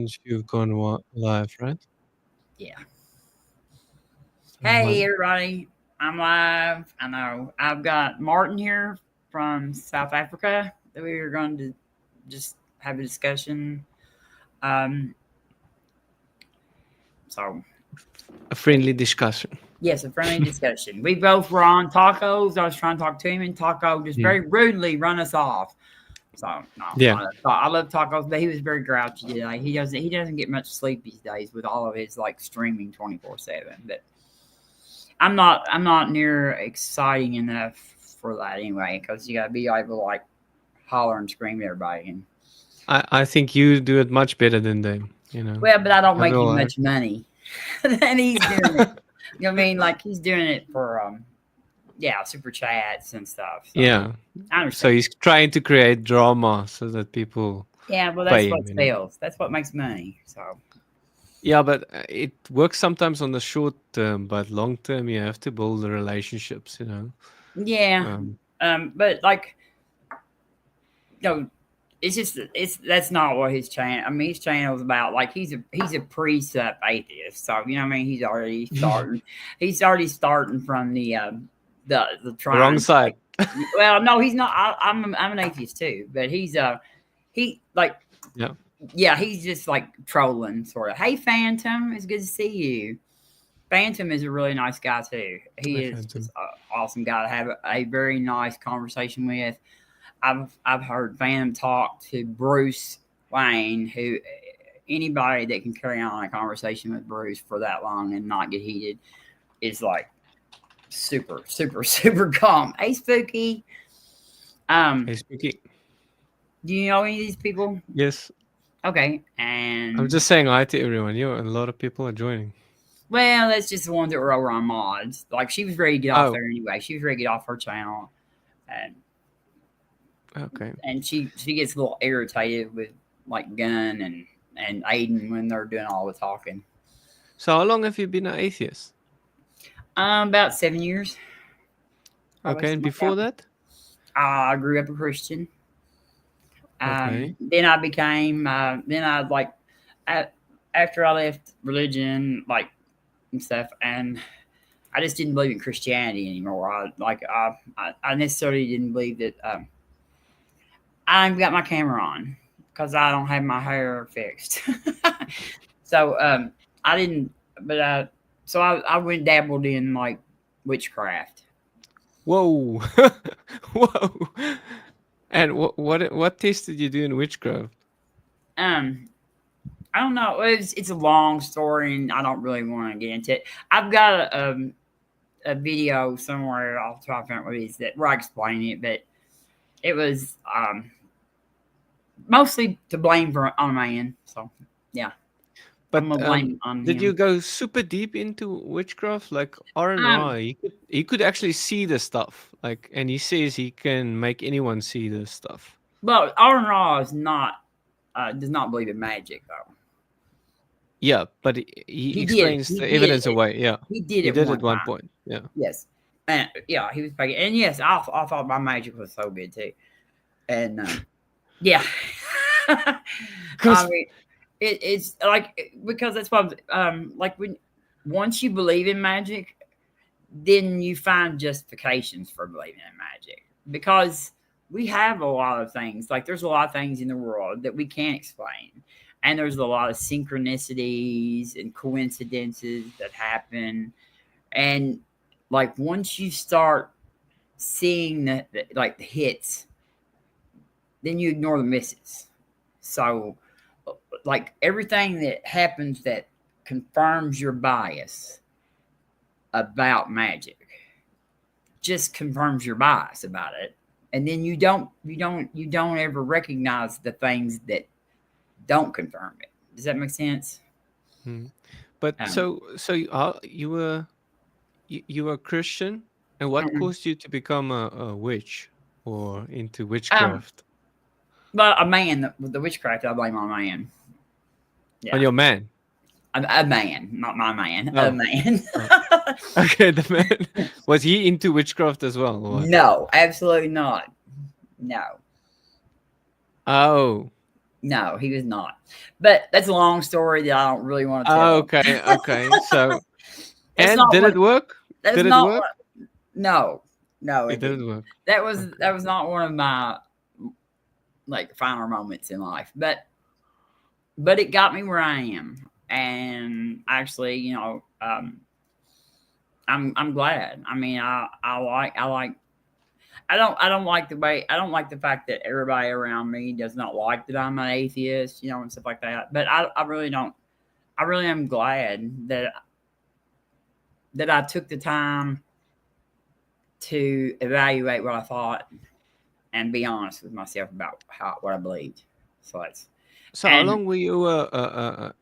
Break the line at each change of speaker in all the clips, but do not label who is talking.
Since you've gone live, right?
Yeah. Hey,
Well,
everybody. I'm live. I know. I've got Martin here from South Africa that we are going to just have a discussion. Um, so,
a friendly discussion.
yes, a friendly discussion. We both were on tacos. I was trying to talk to him, and Taco just
Mm.
very rudely run us off. So, no,
Yeah.
I love tacos, but he was very grouchy today. He doesn't get much sleep these days with all of his like streaming 24/7. But I'm not near exciting enough for that anyway, because you gotta be able to like holler and scream at everybody. And
I think you do it much better than them, you know.
well, but I don't
I
make
will
as much money, and he's doing it. You know what I mean? Like he's doing it for yeah, super chats and stuff. So
Yeah.
I
So
understand.
he's trying to create drama so that people
Yeah, well, that's
pay
what
him, you know.
sells. That's what makes money. So
Yeah, but it works sometimes on the short term, but long term you have to build the relationships, you know.
yeah,
Um,
but like you know, it's that's not what his channel. I mean, his channel is about like he's a precept atheist. So you know, what I mean, He's already starting from the
the wrong
trying
side.
like. Well, no, he's not. I'm an atheist too, but he like
Yeah.
yeah, he's just like trolling sort of. Hey, Phantom, it's good to see you. Phantom is a really nice guy too.
I
He is
found
just
him.
an awesome guy to have a very nice conversation with. I've heard Phantom talk to Bruce Wayne, who anybody that can carry on a conversation with Bruce for that long and not get heated is like super, super, super calm. Hey, Spooky.
Hey,
Um,
speaking.
do you know any of these people?
Yes.
Okay,
I'm
and
just saying hi to everyone. You a lot of people are joining.
well, that's just the ones that were over on mods. Like she was ready to get off
Oh,
there anyway. She was ready to get off her channel, and
okay.
she gets a little irritated with like Gunn and Aiden when they're doing all the talking.
So how long have you been an atheist?
About 7 years, probably
Okay, and
something like that.
before that?
I grew up a Christian.
Okay.
Then I became. Then I like, at, after I left religion, like and stuff, and I just didn't believe in Christianity anymore. I necessarily didn't believe that. I ain't got my camera on because I don't have my hair fixed. So I didn't. But so I went dabbled in like witchcraft.
Whoa. Whoa. And what test did you do in witchcraft?
Um, I don't know. It's a long story, and I don't really want to get into it. I've got a video somewhere. I'll try to find what it is that where I explain it, but it was mostly to blame for on my end. So yeah, I'm
But
gonna blame it on
did you
him.
go super deep into witchcraft? Like
Um,
R&R, he could actually see the stuff. Like, and he says he can make anyone see the stuff.
but Aaron Raw is not does not believe in magic though.
Yeah, but he
He did it.
explains the evidence away. Yeah,
He did
he
it
did at
one
one
time.
point. Yeah,
Yes, and yeah, he was faking. And yes, I thought my magic was so good too. And yeah, I
because
mean, it's like because that's what like when once you believe in magic, then you find justifications for believing in magic because we have a lot of things. Like there's a lot of things in the world that we can't explain, and there's a lot of synchronicities and coincidences that happen. And like once you start seeing like the hits, then you ignore the misses. So like everything that happens that confirms your bias about magic just confirms your bias about it, and then you don't ever recognize the things that don't confirm it. Does that make sense?
but
um,
so you were Christian, and what
mm-mm.
caused you to become a witch or into
um
witchcraft?
but a man, the witchcraft I blame on a man.
On
Yeah,
your man?
a man, not my man, a
Oh,
man.
oh. Okay, the man was he into witchcraft as well, or what?
No, absolutely not. No.
Oh,
No, he was not. But that's a long story that I don't really want to
Ah,
tell.
okay, okay. So,
That's
and
not
did
what.
it work?
That's
Did it
not
work?
what. No, no,
It
it
didn't
didn't.
work. Okay.
That was not one of my like final moments in life, but it got me where I am, and actually, I'm glad. I mean, I like I don't like the way I don't like the fact that everybody around me does not like that I'm an atheist, and stuff like that. But I really don't. I really am glad that I took the time to evaluate what I thought and be honest with myself about what I believed. So it's
So, how
and
long were you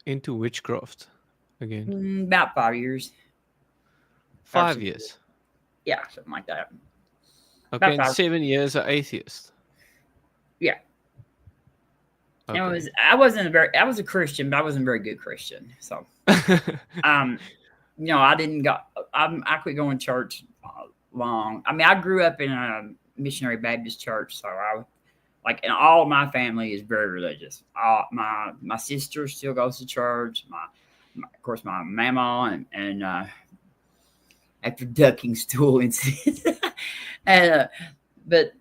into witchcraft again?
about 5 years,
5 years.
yeah, something like that.
Okay,
About
and
five,
7 years are atheist.
yeah. And it
Okay.
was I was a Christian, but I wasn't a very good Christian. So um, I didn't go. I quit going to church long. I mean, I grew up in a missionary Baptist church, so I like, and all of my family is very religious. My sister still goes to church. Of course, my mama and after ducking stool incident, and but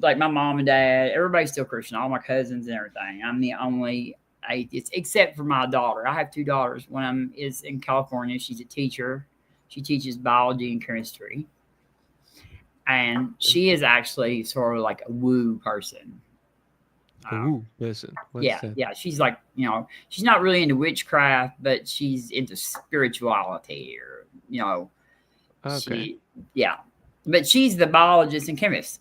like my mom and dad, everybody's still Christian. All my cousins and everything. I'm the only atheist, except for my daughter. I have two daughters. One is in California. She's a teacher. She teaches biology and chemistry, and she is actually sort of like a woo person.
A
Um,
woo person. What's
yeah,
that?
yeah. She's like, she's not really into witchcraft, but she's into spirituality, or
Okay.
she, yeah. But she's the biologist and chemist.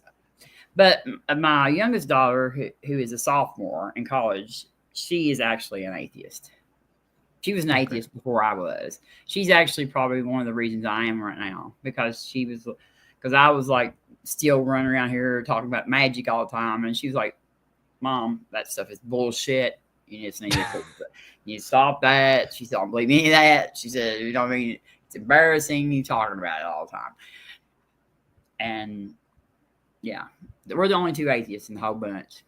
But my youngest daughter, who is a sophomore in college, she is actually an atheist. She was an
Okay.
atheist before I was. She's actually probably one of the reasons I am right now, because I was like still running around here talking about magic all the time, and she was like, "Mom, that stuff is bullshit. You just need to stop that." She said, "I don't believe any of that." She said, "You know what I mean? It's embarrassing you talking about it all the time." And yeah, we're the only two atheists in the whole bunch.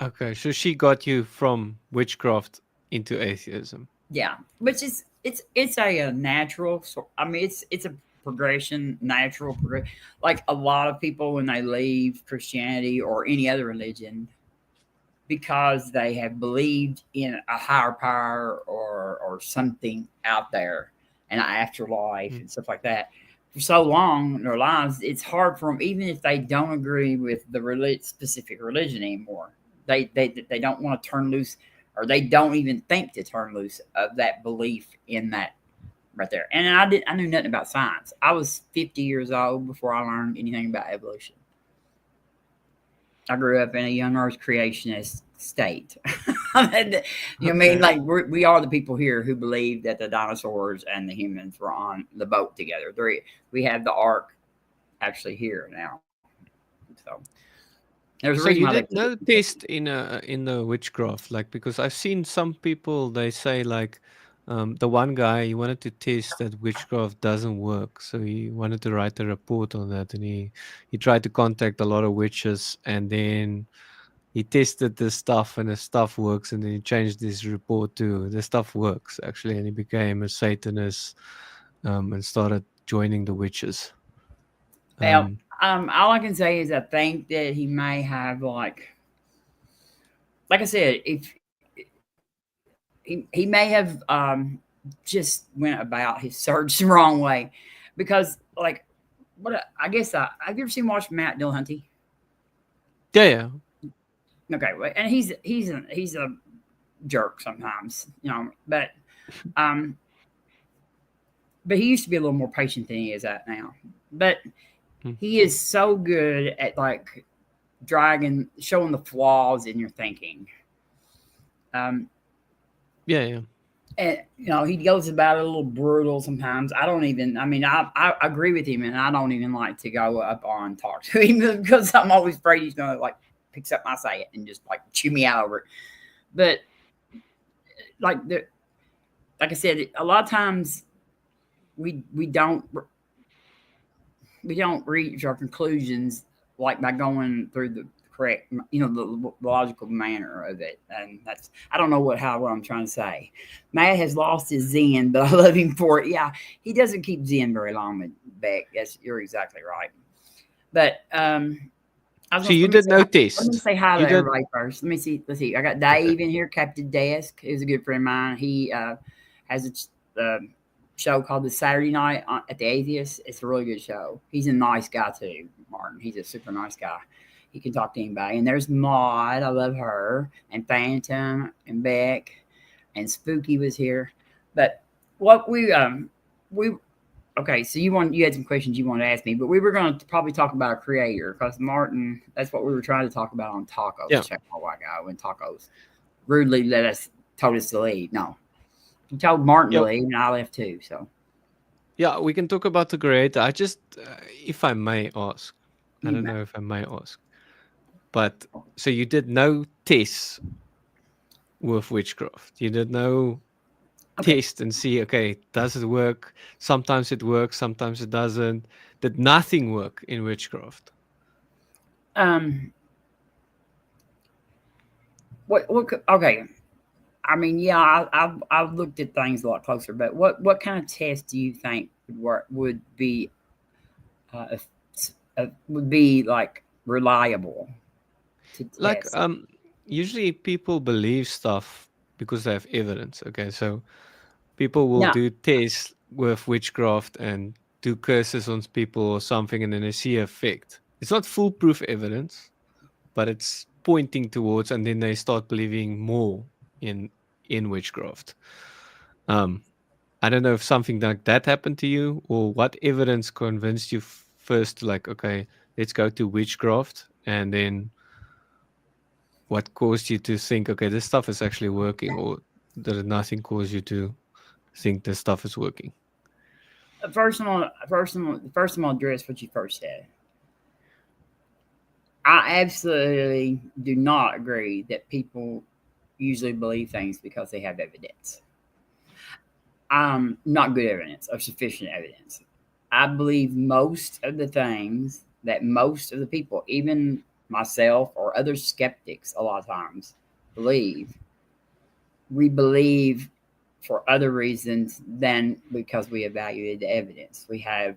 Okay. So she got you from witchcraft into atheism.
Yeah, which is it's a natural. I mean, it's a progression, natural progression. Like a lot of people when they leave Christianity or any other religion, because they have believed in a higher power or something out there, an afterlife
Mm.
and stuff like that. For so long in their lives, it's hard for them, even if they don't agree with the specific religion anymore. They don't want to turn loose, or they don't even think to turn loose of that belief in that right there. And I knew nothing about science. I was 50 years old before I learned anything about evolution. I grew up in a young Earth creationist state. And, you know what I mean?
Okay.
Like we are the people here who believe that the dinosaurs and the humans were on the boat together. We have the ark actually here now. So there's a
So
reason
you
why they
did
keep
no
it.
test in the witchcraft, like, because I've seen some people, they say like, the one guy, he wanted to test that witchcraft doesn't work, so he wanted to write a report on that, and he tried to contact a lot of witches, and then he tested this stuff, and the stuff works, and then he changed his report to the stuff works actually, and he became a Satanist, and started joining the witches.
Well,
Um,
all I can say is I think that he may have like I said, if he may have just went about his search the wrong way, because like I guess have you ever seen watch Matt Dillahunty?
yeah, yeah.
Okay, and he's a jerk sometimes, um, but he used to be a little more patient than he is at now. But
Mm.
he is so good at like showing the flaws in your thinking. Um,
Yeah, yeah.
and he goes about it a little brutal sometimes. I don't even. I mean, I agree with him, and I don't even like to go up on and talk to him because I'm always afraid he's gonna like pick up my say it and just like chew me out over it. But like like I said, a lot of times we don't reach our conclusions like by going through the correct, the logical manner of it. And that's, I don't know what I'm trying to say. Matt has lost his zen, but I love him for it. Yeah, he doesn't keep zen very long with Beck. You're exactly right. But I was
So
gonna,
you did no
let me
test.
say hi
You
to
did
everybody first. Let me see. Let's see. I got
okay.
Dave in here, Captain Desk. He's a good friend of mine. He has a show called The Saturday Night at the Atheist. It's a really good show. He's a nice guy too, Martin. He's a super nice guy. He can talk to anybody. And there's Maud. I love her. And Phantom and Beck and Spooky was here. But what we okay, so you had some questions you wanted to ask me, but we were going to probably talk about a creator because Martin, that's what we were trying to talk about on Tacos.
Yeah.
Check my white guy when Tacos rudely told us to leave. No, he told Martin to
Yeah.
leave, and I left too. So
Yeah, we can talk about the creator. I just, if I may ask, I
you
don't
may.
know if I may ask, but so you did no tests with witchcraft. You did no
Okay.
test and see, okay, does it work? Sometimes it works, sometimes it doesn't. Did nothing work in witchcraft?
Um. Okay. I mean, yeah, I've looked at things a lot closer, but what kind of test do you think would work? Uh, would be like reliable to
Like,
test?
usually people believe stuff because they have evidence. Okay, so people will
Yeah.
do tests with witchcraft and do curses on people or something, and then they see effect. It's not foolproof evidence, but it's pointing towards, and then they start believing more in in witchcraft. Um, I don't know if something like that happened to you, or what evidence convinced you first to like, okay, let's go to witchcraft, and then what caused you to think, okay, this stuff is actually working, or did nothing cause you to think this stuff is working?
First, I'm gonna address what you first said. I absolutely do not agree that people usually believe things because they have evidence. Not good evidence or sufficient evidence. I believe most of the things that most of the people, even myself or other skeptics, a lot of times believe, we believe for other reasons than because we evaluated the evidence. We have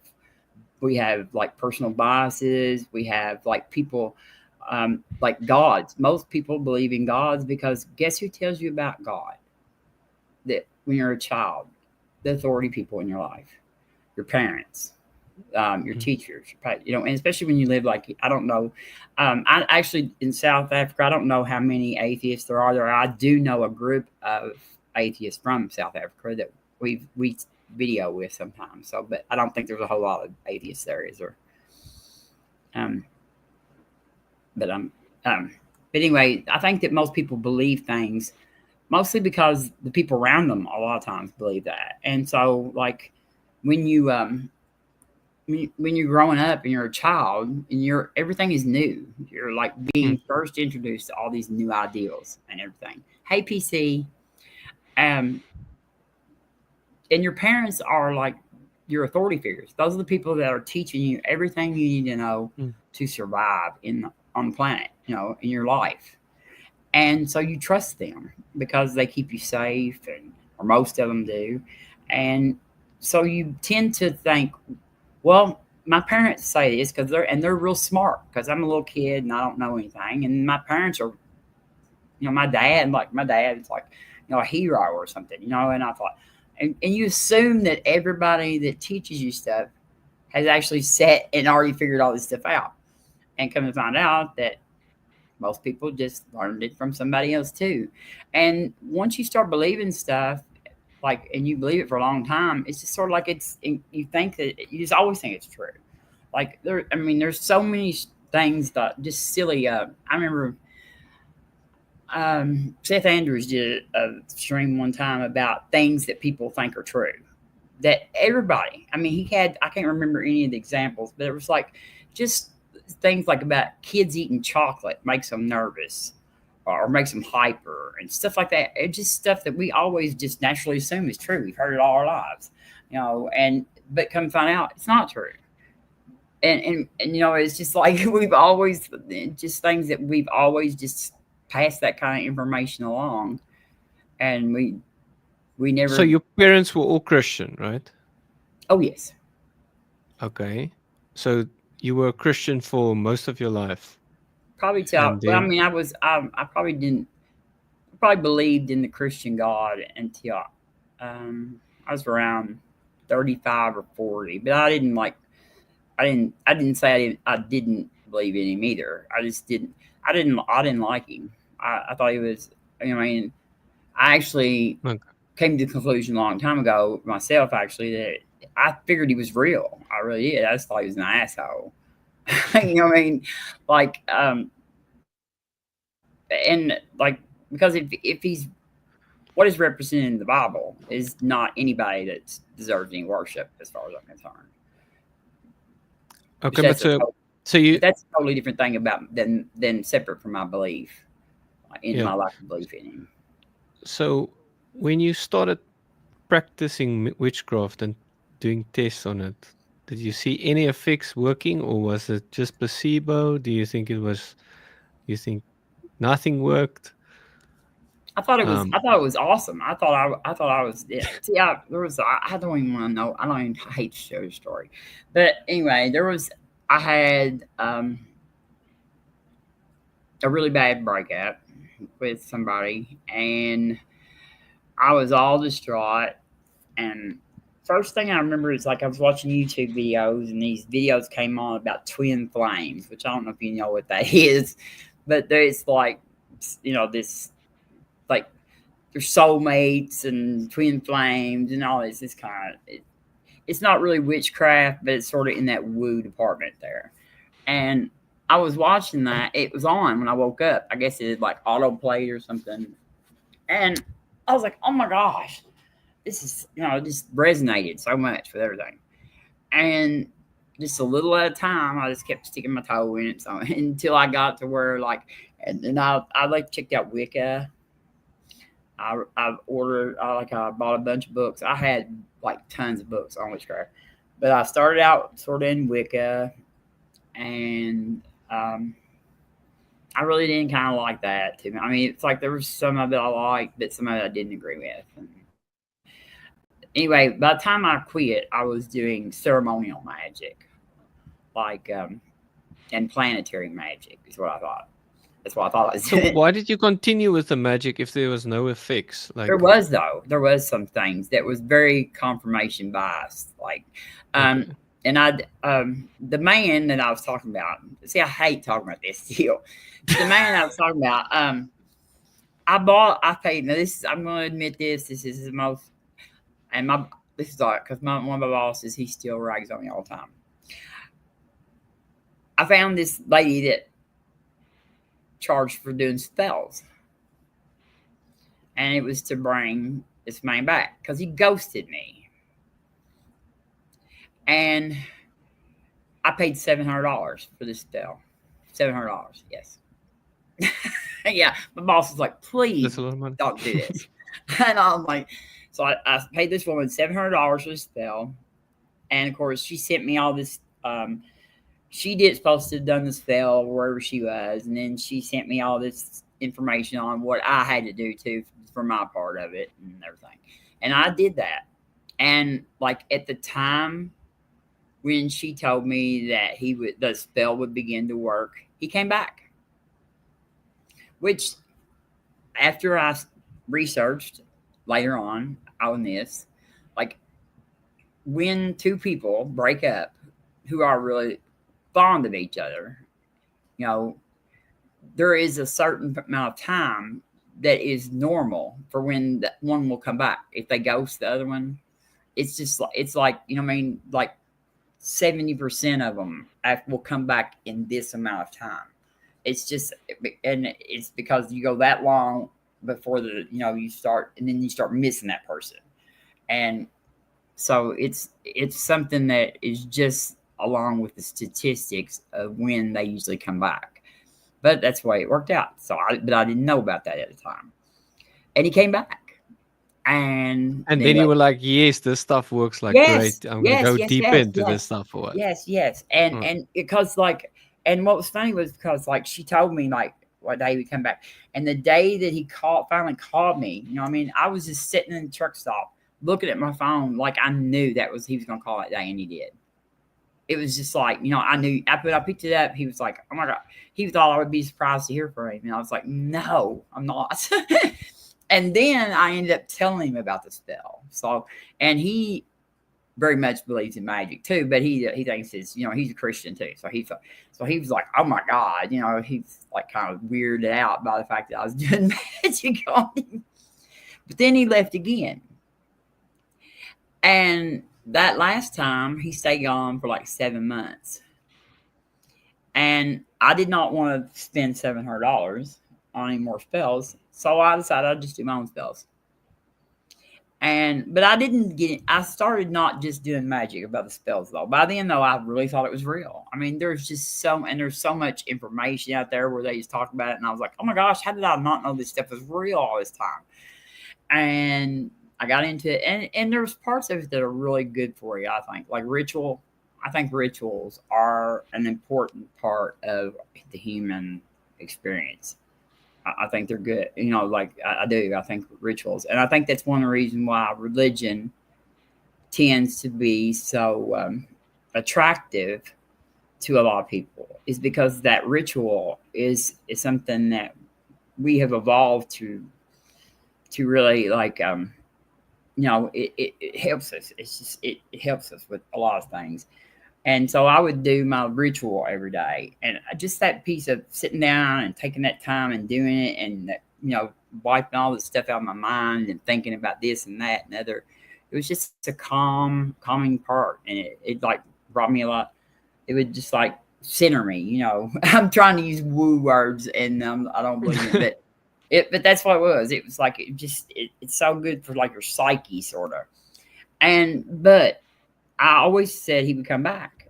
like personal biases. We have like people like gods. Most people believe in gods because guess who tells you about God? That when you're a child, the authority people in your life, your parents, your
Mhm.
teachers, and especially when you live like I don't know. I actually in South Africa, I don't know how many atheists there are there. I do know a group of atheists from South Africa that we video with sometimes. So, but I don't think there's a whole lot of atheists there, is there? Um, but um, but anyway, I think that most people believe things mostly because the people around them a lot of times believe that, and so like when you when you're growing up and you're a child and you're everything is new, you're like
Mm.
being first introduced to all these new ideals and everything. Hey, PC, um, and your parents are like your authority figures. Those are the people that are teaching you everything you need to know
Mm.
to survive on the planet, in your life. And so you trust them because they keep you safe, or most of them do. And so you tend to think, well, my parents say this because they're real smart because I'm a little kid and I don't know anything. And my parents are, my dad is like, a hero or something. And I thought, and you assume that everybody that teaches you stuff has actually sat and already figured all this stuff out. And come to find out that most people just learned it from somebody else too. And once you start believing stuff, and you believe it for a long time, it's just sort of like you think that you just always think it's true. There's so many things that just silly. I remember Seth Andrews did a stream one time about things that people think are true. That everybody, I can't remember any of the examples, but it was like just things like about kids eating chocolate makes them nervous or makes them hyper and stuff like that. It's just stuff that we always just naturally assume is true. We've heard it all our lives, but come find out it's not true. And you know, it's just like we've always just things that we've always just passed that kind of information along, and we
So
never.
your parents were all Christian, right?
Oh yes,
Okay. So you were a Christian for most of your life,
probably till
and
well, I
then
mean, I probably didn't probably believed in the Christian God until I was around 35 or 40, but I didn't say I didn't believe in him either. I just didn't I didn't like him. I thought he was, I mean, I actually
okay.
came to the conclusion a long time ago myself actually that I figured he was real. I really did. I just thought he was an asshole. You know what I mean? Like and like because if he's what is represented in the Bible is not anybody that deserves any worship, as far as I'm concerned. Which
Okay, but so you,
but that's a totally different thing about than separate from my belief in
yeah.
my lack of belief in him.
So when you started practicing witchcraft and doing tests on it, did you see any effects working, or was it just placebo? Do you think it was? You think nothing worked? Um,
I thought it was awesome. I thought I was yeah. See, there was I don't even want to know. I don't even I hate to share the story, but anyway, there was I had a really bad breakup with somebody, and I was all distraught. And first thing I remember is like I was watching YouTube videos, and these videos came on about twin flames, which I don't know if you know what that is, but there's like, you know, this like there's soulmates and twin flames and all this. This kind of it's not really witchcraft, but it's sort of in that woo department there. And I was watching that. It was on when I woke up. I guess it had like auto played or something. And I was like, oh my gosh, this is, you know, it just resonated so much with everything. And just a little at a time, I just kept sticking my toe in it. So until I got to where like, and then I like checked out Wicca. I ordered, I bought a bunch of books. I had like tons of books on witchcraft, but I started out sort of in Wicca, and I really didn't kind of like that too. I mean, it's like there was some of it I liked, but some of it I didn't agree with. And anyway, by the time I quit, I was doing ceremonial magic, like and planetary magic is what I thought. That's what I thought I was
so
doing.
why did you continue with the magic if there was no effects?
There
Like,
was though. There was some things that was very confirmation biased. Like
okay,
and the man that I was talking about, see, I hate talking about this deal. The man I was talking about, I paid now this I'm gonna admit this is the most and my this is like because one of my bosses, he still rags on me all the time. I found this lady that charged for doing spells, and it was to bring this man back because he ghosted me, and I paid $700 for this spell. $700, yes. Yeah, my boss was like,
that's
"Please
a lot of money.
don't do this," and I'm like, so I paid this woman $700 for the spell, and of course she sent me all this. She did supposed to have done the spell wherever she was, and then she sent me all this information on what I had to do too for my part of it and everything. And I did that. And like at the time when she told me that the spell would begin to work, he came back. Which after I researched later on this, like when two people break up who are really fond of each other, you know, there is a certain amount of time that is normal for when the one will come back. If they ghost the other one, it's like you know what I mean, like 70% of them will come back in this amount of time. It's just and it's because you go that long before you start and then you start missing that person. And so it's something that is just along with the statistics of when they usually come back. But that's the way it worked out. But I didn't know about that at the time. And he came back. And
And
then
then you
like,
were like, yes, this stuff works like
yes,
great. I'm gonna
yes,
go
yes,
deeper
yes,
into
yes,
this stuff or what?
yes, yes.
Mm.
And because like, and what was funny was because like she told me like what day we come back, and the day that he finally called me, you know, what I mean, I was just sitting in the truck stop looking at my phone, like I knew he was gonna call that day, and he did. It was just like, you know, I knew. I picked it up. He was like, "Oh my god!" He thought I would be surprised to hear from him, and I was like, "No, I'm not." And then I ended up telling him about the spell. So, and he very much believes in magic too, but he thinks it's, you know, he's a Christian too. So he was like, "Oh my god," you know, he's like kind of weirded out by the fact that I was doing magic on him. But then he left again, and that last time he stayed gone for like 7 months, and I did not want to spend $700 on any more spells, so I decided I'd just do my own spells. But I didn't get it. I started not just doing magic about the spells though. By then though, I really thought it was real. I mean, there's so much information out there where they just talk about it, and I was like, oh my gosh, how did I not know this stuff was real all this time? And I got into it, and there's parts of it that are really good for you. I think like ritual. I think rituals are an important part of the human experience. I think they're good. You know, like I do. I think rituals, and I think that's one of the reasons why religion tends to be so attractive to a lot of people, is because that ritual is something that we have evolved to really like. You know, it helps us. It's just it helps us with a lot of things. And so I would do my ritual every day. And just that piece of sitting down and taking that time and doing it, and, you know, wiping all the stuff out of my mind and thinking about this and that and other. It was just a calming part. And it like brought me a lot. It would just like center me, you know. I'm trying to use woo words, and I don't believe it, but that's what it was. It was like, it's so good for like your psyche sort of. But I always said he would come back.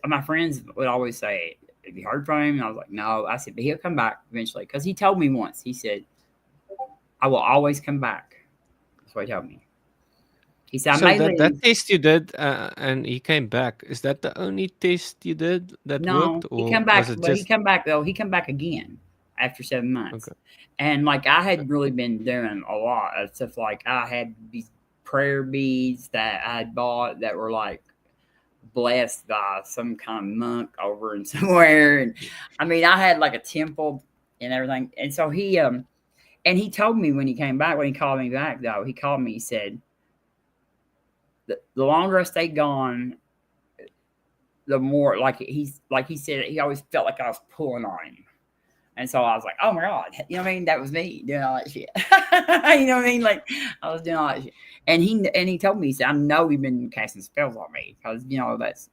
My friends would always say, have you heard from him? And I was like, no. I said, but he'll come back eventually. Because he told me once, he said, I will always come back. That's what he told me. He said, I
So
may
that
leave.
test you did, and he came back. Is that the only test you did that
No,
worked,
he
or
come
was
back.
it
Well, he
just
come back though. He come back again after 7 months.
okay?
And like I had really been doing a lot of stuff. Like I had these prayer beads that I had bought that were like blessed by some kind of monk over in somewhere. And I mean, I had like a temple and everything. And so and he told me when he came back, when he called me back though, he called me, he said, the longer I stayed gone, the more like he said, he always felt like I was pulling on him. And so I was like, oh my God, you know what I mean? That was me doing all that shit. You know what I mean? Like I was doing all that shit. And he told me, he said, I know you've been casting spells on me, because, you know, because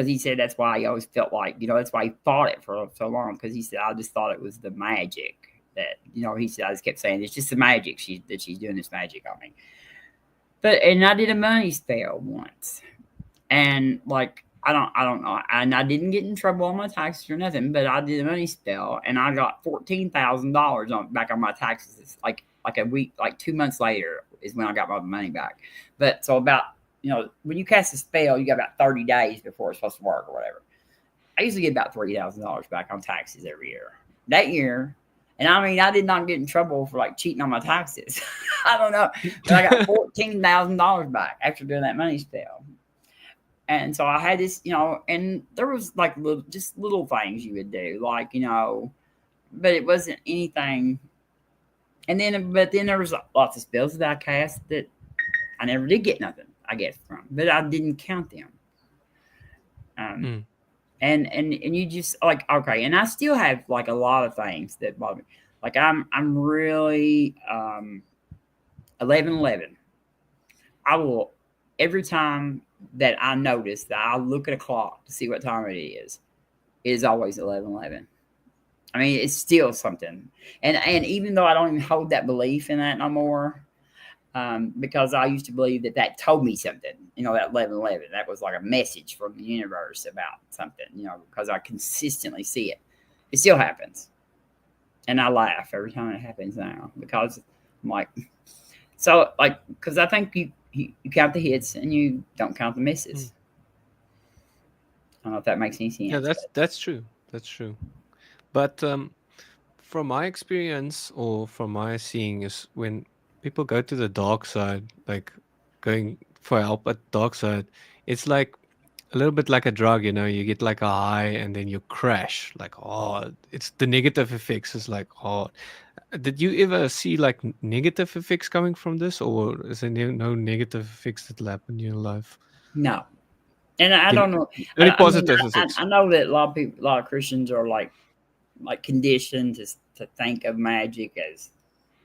he said that's why he always felt like, you know, that's why he fought it for so long. Because he said, I just thought it was the magic that, you know, he said, I just kept saying, it's just the magic that she's doing this magic on me. And I did a money spell once. And like, I don't know. And I didn't get in trouble on my taxes or nothing, but I did a money spell, and I got $14,000 back on my taxes. Like a week, like 2 months later is when I got my money back. But so about, you know, when you cast a spell, you got about 30 days before it's supposed to work or whatever. I usually get about $3,000 back on taxes every year. That year, and I mean, I did not get in trouble for like cheating on my taxes. I don't know, but I got $14,000 back after doing that money spell. And so I had this, you know, and there was like just little things you would do, like, you know, but it wasn't anything. But then there was lots of spells that I cast that I never did get nothing, I guess, from, but I didn't count them.
Mm.
And you just like, okay, and I still have like a lot of things that bother me. Like I'm really 11:11. I will, every time that I notice that I look at a clock to see what time it is always 11:11. I mean, it's still something. And even though I don't even hold that belief in that no more, because I used to believe that told me something, you know, that 11:11, that was like a message from the universe about something, you know, because I consistently see it. It still happens. And I laugh every time it happens now, because I'm like, so like, because I think you count the hits and you don't count the misses.
Mm.
I don't know if that makes any
Yeah,
sense, but
that's true. That's true. But from my experience or from my seeing is when people go to the dark side, like going for help at dark side, it's like a little bit like a drug, you know, you get like a high and then you crash like hard. It's the negative effects is like hard. Did you ever see like negative effects coming from this, or is there no negative effects that will happen in your life?
no. And I
You,
don't know.
only
I mean,
positive effects.
I know that a lot of people, a lot of Christians are like conditioned to think of magic as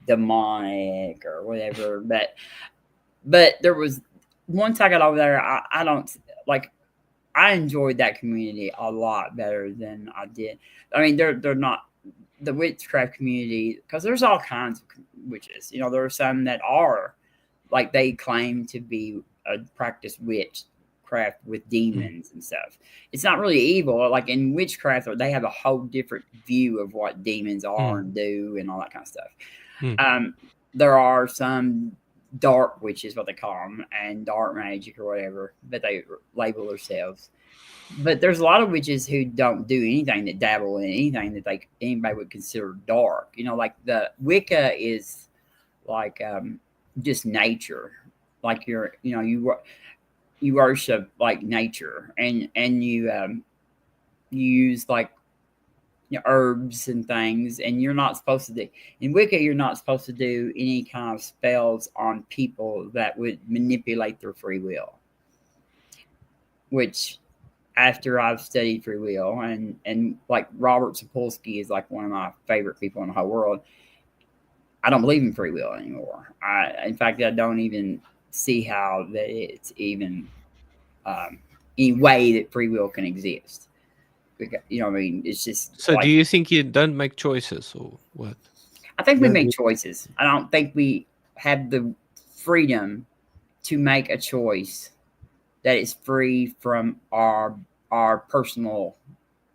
demonic or whatever. But there was once I got over there, I don't like. I enjoyed that community a lot better than I did. I mean, they're not the witchcraft community because there's all kinds of witches. You know, there are some that are like they claim to be a practiced witchcraft with
Mm,
demons and stuff. It's not really evil. Like in witchcraft, they have a whole different view of what demons are
mm,
and do and all that kind of stuff.
mm,
Um, there are some dark witches, what they call them, and dark magic or whatever, but they label themselves. But there's a lot of witches who don't do anything that dabble in anything that anybody would consider dark. You know, like the Wicca is like just nature. Like you worship like nature, and you use like herbs and things, and you're not supposed to do in Wicca. You're not supposed to do any kind of spells on people that would manipulate their free will. Which, after I've studied free will, and like Robert Sapolsky is like one of my favorite people in the whole world. I don't believe in free will anymore. In fact, I don't even see how that it's even um, any way that free will can exist. Because, you know, what I mean, it's just
so do
like
you think you don't make choices or what?
I think we
That
make
we-
choices. I don't think we have the freedom to make a choice that is free from our personal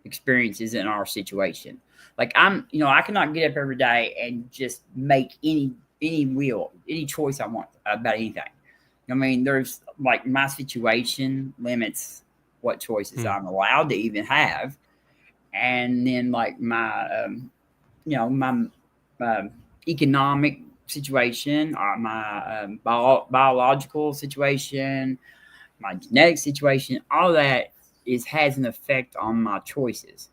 experiences in our situation. Like I cannot get up every day and just make any choice I want about anything. I mean, there's like my situation limits what choices
Mm,
I'm allowed to even have, and then like my um, economic situation, or my biological situation, my genetic situation, all that is has an effect on my choices,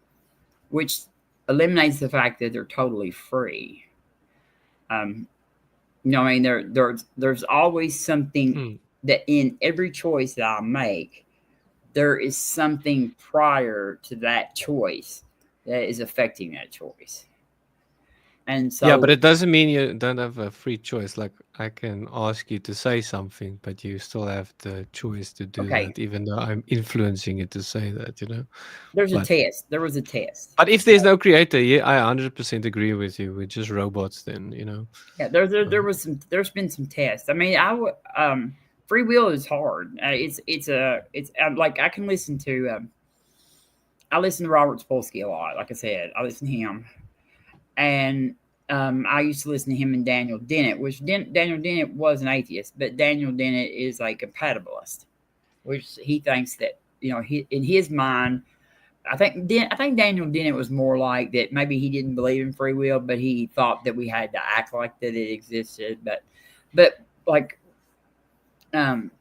which eliminates the fact that they're totally free. Um, I mean, there's always something
mm.
that in every choice that I make, there is something prior to that choice that is affecting that choice. And
Yeah, but
so,
it doesn't mean you don't have a free choice. Like I can ask you to say something, but you still have the choice to do
okay,
that, even though I'm influencing you to say that, you know.
there's a
But
test. There was a test.
but if there's no creator, yeah, I 100% agree with you. We're just robots then, you know.
Yeah, there
Um,
was some. There's been some tests. I mean, I would. Free will is hard. It's like I can listen to. I listen to Robert Sapolsky a lot. Like I said, I listen to him, and I used to listen to him and Daniel Dennett, which Daniel Dennett was an atheist, but Daniel Dennett is a compatibilist, which he thinks that in his mind. I think Daniel Dennett was more like that. Maybe he didn't believe in free will, but he thought that we had to act like that it existed. But like, um,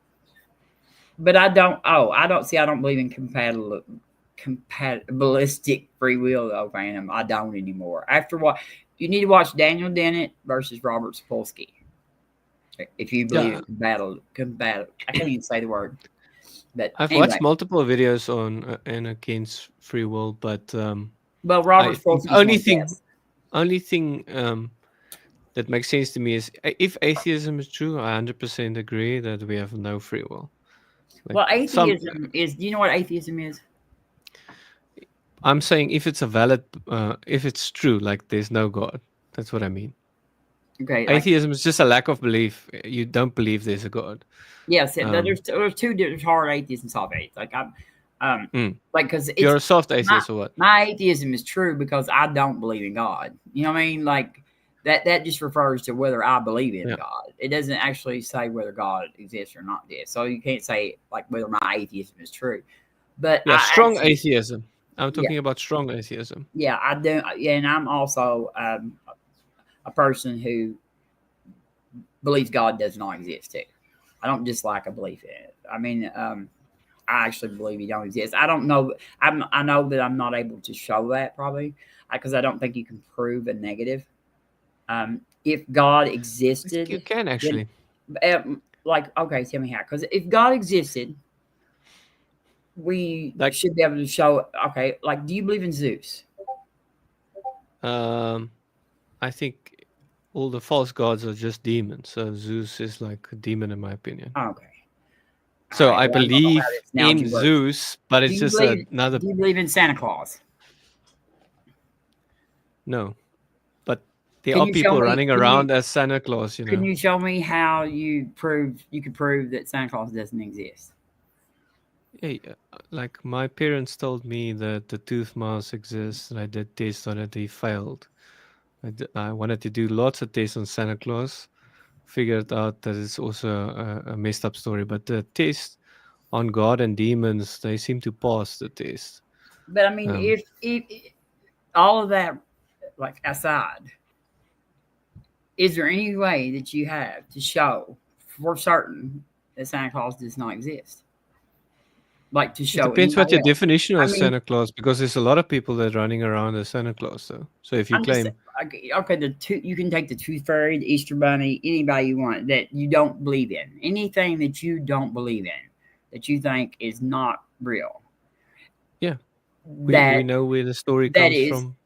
but I don't. Oh, I don't see. I don't believe in compatibilistic free will though, Phantom. I don't anymore. After what you need to watch Daniel Dennett versus Robert Sapolsky if you believe
yeah,
in combat. I can't even say the word. But
I've watched
anyway,
multiple videos on and against free will, but
well,
I
Robert
think
Sapolsky is one of the best.
only thing that makes sense to me is if atheism is true, I 100% agree that we have no free will. Like
Well,
some,
atheism is. Do you know what atheism is?
I'm saying if it's a valid, if it's true, like there's no God. That's what I mean.
Okay, like
Atheism is just a lack of belief. You don't believe there's a God.
yes,
Um,
there's two different hard atheists and soft atheists. Like I'm, um,
mm.
like because
You're
it's
a soft
my
atheist or what?
my atheism is true because I don't believe in God. You know what I mean? Like That just refers to whether I believe in
Yeah.
God. It doesn't actually say whether God exists or not exists. So you can't say like whether my atheism is true. But
Yeah,
I
strong
actually,
atheism. I'm
yeah,
talking about strong atheism.
yeah, I do. Yeah, and I'm also a person who believes God does not exist too. I don't dislike a belief in it. I mean, I actually believe he don't exist. I don't know. I know that I'm not able to show that probably because I don't think you can prove a negative. If God
I think you
existed,
can
then
actually.
like okay, tell me how. Because if God existed, we
Like,
should be able to show. Okay, like do you believe in Zeus?
um, I think all the false gods are just demons. So Zeus is like a demon, in my opinion.
Okay, all
So
right.
I
Well, I don't know how
believe
this analogy
in
works.
Zeus, but
Do
it's
you
just
believe?
another.
Do you believe in Santa Claus?
No, but there
Can
are
you show
people
me?
running around as Santa Claus.
Can you show me how you could prove that Santa Claus doesn't exist?
Yeah, like my parents told me that the tooth mouse exists, and I did tests on it. They failed. I wanted to do lots of tests on Santa Claus. Figured out that it's also a messed up story, but the test on God and demons, they seem to pass the test.
But I mean,
Um,
if all of that like aside, is there any way that you have to show for certain that Santa Claus does not exist? Like to
it
show
depends what
anybody
your
else?
definition
I
of
mean,
Santa Claus, because there's a lot of people that are running around as Santa Claus, though. So if you
I'm just
claim,
okay. You can take the Tooth Fairy, the Easter Bunny, anybody you want that you don't believe in, anything that you don't believe in, that you think is not real.
yeah, we
That
know where the story
that
comes
is,
from.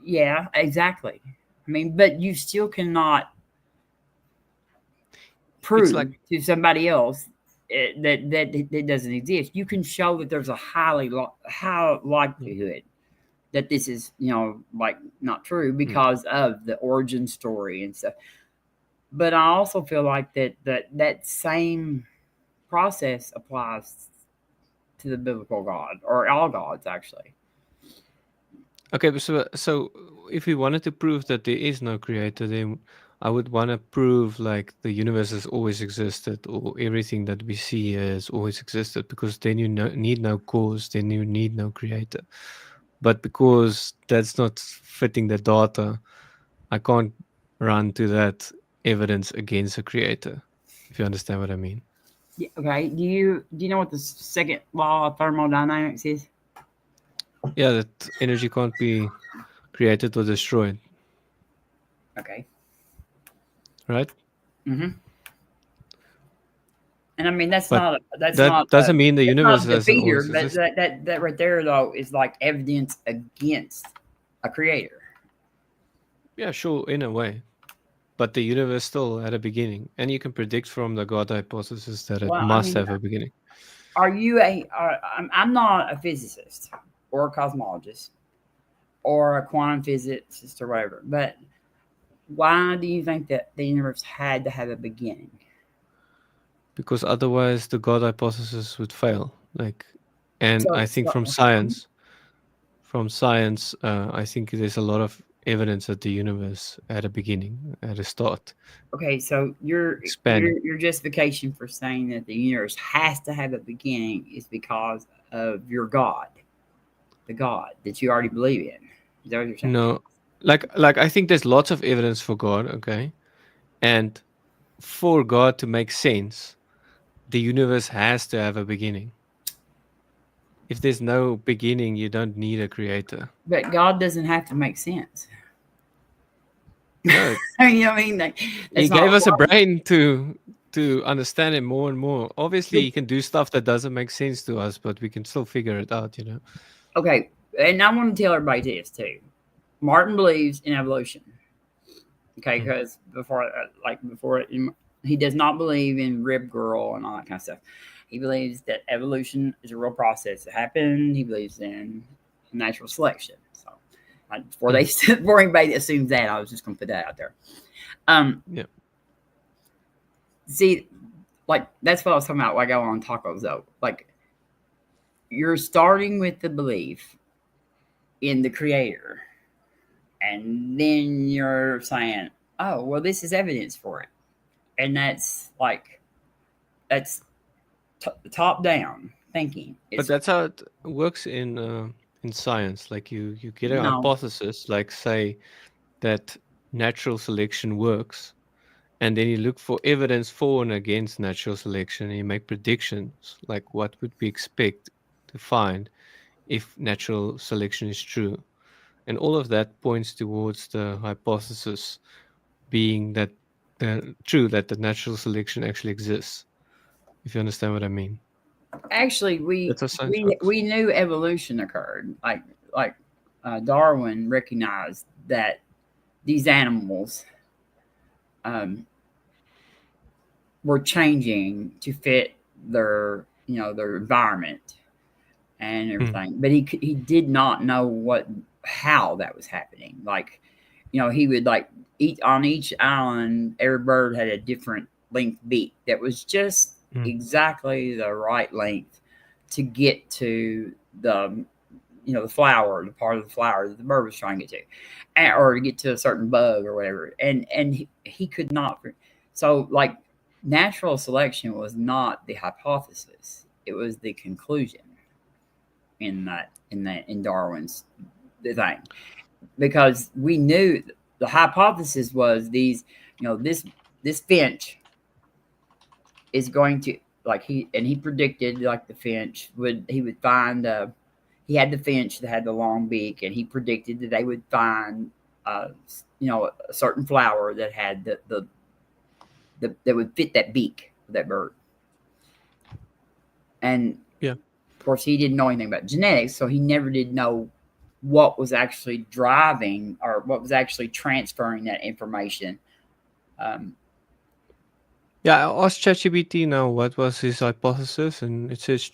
yeah, exactly. I mean, but you still cannot
It's like,
prove to somebody else that doesn't exist. You can show that there's a high
mm,
likelihood that this is like not true
mm.
because of the origin story and stuff. But I also feel like that same process applies to the biblical God or all gods actually.
Okay, but so if we wanted to prove that there is no creator, then I would want to prove like the universe has always existed, or everything that we see has always existed, because then you need no cause, then you need no creator. But because that's not fitting the data, I can't run to that evidence against a creator, if you understand what I mean.
Yeah, okay. Do you know what the second law of thermodynamics is?
Yeah, that energy can't be created or destroyed,
Okay.
right?
Mm-hmm. And I mean
But
that's
that
not a
doesn't mean the
that's not
universe
a
hasn't
defeater,
always
but
existed.
that right there though is like evidence against a creator.
Yeah, sure, in a way. But the universe still had a beginning, and you can predict from the God hypothesis that it
Well, I
must
mean,
have a beginning.
are you a? I'm not a physicist or a cosmologist or a quantum physicist or whatever, but why do you think that the universe had to have a beginning?
Because otherwise the God hypothesis would fail. Like, and
So,
I think
so
from science, I think there's a lot of evidence that the universe had a beginning, at a start,
okay, so
expanding.
your justification for saying that the universe has to have a beginning is because of your God, the God that you already believe in. Is that what you're saying?
No, like I think there's lots of evidence for God, okay? And for God to make sense, the universe has to have a beginning. If there's no beginning, you don't need a creator.
But God doesn't have to make sense.
No,
I mean, like,
he
that's not
gave us a
required.
brain to understand it more and more. Obviously,
But,
he can do stuff that doesn't make sense to us, but we can still figure it out.
okay, and I want to tell everybody this too. Martin believes in evolution. Okay,
Mm.
because before he does not believe in rib girl and all that kind of stuff. He believes that evolution is a real process that happened. He believes in natural selection. So before
Mm.
before anybody assumes that, I was just going to put that out there. Um,
Yeah.
see, like that's what I was talking about. When I go on tacos though, like you're starting with the belief in the creator, and then you're saying, "Oh, well, this is evidence for it," and that's top down thinking.
But
It's
that's how it works in science. Like you get a
no,
hypothesis, like say that natural selection works, and then you look for evidence for and against natural selection, and you make predictions, like what would we expect to find if natural selection is true. And all of that points towards the hypothesis being that true, that the natural selection actually exists, if you understand what I mean.
actually
That's how science works.
we knew evolution occurred. Like Darwin recognized that these animals um, were changing to fit their environment and
Mm,
everything, but he did not know how that was happening. Like, he would like eat on each island. Every bird had a different length beak that was just
mm.
exactly the right length to get to the flower, the part of the flower that the bird was trying to get to, or to get to a certain bug or whatever. And he could not. So like natural selection was not the hypothesis; it was the conclusion in Darwin's the thing, because we knew the hypothesis was this finch is going to, like, he predicted, like, the finch would find he had the finch that had the long beak, and he predicted that they would find uh, a certain flower that had the that would fit that beak of that bird. And
Yeah.
of course, he didn't know anything about genetics, so he never did know what was actually driving or what was actually transferring that information. Um,
Yeah, I asked ChatGPT now what was his hypothesis, and it says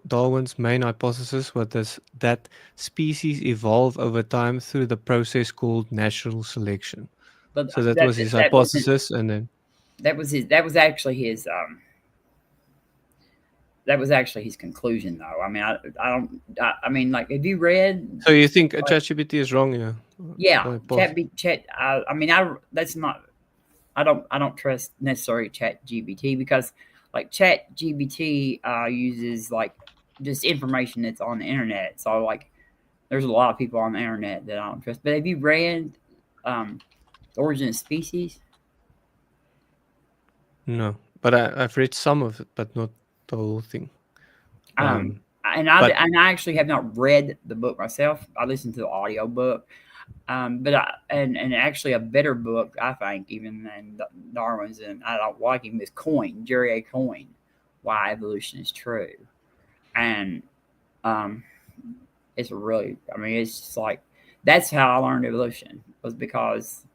Darwin's main hypothesis was that species evolve over time through the process called natural selection.
but
So that
that
was his
that wasn't
hypothesis, and then
that was actually his that was actually his conclusion, though. I mean, I don't. I mean, like, have you read?
so you think
Like,
ChatGPT is wrong, yeah?
yeah,
The hypothesis.
Chat. I mean, that's not. I don't trust necessarily Chat GBT, because like Chat GBT uses like just information that's on the internet. So like, there's a lot of people on the internet that I don't trust. But have you read The Origin of Species?
No, but I've read some of it, but not the whole thing.
Um,
Um, but
and I actually have not read the book myself. I listened to the audio book. And actually a better book, I think, even than Darwin's, and I don't like him, is Coyne, Jerry A. Coyne, Why Evolution is True. And um, it's really, I mean, it's just like, that's how I learned evolution, was because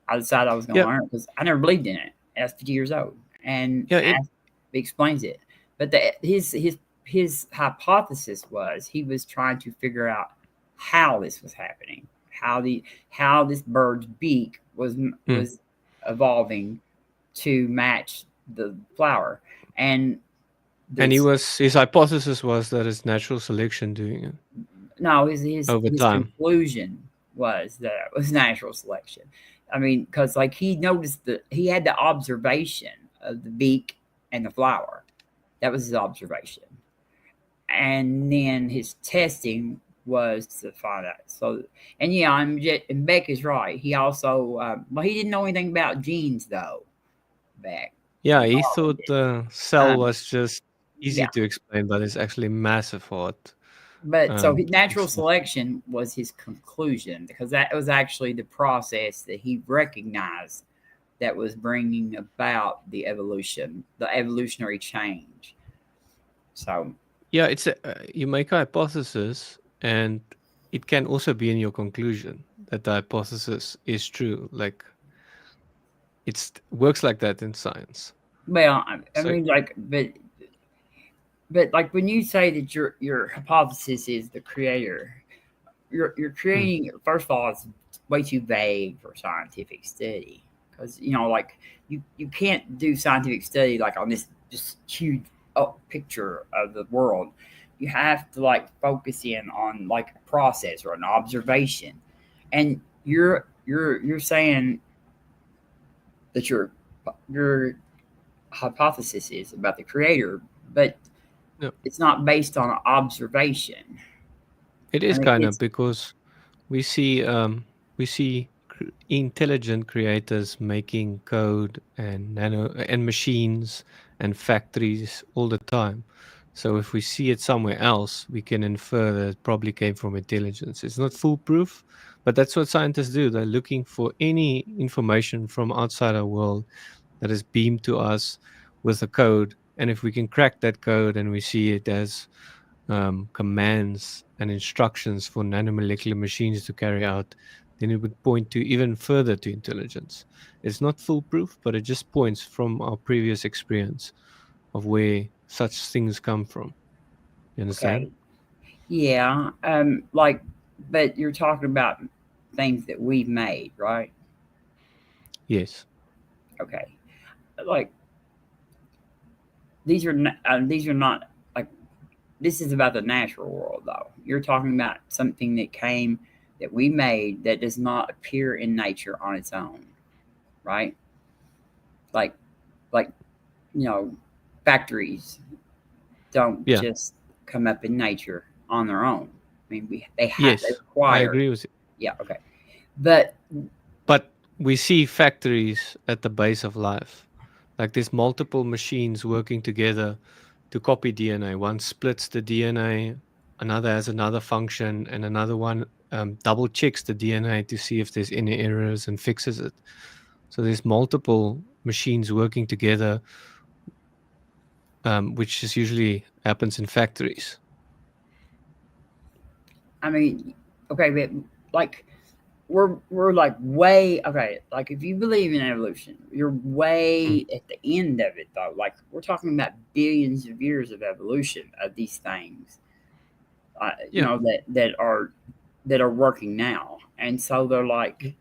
I decided I was going
yeah,
to learn it, because I never believed in it. I was 50 years old, and
yeah, it
he explains it. But his hypothesis was he was trying to figure out how this was happening, how this bird's beak
mm.
was evolving to match the flower, and
And
this
his hypothesis was that it's natural selection doing it
no,
over
his
time.
conclusion was that it was natural selection. I mean, because like he noticed that he had the observation of the beak and the flower. That was his observation, and then his testing was to find out. So, and yeah, and Beck is right. He also, well, he didn't know anything about genes though. Beck,
Yeah, he
Darwin
thought
did.
the cell
Um,
was just easy
yeah,
to explain, but it's actually massive hard
but so
to
natural
explain.
selection was his conclusion, because that was actually the process that he recognized that was bringing about the evolutionary change. So,
Yeah, it's you make a hypothesis, and it can also be in your conclusion that the hypothesis is true. Like it's works like that in science.
well, I
So
mean, like, but like when you say that your hypothesis is the creator, you're
mm,
creating. First of all, it's way too vague for scientific study, because like you can't do scientific study like on this just huge picture of the world. You have to like focus in on like a process or an observation, And you're saying that your hypothesis is about the creator, but
No,
it's not based on observation.
it
I
is
mean,
kind of
it's
because we see intelligent creators making code and nano and machines and factories all the time. So if we see it somewhere else, we can infer that it probably came from intelligence. It's not foolproof, but that's what scientists do. They're looking for any information from outside our world that is beamed to us with a code. And if we can crack that code and we see it as commands and instructions for nanomolecular machines to carry out, then it would point to even further to intelligence. It's not foolproof, but it just points from our previous experience of where such things come from. You understand?
okay. Yeah. Like, but you're talking about things that we've made, right?
Yes.
Okay. Like these are not like this is about the natural world though. You're talking about something that came that we made that does not appear in nature on its own, right? Like like you know, factories don't
Yeah.
just come up in nature on their own. I mean, they
Yes. I
require.
agree with you.
Yeah, okay. But
But we see factories at the base of life. Like there's multiple machines working together to copy DNA. One splits the DNA, another has another function, and another one double checks the DNA to see if there's any errors and fixes it. So there's multiple machines working together, which is usually happens in factories.
I mean, okay, but like we're like way okay. Like if you believe in evolution, you're
Mm.
way at the end of it though. Like we're talking about billions of years of evolution of these things,
Yeah.
that are working now, and so they're like
Mm.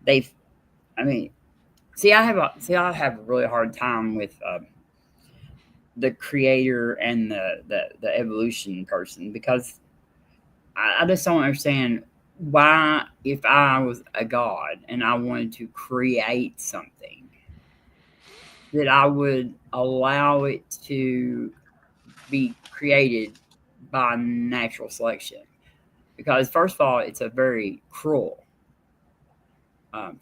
they've. I mean, I have a really hard time with the creator and the evolution person because I just don't understand why if I was a god and I wanted to create something that I would allow it to be created by natural selection because first of all it's a very cruel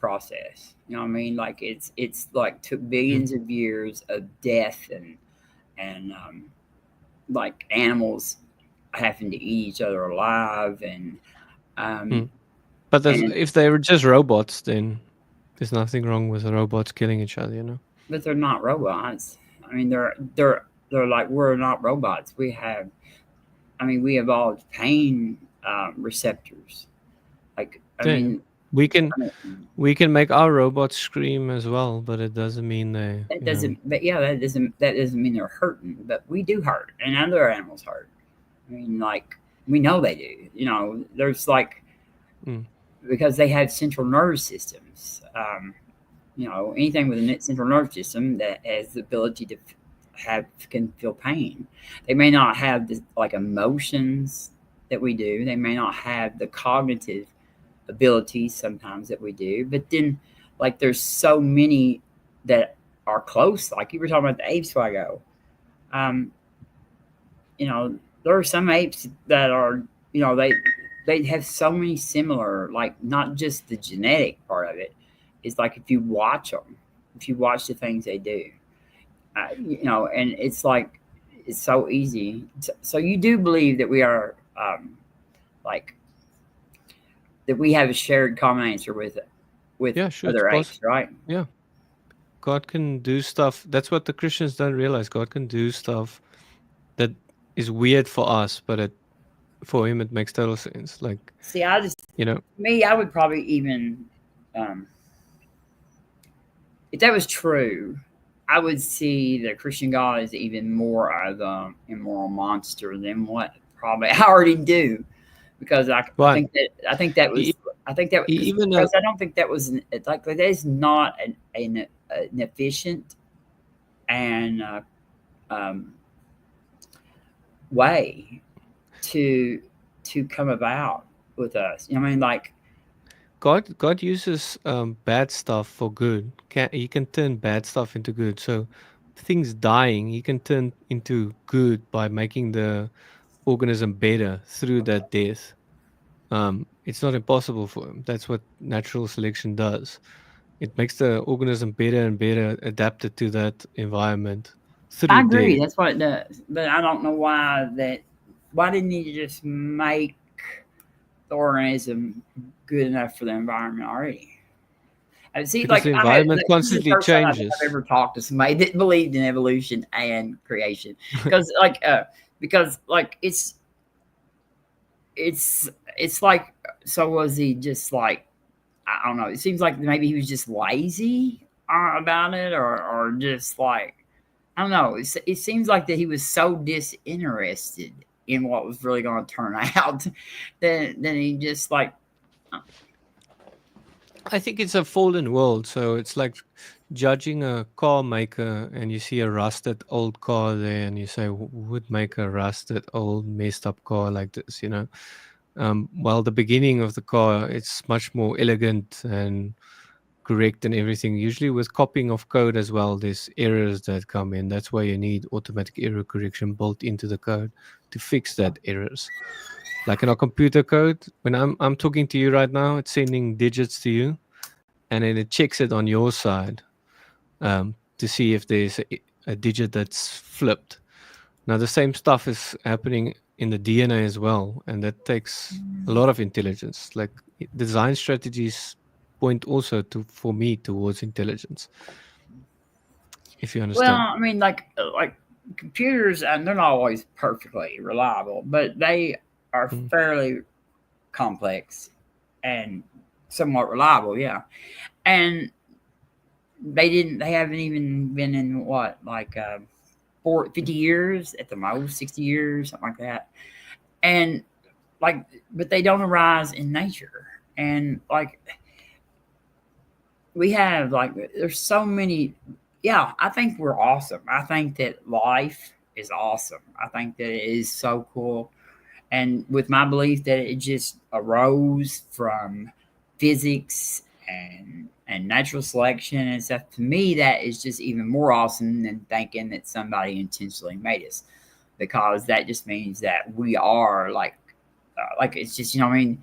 process. You know what I mean? Like it's like took
Mm.
billions of years of death and like animals having to eat each other alive um,
Mm. But
and
if they were just robots, then there's nothing wrong with robots killing each other, you know?
but they're not robots. I mean, they're like we're not robots. We have, I mean, we evolved pain receptors. Like,
Yeah, yeah. We can
I mean,
we can make our robots scream as well, but it doesn't mean they,
that doesn't. But yeah, that doesn't mean they're hurting. But we do hurt, and other animals hurt. I mean, like we know they do. You know, there's like
Mm.
because they have central nervous systems. You know, anything with a central nervous system that has the ability to have can feel pain. They may not have the like emotions that we do. They may not have the cognitive abilities sometimes that we do. But then, like, there's so many that are close. Like you were talking about the apes a while ago. Um, you know, there are some apes that are, you know, they have so many similar, like not just the genetic part of it. It's like if you watch them, if you watch the things they do, you know, and it's like it's so easy. So you do believe that we are like that we have a shared common answer with
Yeah, sure, it's
other apes,
possible.
right?
Yeah. God can do stuff. That's what the Christians don't realize. God can do stuff that is weird for us, but for him it makes total sense. Like,
See, I just
you know,
me, I would probably even um, if that was true, I would see the Christian God as even more of a immoral monster than what probably I already do, because I
but
think that I think that
e-
was I think that
even
because I don't think that was like that is not an efficient and um, way to come about with us. You know what I mean? Like
God uses bad stuff for good. He can turn bad stuff into good. So things dying, he can turn into good by making the organism better through that death. It's not impossible for him. That's what natural selection does. It makes the organism better and better adapted to that environment
I
through
agree.
death.
That's what it does. But I don't know why that. Why didn't he just make the organism good enough for the environment already? I see,
Because
like
the
I had.
environment
This is the
constantly
first time I think I've
changes.
ever talked to somebody that believed in evolution and creation, because it's like, so was he just like, I don't know. It seems like maybe he was just lazy about it, or just like, I don't know. It seems like that he was so disinterested in what was really going to turn out, then he just like,
I think it's a fallen world, so it's like judging a car maker and you see a rusted old car there and you say, Who would make a rusted old messed up car like this, you know? While the beginning of the car, it's much more elegant and correct and everything. Usually with copying of code as well, there's errors that come in. That's why you need automatic error correction built into the code to fix that errors. Like in our computer code, when I'm talking to you right now, it's sending digits to you, and then it checks it on your side to see if there's a digit that's flipped. Now the same stuff is happening in the DNA as well, and that takes a lot of intelligence. Like design strategies point also to for me towards intelligence, if you
well,
understand.
I mean, like computers, and they're not always perfectly reliable, but they are
Mm.
fairly complex and somewhat reliable. Yeah, and they haven't even been in what, like 50 years at the most, 60 years, something like that. And like, but they don't arise in nature. And like, we have like, there's so many. Yeah, I think we're awesome. I think that life is awesome. I think that it is so cool. And with my belief that it just arose from physics and natural selection and stuff, to me that is just even more awesome than thinking that somebody intentionally made us, because that just means that we are like it's just, you know what I mean,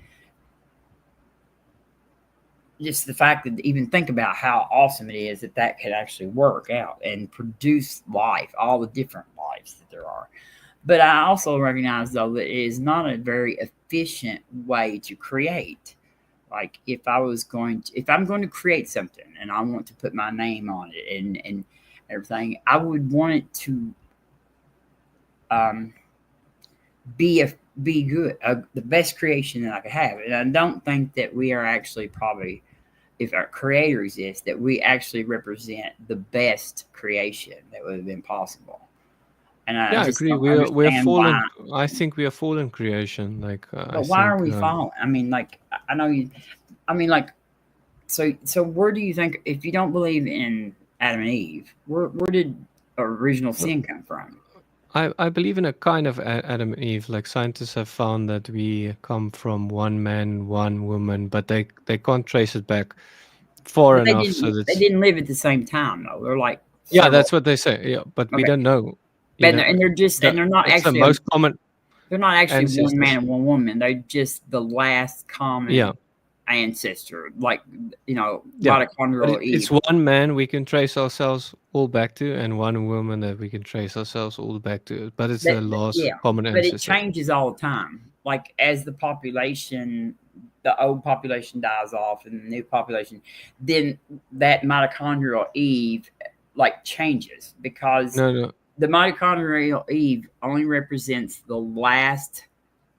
just the fact that even think about how awesome it is that that could actually work out and produce life, all the different lives that there are. But I also recognize, though, that it is not a very efficient way to create. Like, if I'm going to create something and I want to put my name on it and everything, I would want it to um, be a be good, the best creation that I could have. And I don't think that we are actually probably, if our creator exists, that we actually represent the best creation that would have been possible. And I
Yeah, I
just
agree.
don't
We're
understand why.
fallen. I think we are fallen creation. Like I
But why are
think
we following? I mean, like, I know you. I mean, like, so where do you think, if you don't believe in Adam and Eve, where did original
well,
sin come from?
I believe in a kind of Adam and Eve. Like scientists have found that we come from one man, one woman, but they can't trace it back far
But
enough. So
they
that's
didn't live at the same time though. They're like
yeah,
several.
that's what they say. Yeah, but we
Okay,
don't know. You
and
know,
and they're not
it's the
actually
most common
one man
ancestors.
and one woman. They're just the last
Yeah,
common ancestor, like,
yeah. But
mitochondrial
it's
Eve.
one man we can trace ourselves all back to, and one woman that we can trace ourselves all back to. But it's the last
Yeah,
common
but it
ancestor.
changes all the time. Like, as the old population dies off and the new population, then that mitochondrial Eve like changes, because
No, no,
the mitochondrial Eve only represents the last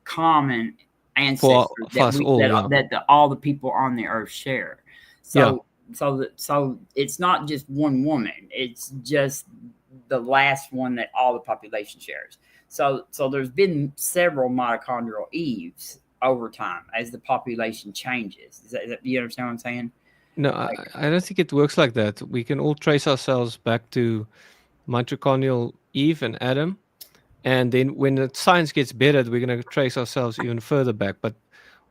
common ancestor
for us all. Yeah,
all the people on the earth share.
yeah.
So it's not just one woman, it's just the last one that all the population shares. So there's been several mitochondrial Eves over time as the population changes. You understand what I'm saying?
No,
Like,
I don't think it works like that. We can all trace ourselves back to mitochondrial Eve and Adam, and then when the science gets better, we're going to trace ourselves even further back. But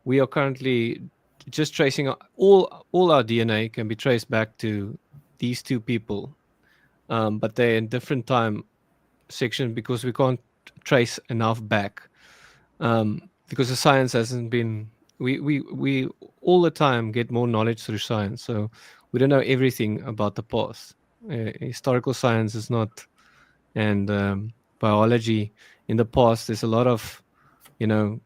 we are currently just tracing all our DNA can be traced back to these two people, but they're in different time section because we can't trace enough back, because the science hasn't been. We all the time get more knowledge through science, so we don't know everything about the past. Historical science is not, and biology in the past. There's a lot of, you know,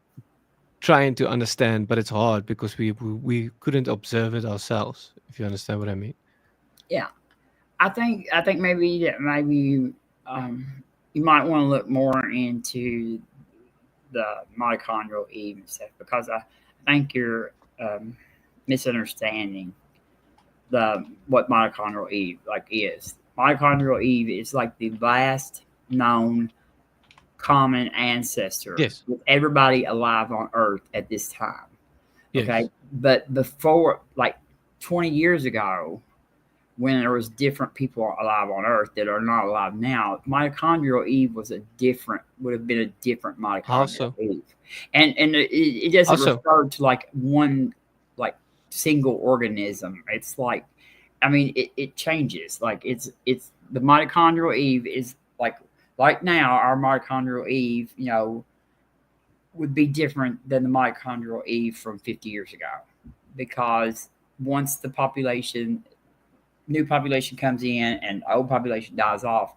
trying to understand, but it's hard because we couldn't observe it ourselves. If you understand what I mean.
Yeah, I think maybe you might want to look more into the mitochondrial Eve and stuff, because I think you're misunderstanding the what mitochondrial Eve like is. Mitochondrial Eve is like the last known common ancestor
Yes.
with everybody alive on Earth at this time.
Yes.
Okay, but before, like 20 years ago, when there was different people alive on Earth that are not alive now, mitochondrial Eve would have been a different
How
mitochondrial
so?
Eve, and it doesn't
Also,
refer to like one like single organism. It's like, I mean, it changes. Like it's the mitochondrial Eve is like now our mitochondrial Eve, would be different than the mitochondrial Eve from 50 years ago, because once the new population comes in and old population dies off,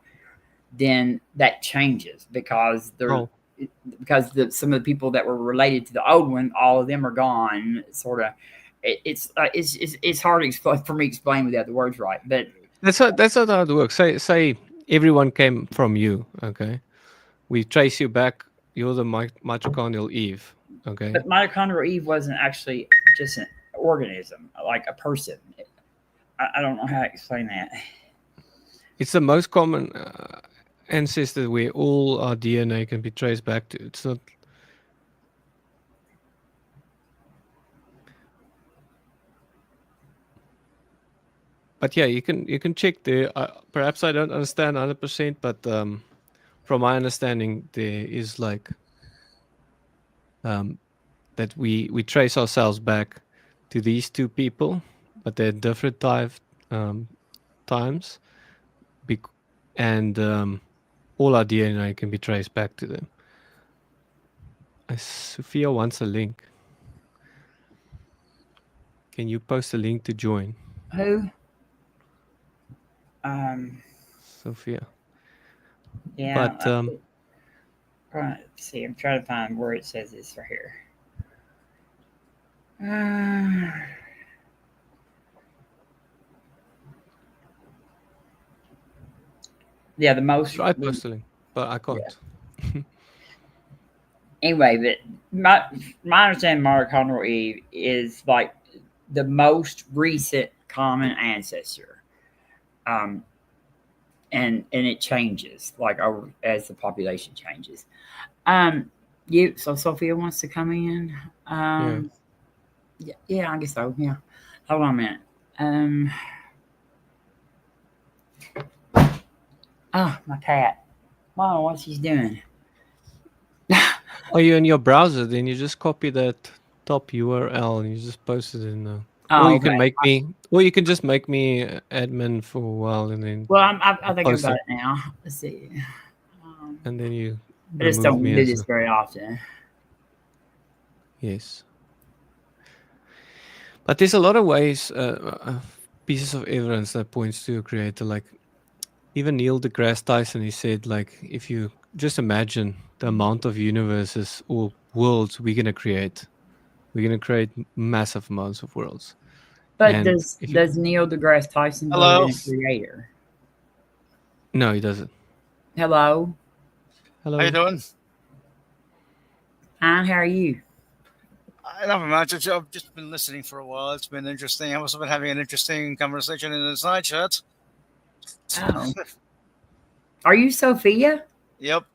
then that changes because
oh,
some of the people that were related to the old one, all of them are gone. Sort of, it's hard to explain for me to explain without the words right, but
that's not how it works. Say everyone came from you. Okay, we trace you back. You're the mitochondrial Eve. Okay,
mitochondrial Eve wasn't actually just an organism like a person. I don't know how to explain that.
it's the most common ancestor where all our DNA can be traced back to. It's not. But yeah, you can check there. Perhaps I don't understand 100%, but from my understanding, there is like that we trace ourselves back to these two people, but they're different times, and all our DNA can be traced back to them. Sophia wants a link. Can you post a link to join,
Who?
Sophia?
Yeah.
But
Let's see. I'm trying to find where it says this right here. Yeah, the most.
try posting, but I can't.
Yeah. Anyway, but my understanding of mitochondrial Eve is like the most recent common ancestor, and it changes like as the population changes. So Sophia wants to come in. Yeah, I guess so. Yeah, hold on a minute. Oh, my cat. Mom, what she's doing?
Are you in your browser? Then you just copy that top URL and you just post it in.
Oh,
or you
okay.
can make me, or you can just make me admin for a while and then.
Well, I think
post
about
it.
it now. Let's see.
And then you.
I just don't do this very often.
Yes. But there's a lot of ways, pieces of evidence that points to a creator. Like even Neil deGrasse Tyson, he said, like, if you just imagine the amount of universes or worlds we're going to create massive amounts of worlds.
But
And
does Neil deGrasse Tyson
Hello?
believe in a creator?
No, he doesn't.
Hello?
Hello.
How you doing?
Fine, how are you?
Nothing much. I've just been listening for a while. It's been interesting. I've also been having an interesting conversation in the side chat.
Oh. Are you Sophia?
Yep.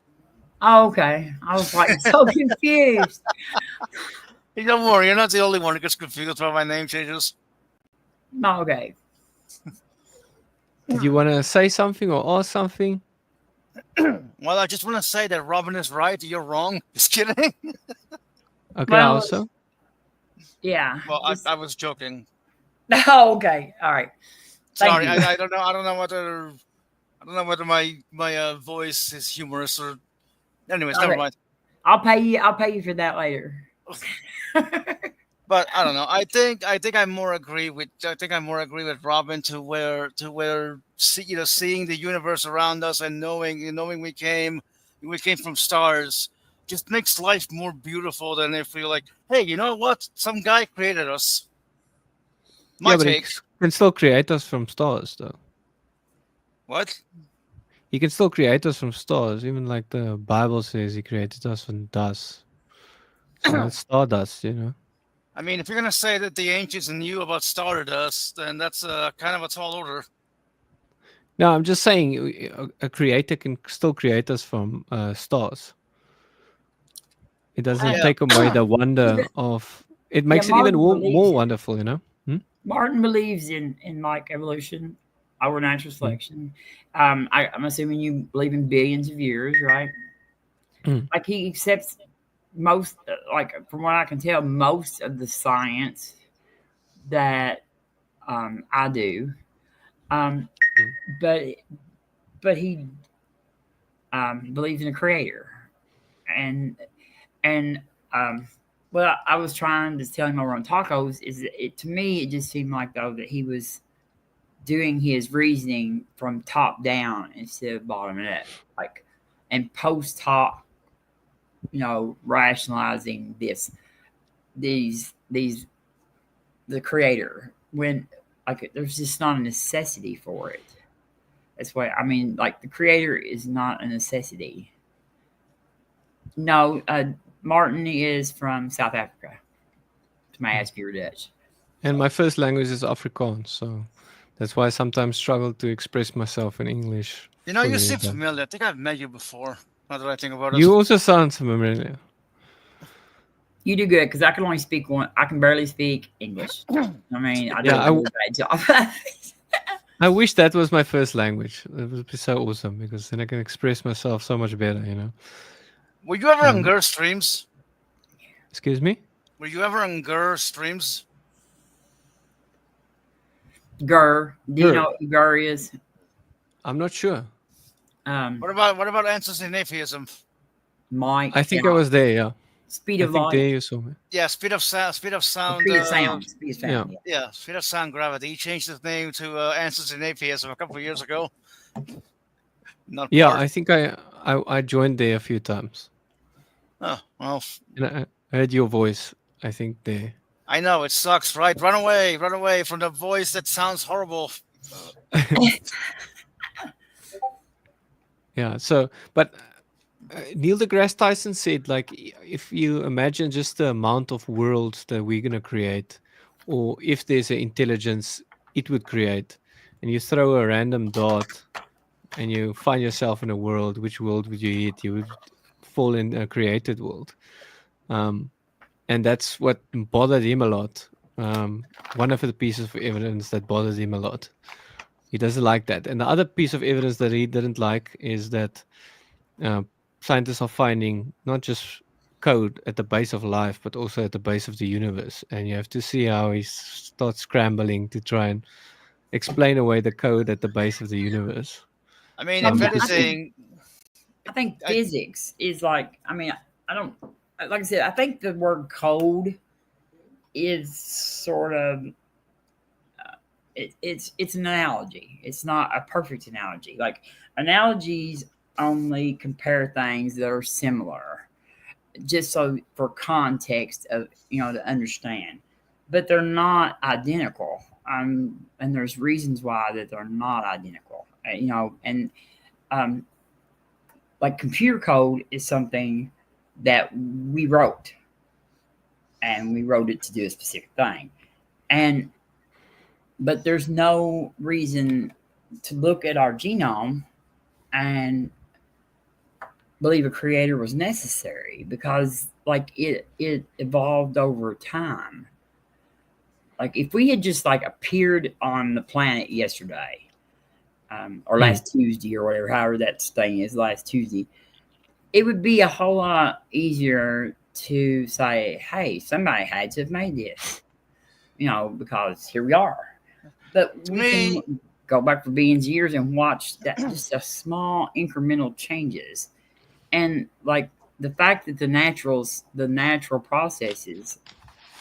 Oh, okay. I was like so confused.
Hey, don't worry, you're not the only one who gets confused by my name changes.
Oh, okay.
Do you want to say something or ask something?
Well, I just want to say that Robin is right. You're wrong. Just kidding.
Okay,
Well,
also.
Yeah.
Well,
Just,
I was joking.
oh, okay. All right. Thank
Sorry,
you.
I don't know. I don't know whether my voice is humorous or. Anyways, never
Okay.
mind.
I'll pay you. I'll pay you for that later.
But I don't know. I think I more agree with Robin to where seeing the universe around us and knowing we came from stars just makes life more beautiful than if we like, hey, you know what? Some guy created us. My
Yeah, but
take.
can still create us from stars, though.
What?
He can still create us from stars. Even like the Bible says, he created us from dust. So that's stardust, you know.
I mean, if you're gonna say that the ancients knew about stardust, then that's kind of a tall order.
No, I'm just saying a creator can still create us from stars. It doesn't
Uh,
Yeah.
take away the
yeah,
wonder of. It
yeah,
makes it even
Martin believes
more
in
wonderful, you know. Hmm?
Martin believes in like evolution, our natural
Mm.
selection. I'm assuming you believe in billions of years, right?
Mm.
Like he accepts most, like from what I can tell, most of the science that I do. Um,
Mm.
but he believes in a creator, and and um, well, I was trying to tell him over on tacos is that to me it just seemed like though that he was doing his reasoning from top down instead of bottom up, like and post hoc, rationalizing these the creator when like there's just not a necessity for it. That's why I mean, like the creator is not a necessity. No, Martin is from South Africa. To my ask if you're Dutch.
And my first language is Afrikaans, so that's why I sometimes struggle to express myself in English
You know, you
fully.
seem
But
familiar. I think I've met you before. Now that I think about it.
you also sound familiar.
You do good because I can only speak one. I can barely speak English. I mean, I do
Yeah,
a really bad job.
I wish that was my first language. It would be so awesome because then I can express myself so much better, you know.
Were you ever on
Um,
Gur streams?
excuse me?
Were you ever on Gur streams?
Gur, do you
Sure.
know what Gur is?
I'm not sure.
Um,
What about Answers in Atheism?
Mike,
I think I was there, yeah.
speed
I
of
think
light,
there you saw me.
Yeah, Speed of Sound. Speed of Sound.
speed of sound, speed of
Yeah.
sound. Yeah.
Yeah, Speed of Sound Gravity. He changed his name to Answers in Atheism a couple of years ago. Not
Yeah,
part.
I think I joined there a few times.
Oh well,
And I heard your voice, I think, there.
I know it sucks, right? Run away from the voice that sounds horrible.
Yeah, so, but Neil deGrasse Tyson said, like, if you imagine just the amount of worlds that we're going to create, or if there's an intelligence it would create, and you throw a random dot and you find yourself in a world, which world would you hit? You would fall in a created world. Um, and that's what bothered him a lot. One of the pieces of evidence that bothers him a lot. He doesn't like that. And the other piece of evidence that he didn't like is that uh, scientists are finding not just code at the base of life, but also at the base of the universe. And you have to see how he starts scrambling to try and explain away the code at the base of the universe.
I mean, if
I think
anything,
I think
I,
physics is like. I mean, I don't like I said. I think the word code is sort of it's an analogy. It's not a perfect analogy. Like analogies only compare things that are similar, just so for context of to understand. But they're not identical. And there's reasons why that they're not identical. And um, like computer code is something that we wrote, and we wrote it to do a specific thing, and but there's no reason to look at our genome and believe a creator was necessary because like it evolved over time. Like if we had just like appeared on the planet yesterday, or last Tuesday or whatever, however that thing is, last Tuesday, it would be a whole lot easier to say, hey, somebody had to have made this, because here we are. But
To
we can
me,
go back for billions of years and watch that just a small incremental changes. And like the fact that the natural processes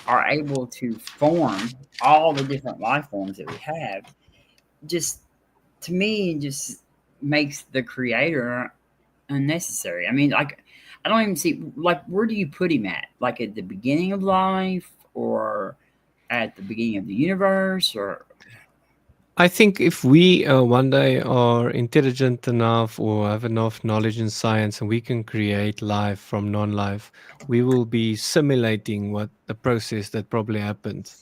are able to form all the different life forms that we have, just to me, just makes the creator unnecessary. I mean, like, I don't even see, like, where do you put him at? Like at the beginning of life, or at the beginning of the universe, or
I think if we one day are intelligent enough or have enough knowledge in science and we can create life from non-life, we will be simulating what the process that probably happened.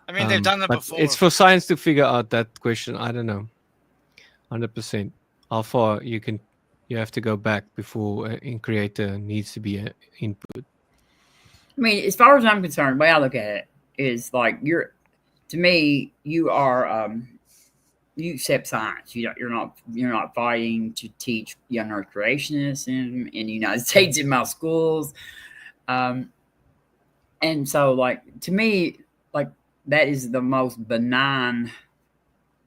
I mean, they've done that
But it's
before.
for science to figure out that question. I don't know, 100%. How far you have to go back before in creator needs to be input.
I mean, as far as I'm concerned, the way I look at it is like to me, you are you accept science. You're not fighting to teach young Earth creationists in the United States in my schools. Um, and so like to me, like that is the most benign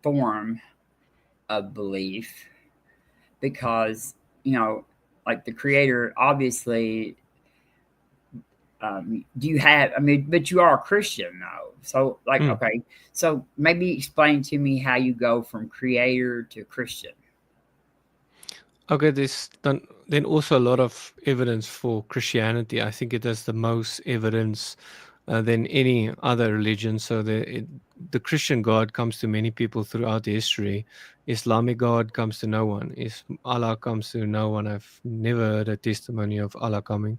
form of belief, because like the creator obviously, do you have, I mean, but you are a Christian though, so like
Mm.
okay, so maybe explain to me how you go from creator to Christian.
Okay, there's then also a lot of evidence for Christianity. I think it has the most evidence than any other religion. So the Christian God comes to many people throughout history. Islamic God comes to no one. Allah comes to no one. I've never heard a testimony of Allah coming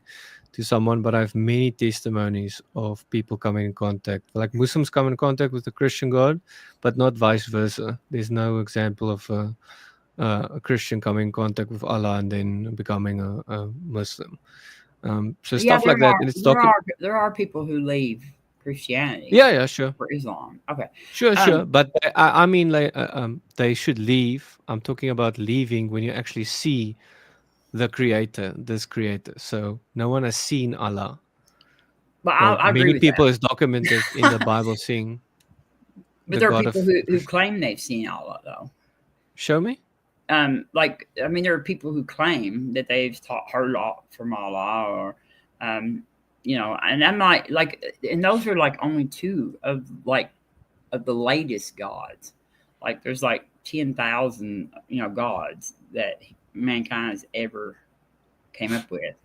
to someone, but I have many testimonies of people coming in contact. Like Muslims come in contact with the Christian God, but not vice versa. There's no example of a Christian coming in contact with Allah and then becoming a Muslim. So
Yeah,
stuff like that, and it's
there are people who leave Christianity
yeah, sure,
for Islam. Okay.
sure.
Um,
But I mean, like, they should leave. I'm talking about leaving when you actually see the creator, this creator. So no one has seen Allah.
but
Well,
I agree
many
with
people is documented in the
that.
Bible seeing
But
the
there are
God
people
of
who claim they've seen Allah though.
show me.
Like I mean, there are people who claim that they've heard from Allah, or and I'm not like, and those are like only two of the latest gods. Like there's like 10,000 gods that mankind has ever came up with,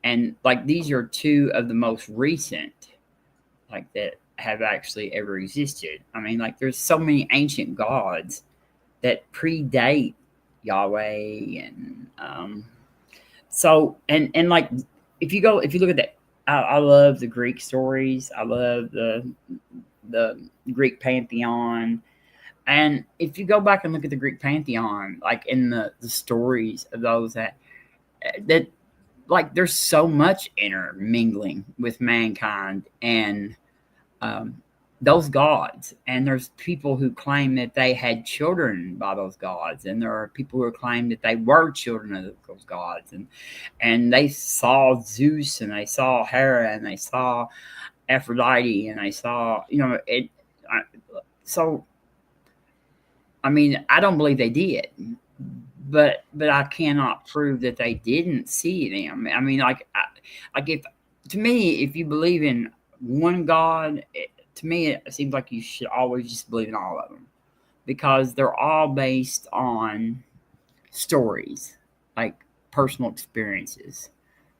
and like these are two of the most recent, like that have actually ever existed. I mean, like there's so many ancient gods that predate Yahweh, and so and like if you look at that, I love the Greek stories. I love the Greek pantheon. And if you go back and look at the Greek pantheon, like in the stories of those that like there's so much intermingling with mankind and um, those gods. And there's people who claim that they had children by those gods, and there are people who claim that they were children of those gods, and they saw Zeus, and they saw Hera, and they saw Aphrodite, and they saw it. So I mean, I don't believe they did, but I cannot prove that they didn't see them. I mean, like if to me, if you believe in one God, to me it seems like you should always just believe in all of them, because they're all based on stories, like personal experiences.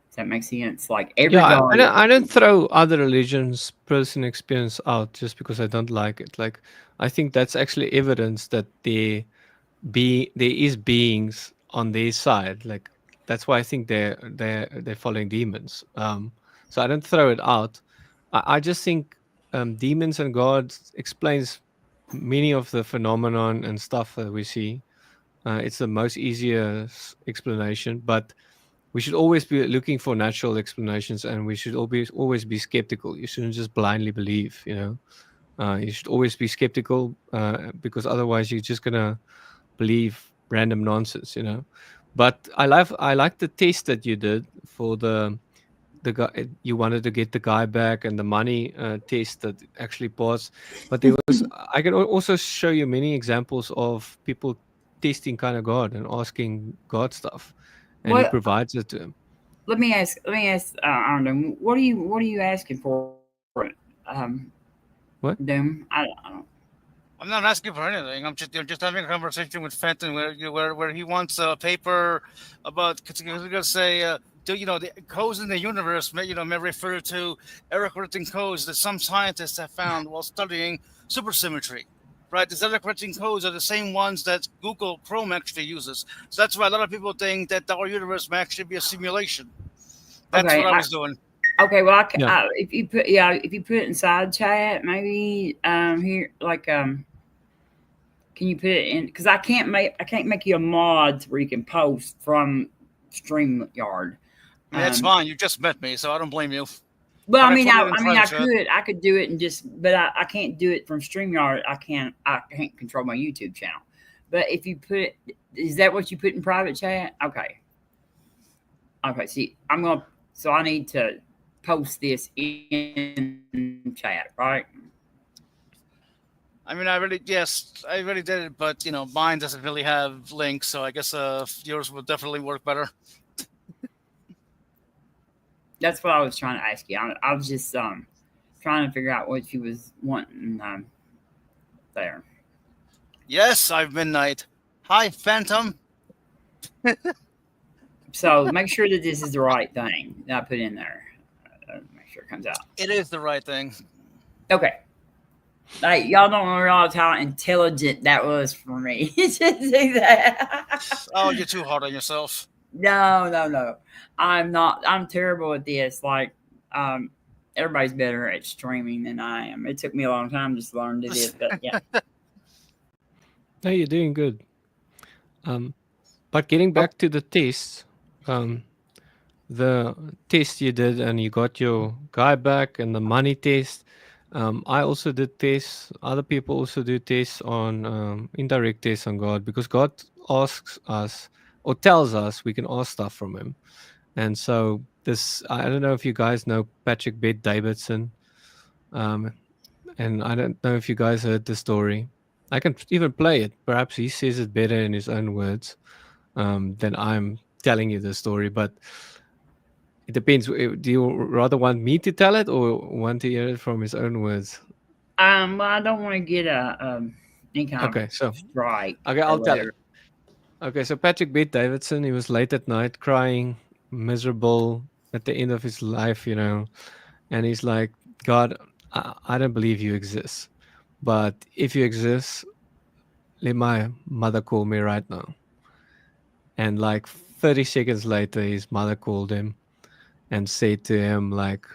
Does that make sense? Like every
Yeah,
God.
I don't throw other religions' personal experience out just because I don't like it. Like, I think that's actually evidence that there is beings on their side. Like, that's why I think they're following demons. So I don't throw it out. I just think demons and gods explains many of the phenomenon and stuff that we see. It's the most easiest explanation, but we should always be looking for natural explanations, and we should always be skeptical. You shouldn't just blindly believe. You should always be skeptical, because otherwise you're just gonna believe random nonsense. But I like the test that you did for the the guy, you wanted to get the guy back, and the money test that actually passed. But there was, I can also show you many examples of people testing kind of God and asking God stuff, and He
What?
provides it to him.
Let me ask. Arnold, what are you asking for?
What?
Doom. I don't.
I'm not asking for anything. I'm just having a conversation with Fenton where he wants a paper about, because he's gonna say, the codes in the universe may refer to error-correcting codes that some scientists have found while studying supersymmetry. Right, these error-correcting codes are the same ones that Google Chrome actually uses. So that's why a lot of people think that our universe may actually be a simulation. That's
Okay.
what I was doing.
Okay. Well,
Yeah.
if you put it inside chat, maybe here can you put it in? Because I can't make you a mod where you can post from StreamYard.
That's fine. You just met me, so I don't blame you.
Well,
But
I mean,
put it in private chat.
I could do it and but I can't do it from StreamYard. I can't control my YouTube channel. But if you put it, is that what you put in private chat? Okay. Okay. See, so I need to post this in chat, right?
I mean, I really did it, but mine doesn't really have links, so I guess yours would definitely work better.
That's what I was trying to ask you. I was just trying to figure out what you was wanting there.
Yes, I've midnight. Hi, Phantom.
So make sure that this is the right thing that I put in there. Make sure it comes out.
It is the right thing.
Okay. Like, y'all don't realize how intelligent that was for me to do that.
Oh, you're too hard on yourself.
No. I'm not. I'm terrible at this. Like, everybody's better at streaming than I am. It took me a long time just to learn to do it, but yeah.
No, you're doing good. But getting back to the test, the test you did and you got your guy back and the money test. I also did tests. Other people also do tests on indirect tests on God, because God asks us or tells us we can ask stuff from Him. And so I don't know if you guys know Patrick Bet Davidson, and I don't know if you guys heard the story. I can even play it. Perhaps he says it better in his own words than I'm telling you the story, but it depends. Do you rather want me to tell it or want to hear it from his own words?
Well, I don't want to get any kind of strike.
Okay, I'll tell it. Okay, so Patrick Bet Davidson, he was late at night crying, miserable at the end of his life, and he's like, God, I don't believe you exist, but if you exist, let my mother call me right now. And like 30 seconds later, his mother called him and said to him, like,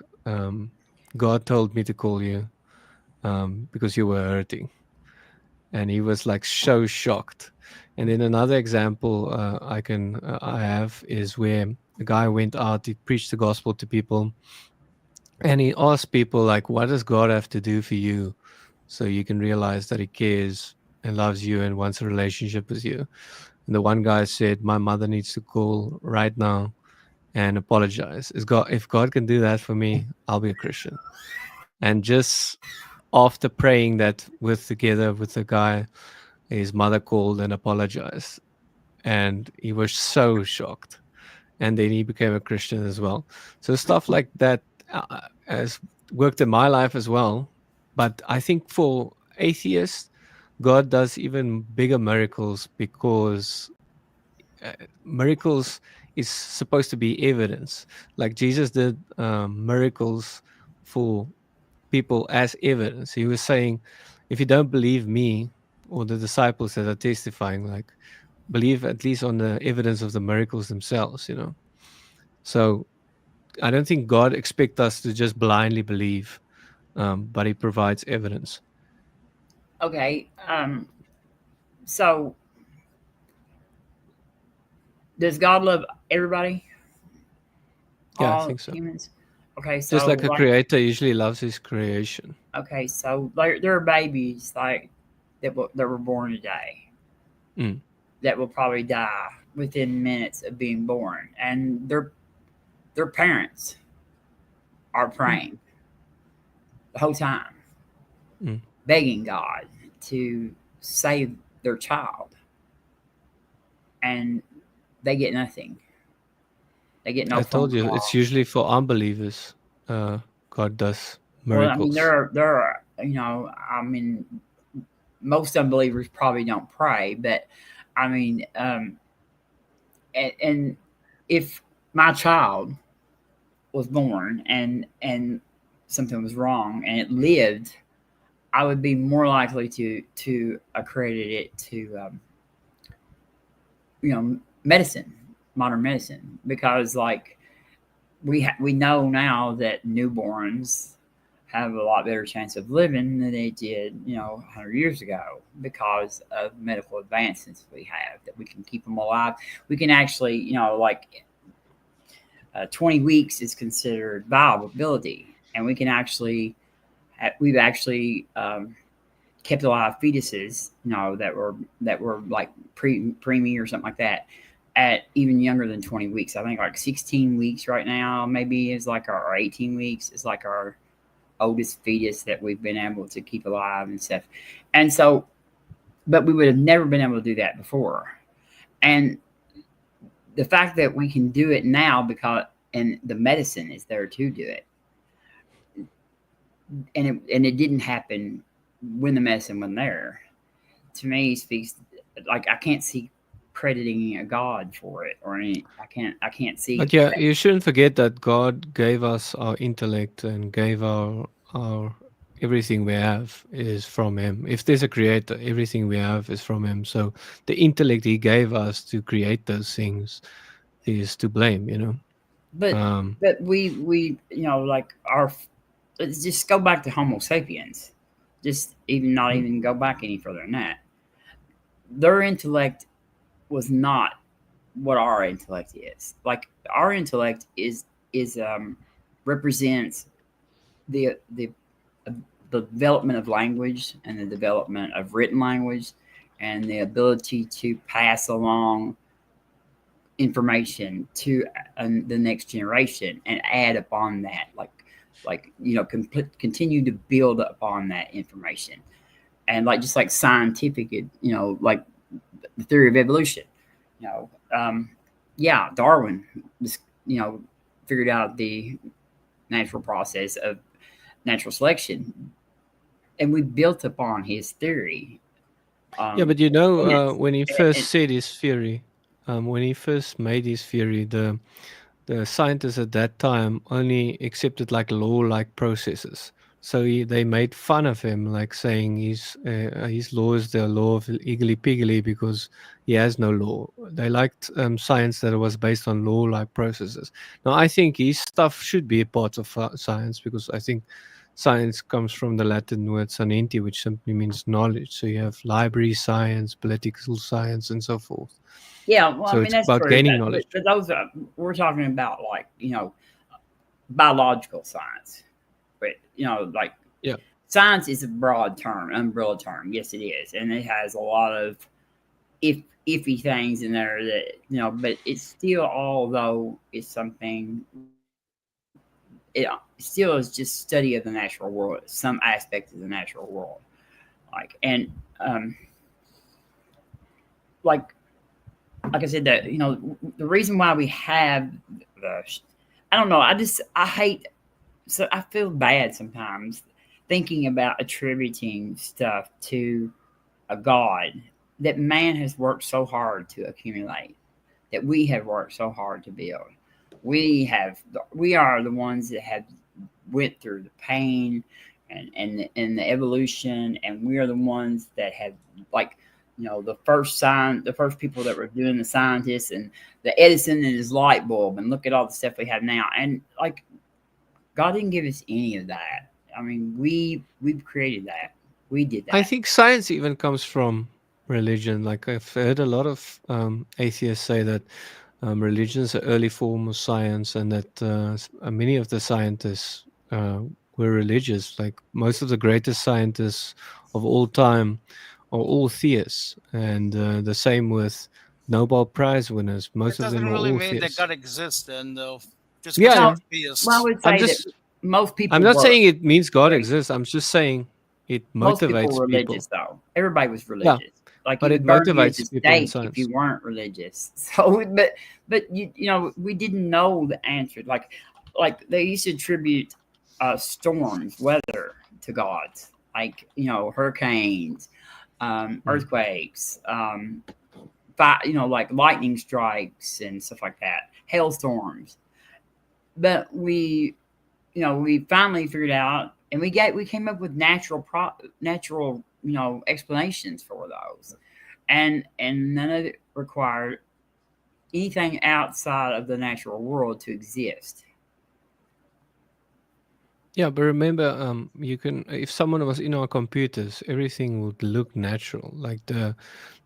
God told me to call you because you were hurting. And he was like so shocked. And then another example I have is where a guy went out, he preached the gospel to people, and he asked people, like, what does God have to do for you so you can realize that He cares and loves you and wants a relationship with you? And the one guy said, my mother needs to call right now and apologize. If God can do that for me, I'll be a Christian. And just after praying that together with the guy, his mother called and apologized, and he was so shocked. And then he became a Christian as well. So stuff like that has worked in my life as well. But I think for atheists, God does even bigger miracles, because miracles is supposed to be evidence. Like Jesus did miracles for people as evidence. He was saying, if you don't believe me or the disciples that are testifying, like, believe at least on the evidence of the miracles themselves, So I don't think God expects us to just blindly believe, but He provides evidence.
Okay. So does God love everybody?
Yeah, I think so.
Humans? Okay, so
just like a creator usually loves his creation.
Okay, so there are babies like that were born today that will probably die within minutes of being born, and their parents are praying the whole time,
Mm.
begging God to save their child, and they get nothing. They get no
I
phone
told you
call.
it's usually for unbelievers. God does
Well, I mean,
miracles.
there are, I mean, most unbelievers probably don't pray, but I mean, and if my child was born and something was wrong and it lived, I would be more likely to accredit it to medicine, modern medicine, because like we know now that newborns have a lot better chance of living than they did 100 years ago because of medical advancements we have, that we can keep them alive. We can actually 20 weeks is considered viability, and we can actually we've actually kept alive fetuses, that were like preemie or something like that, at even younger than 20 weeks. I think like 16 weeks right now, maybe is like our, or 18 weeks is like our oldest fetus that we've been able to keep alive and stuff. And so, but we would have never been able to do that before. And the fact that we can do it now and the medicine is there to do it. And it didn't happen when the medicine wasn't there. To me, speaks like I can't see crediting a God for it or any. I can't see.
But yeah, you shouldn't forget that God gave us our intellect and gave our everything we have is from Him. If there's a creator, everything we have is from Him. So the intellect He gave us to create those things is to blame.
But
Um,
we like our. Let's just go back to Homo sapiens. Just not even go back any further than that. Their intellect was not what our intellect is. Like our intellect is represents the development of language and the development of written language and the ability to pass along information to the next generation and add upon that, continue to build upon that information, and just like scientific, like the theory of evolution, Darwin just figured out the natural process of natural selection, and we built upon his theory.
yeah, but when he first said his theory, when he first made his theory, the scientists at that time only accepted like law-like processes. So they made fun of him, like saying his law is the law of Iggly Piggly because he has no law. They liked science that was based on law-like processes. Now, I think his stuff should be a part of science because I think science comes from the Latin word sanenti, which simply means knowledge. So you have library science, political science, and so forth.
Yeah, well,
So
I mean
it's
that's
about
true.
gaining knowledge.
But those we're talking about biological science, but
Yeah.
science is a broad term, umbrella term. Yes, it is, and it has a lot of iffy things in there that but it's still, although it's something, it still is just study of the natural world, some aspect of the natural world, like I said, that the reason why we have I don't know, I feel bad sometimes thinking about attributing stuff to a God that man has worked so hard to accumulate, that we have worked so hard to build. We are the ones that have went through the pain and the evolution, and we are the ones that have the first people that were doing the scientists, and the Edison and his light bulb, and look at all the stuff we have now. And God didn't give us any of that. I mean, we've created that. We did that.
I think science even comes from religion. Like I've heard a lot of atheists say that religion is an early form of science, and that many of the scientists were religious. Like most of the greatest scientists of all time are all theists, and the same with Nobel Prize winners. Most
It
of them
doesn't
are
really
all
mean that
theists.
God exists, and just
Yeah,
because
yeah.
we're theists.
Well, I would
I'm
say
just
most people
I'm not
were.
saying it means God
Right.
exists. I'm just saying it
Most people
motivates
were religious,
people.
though. Everybody was
Yeah,
religious. Like
but
you
it
would burn you at the
motivates people in
stake if
science.
you weren't religious. So, but you know, we didn't know the answer. Like they used to attribute storms, weather to gods. Like you know, hurricanes, earthquakes, you know, like lightning strikes and stuff like that, hailstorms. But you know, we finally figured out, and we came up with natural, you know, explanations for those, and none of it required anything outside of the natural world to exist.
Yeah, but remember, you can if someone was in our computers, everything would look natural. Like the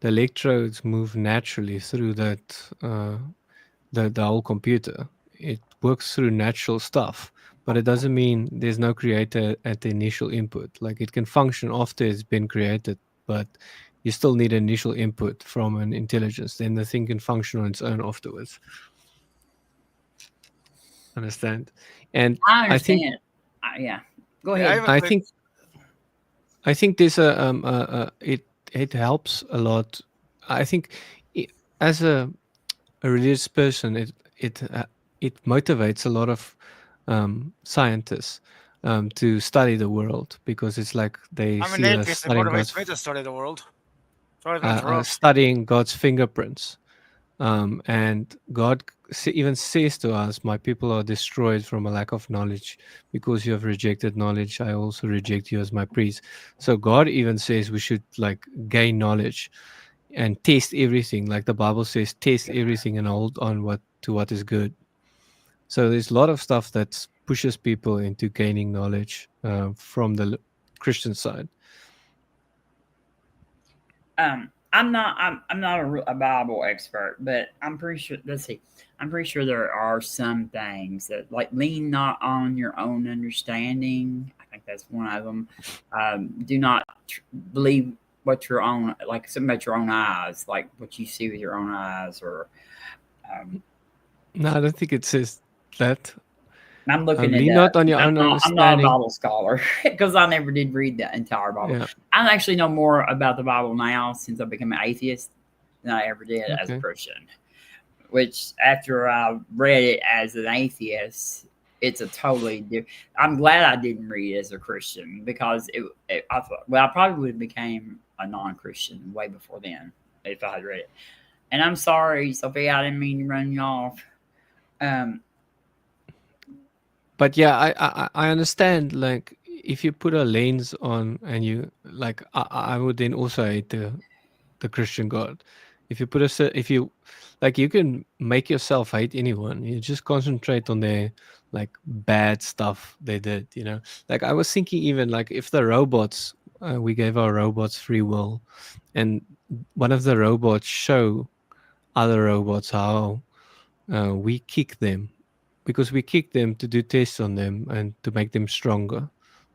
electrodes move naturally through the whole computer. It works through natural stuff, but it doesn't mean there's no creator at the initial input. Like it can function after it's been created, but you still need initial input from an intelligence. Then the thing can function on its own afterwards. Understand? And
I
I think
understand. Yeah, go
Yeah, I
ahead.
have a
I
quick.
think I think this it helps a lot. I think I as a religious person, it motivates a lot of scientists to study the world because it's like they
I'm an
see it as
atheist. It
studying
motivates me to study the world. Sorry to interrupt.
studying God's fingerprints. And God even says to us, "My people are destroyed from a lack of knowledge, because you have rejected knowledge. I also reject you as my priest." So God even says we should like gain knowledge and taste everything, like the Bible says, taste everything and hold on what is good. So there's a lot of stuff that pushes people into gaining knowledge from the Christian side.
I'm not a Bible expert, but I'm pretty sure. Let's see. I'm pretty sure there are some things that like lean not on your own understanding. I think that's one of them. Do not believe what your own like something about your own eyes, like what you see with your own eyes, or um,
No, I don't think it says that.
I'm looking it
Lean
up.
not on your own
I'm not a
understanding.
Bible scholar because I never did read the entire Bible.
Yeah.
I actually know more about the Bible now since I became an atheist than I ever did as a
Okay.
Christian. Which, after I read it as an atheist, it's a totally different. I'm glad I didn't read it as a Christian because I thought, well, I probably would have became a non-Christian way before then if I had read it. And I'm sorry, Sophia, I didn't mean to run you off. Um,
But yeah, I understand. Like, if you put a lens on, and you like, I would then also hate the Christian God. If you put if you like, you can make yourself hate anyone. You just concentrate on their like bad stuff they did. Like I was thinking, even like if the robots, we gave our robots free will, and one of the robots show other robots how we kick them, because we kick them to do tests on them and to make them stronger.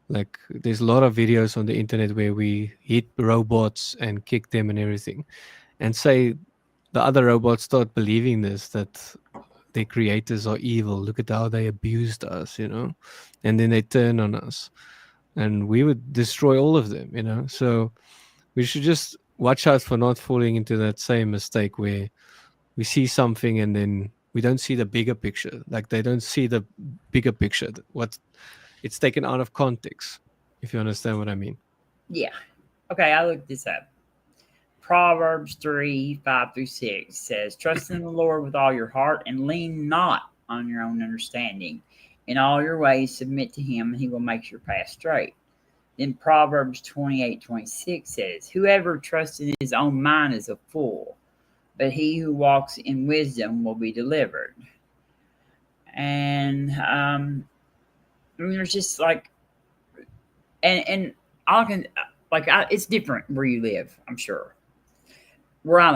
Like there's a lot of videos on the internet where we hit robots and kick them and everything, and say the other robots start believing this, that their creators are evil. Look at how they abused us. And then they turn on us, and we would destroy all of them. So we should just watch out for not falling into that same mistake where we see something and then we don't see the bigger picture. Like they don't see the bigger picture, what it's taken out of context, if you understand what I mean.
yeah. Okay, I looked this up. Proverbs 3:5-6 says, "Trust in the Lord with all your heart and lean not on your own understanding. In all your ways submit to him, and he will make your path straight." Then Proverbs 28:26 says, "Whoever trusts in his own mind is a fool, but he who walks in wisdom will be delivered." And I mean, there's just like, and I can, it's different where you live, I'm sure. Where I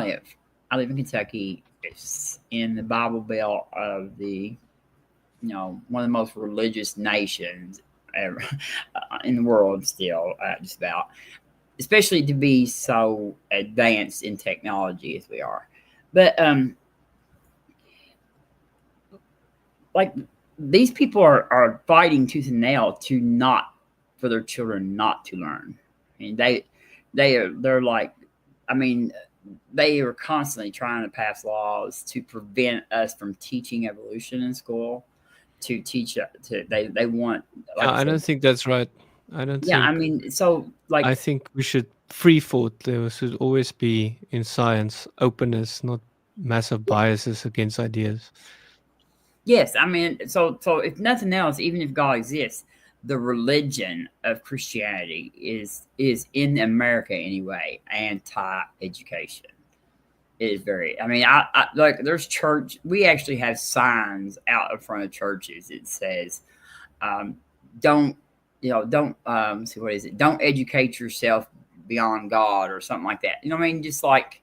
live in Kentucky. It's in the Bible Belt of the, one of the most religious nations ever, in the world still, just about, especially to be so advanced in technology as we are. But like these people are fighting tooth and nail for their children not to learn. I mean, they're like, I mean, they are constantly trying to pass laws to prevent us from teaching evolution in school. To teach they want, like I
I
said,
don't think that's right. I don't
yeah. I
think.
mean, so
I
like
think we should free thought. There should always be in science openness, not massive biases against ideas.
yes, I mean, so if nothing else, even if God exists, the religion of Christianity is in America anyway anti-education. It is very. I mean, I like there's church. We actually have signs out in front of churches. It says, "Don't don't see what is it? Don't educate yourself beyond God or something like that." You know what I mean? Just like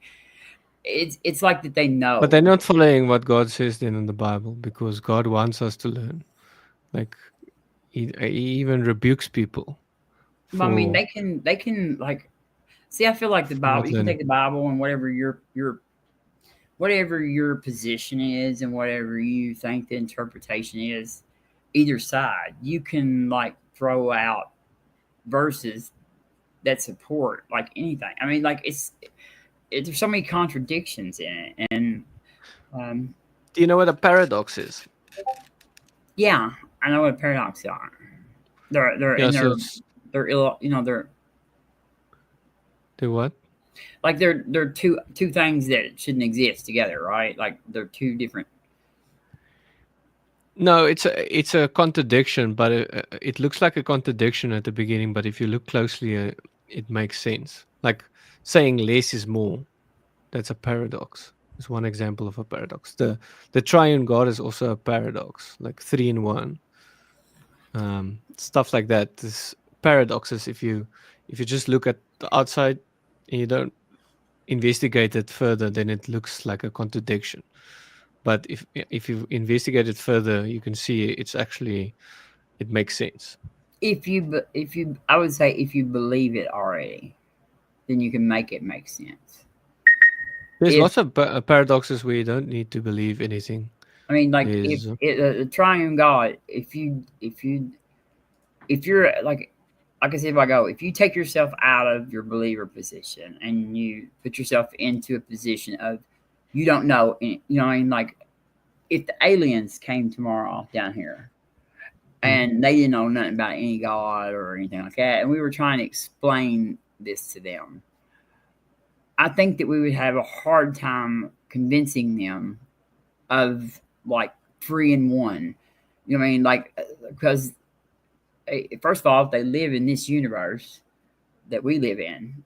it's like that they know.
But they're not following what God says then in the Bible, because God wants us to learn. Like he even rebukes people
I mean,
for
they can like see. I feel like the Bible.
not
You can take
learning.
the Bible and whatever your position is and whatever you think the interpretation is, either side, you can like throw out verses that support like anything. I mean, like there's so many contradictions in it, and um,
Do you know what a paradox is?
yeah, I know what paradoxes are. They're
Yeah,
and
so it's
they're ill. They're
the what?
like they're two things that shouldn't exist together, right? Like they're two different.
No, it's a contradiction, but it looks like a contradiction at the beginning. But if you look closely, it makes sense. Like saying less is more. That's a paradox. It's one example of a paradox. The triune God is also a paradox, like 3 in 1. Stuff like that. This paradoxes. If you just look at the outside and you don't investigate it further, then it looks like a contradiction. But if you investigate it further, you can see it makes sense.
I would say if you believe it already, then you can make it make sense.
There's
If
lots of paradoxes where you don't need to believe anything.
I mean, like if
There's
the triune God, if you're like I said, if you take yourself out of your believer position and you put yourself into a position of you don't know, you know, I mean, like if the aliens came tomorrow down here and they didn't know nothing about any God or anything like that, and we were trying to explain this to them, I think that we would have a hard time convincing them of like 3 in 1. You know what I mean? Like, because first of all, if they live in this universe that we live in,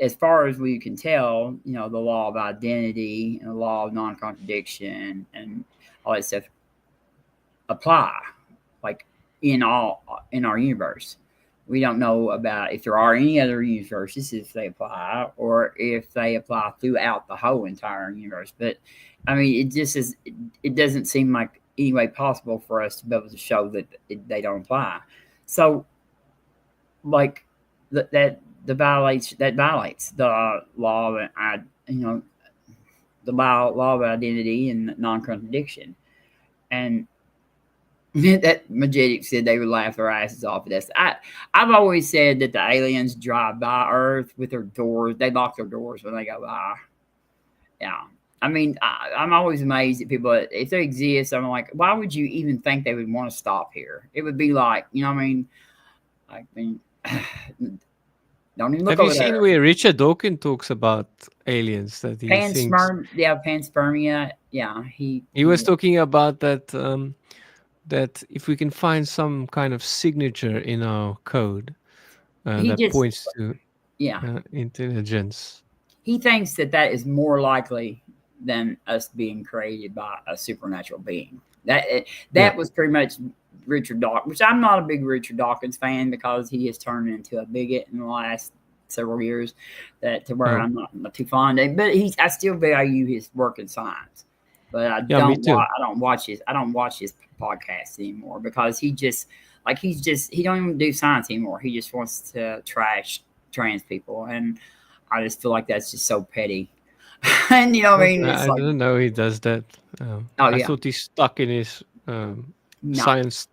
as far as we can tell, you know, the law of identity and the law of non-contradiction and all that stuff apply, like in our universe. We don't know about if there are any other universes, if they apply, or if they apply throughout the whole entire universe. But I mean, it doesn't seem like any way possible for us to be able to show that they don't apply. So, like that violates the law of the law of identity and non-contradiction. And that Majetic said they would laugh their asses off at us. I've always said that the aliens drive by Earth with their doors. They lock their doors when they go by. Yeah. I mean, I'm always amazed at people. If they exist, I'm like, why would you even think they would want to stop here? It would be like, you know what I mean? I mean, don't even look
Have
over
you seen
there.
where Richard Dawkins talks about aliens that he thinks?
Panspermia. Yeah,
he was talking about that that if we can find some kind of signature in our code that points to intelligence.
He thinks that is more likely than us being created by a supernatural being. That was pretty much Richard Dawkins, which I'm not a big Richard Dawkins fan because he has turned into a bigot in the last several years. That to where I'm not too fond of. But I still value his work in science. But I don't watch his podcasts anymore because he don't even do science anymore. He just wants to trash trans people, and I just feel like that's just so petty. And you know what I mean?
I don't know he does that. I thought he's stuck in his
No,
science.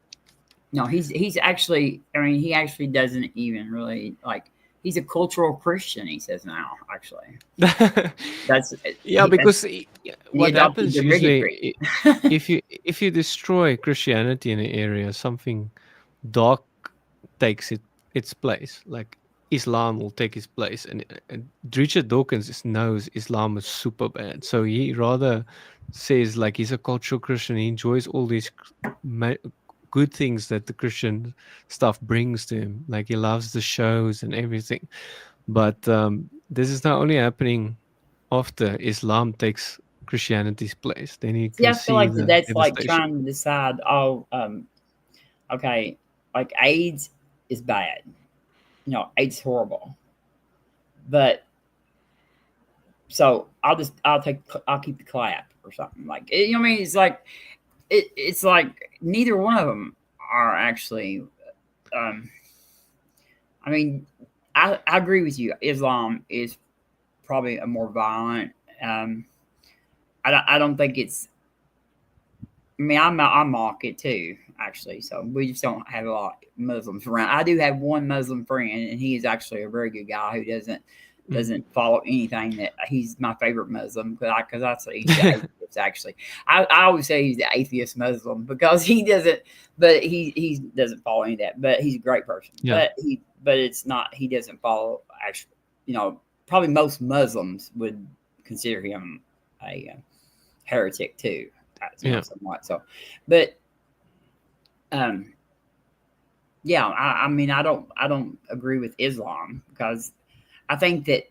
no, he's actually. I mean, he actually doesn't even really like. He's a cultural Christian. He says now, actually, that's
Yeah, because
he
what
adopted
happens
the
usually
bigotry.
if you destroy Christianity in an area, something dark takes its place. Like Islam will take its place, and Richard Dawkins knows Islam is super bad, so he rather says like he's a cultural Christian. He enjoys all these good things that the Christian stuff brings to him. Like he loves the shows and everything. But this is not only happening after Islam takes Christianity's place. Then you
See,
can
I feel
see
like
the
that's like
devastation.
trying to decide. Oh, okay, like AIDS is bad. You know, AIDS is horrible. But so I'll keep the clap or something like you know what I mean. It's like it's like neither one of them are actually. Um, I mean, I agree with you. Islam is probably a more violent. Um, I don't think it's. I mean, I mock it too, actually. So we just don't have a lot of Muslims around. I do have one Muslim friend, and he is actually a very good guy who doesn't follow anything that he's my favorite Muslim because I say he's the atheist. Actually, I always say he's the atheist Muslim because he doesn't, but he doesn't follow any of that. But he's a great person.
Yeah.
But it's not he doesn't follow actually. You know, probably most Muslims would consider him a heretic too. You know,
Yeah.
somewhat so, but yeah, I mean, I don't agree with Islam because I think that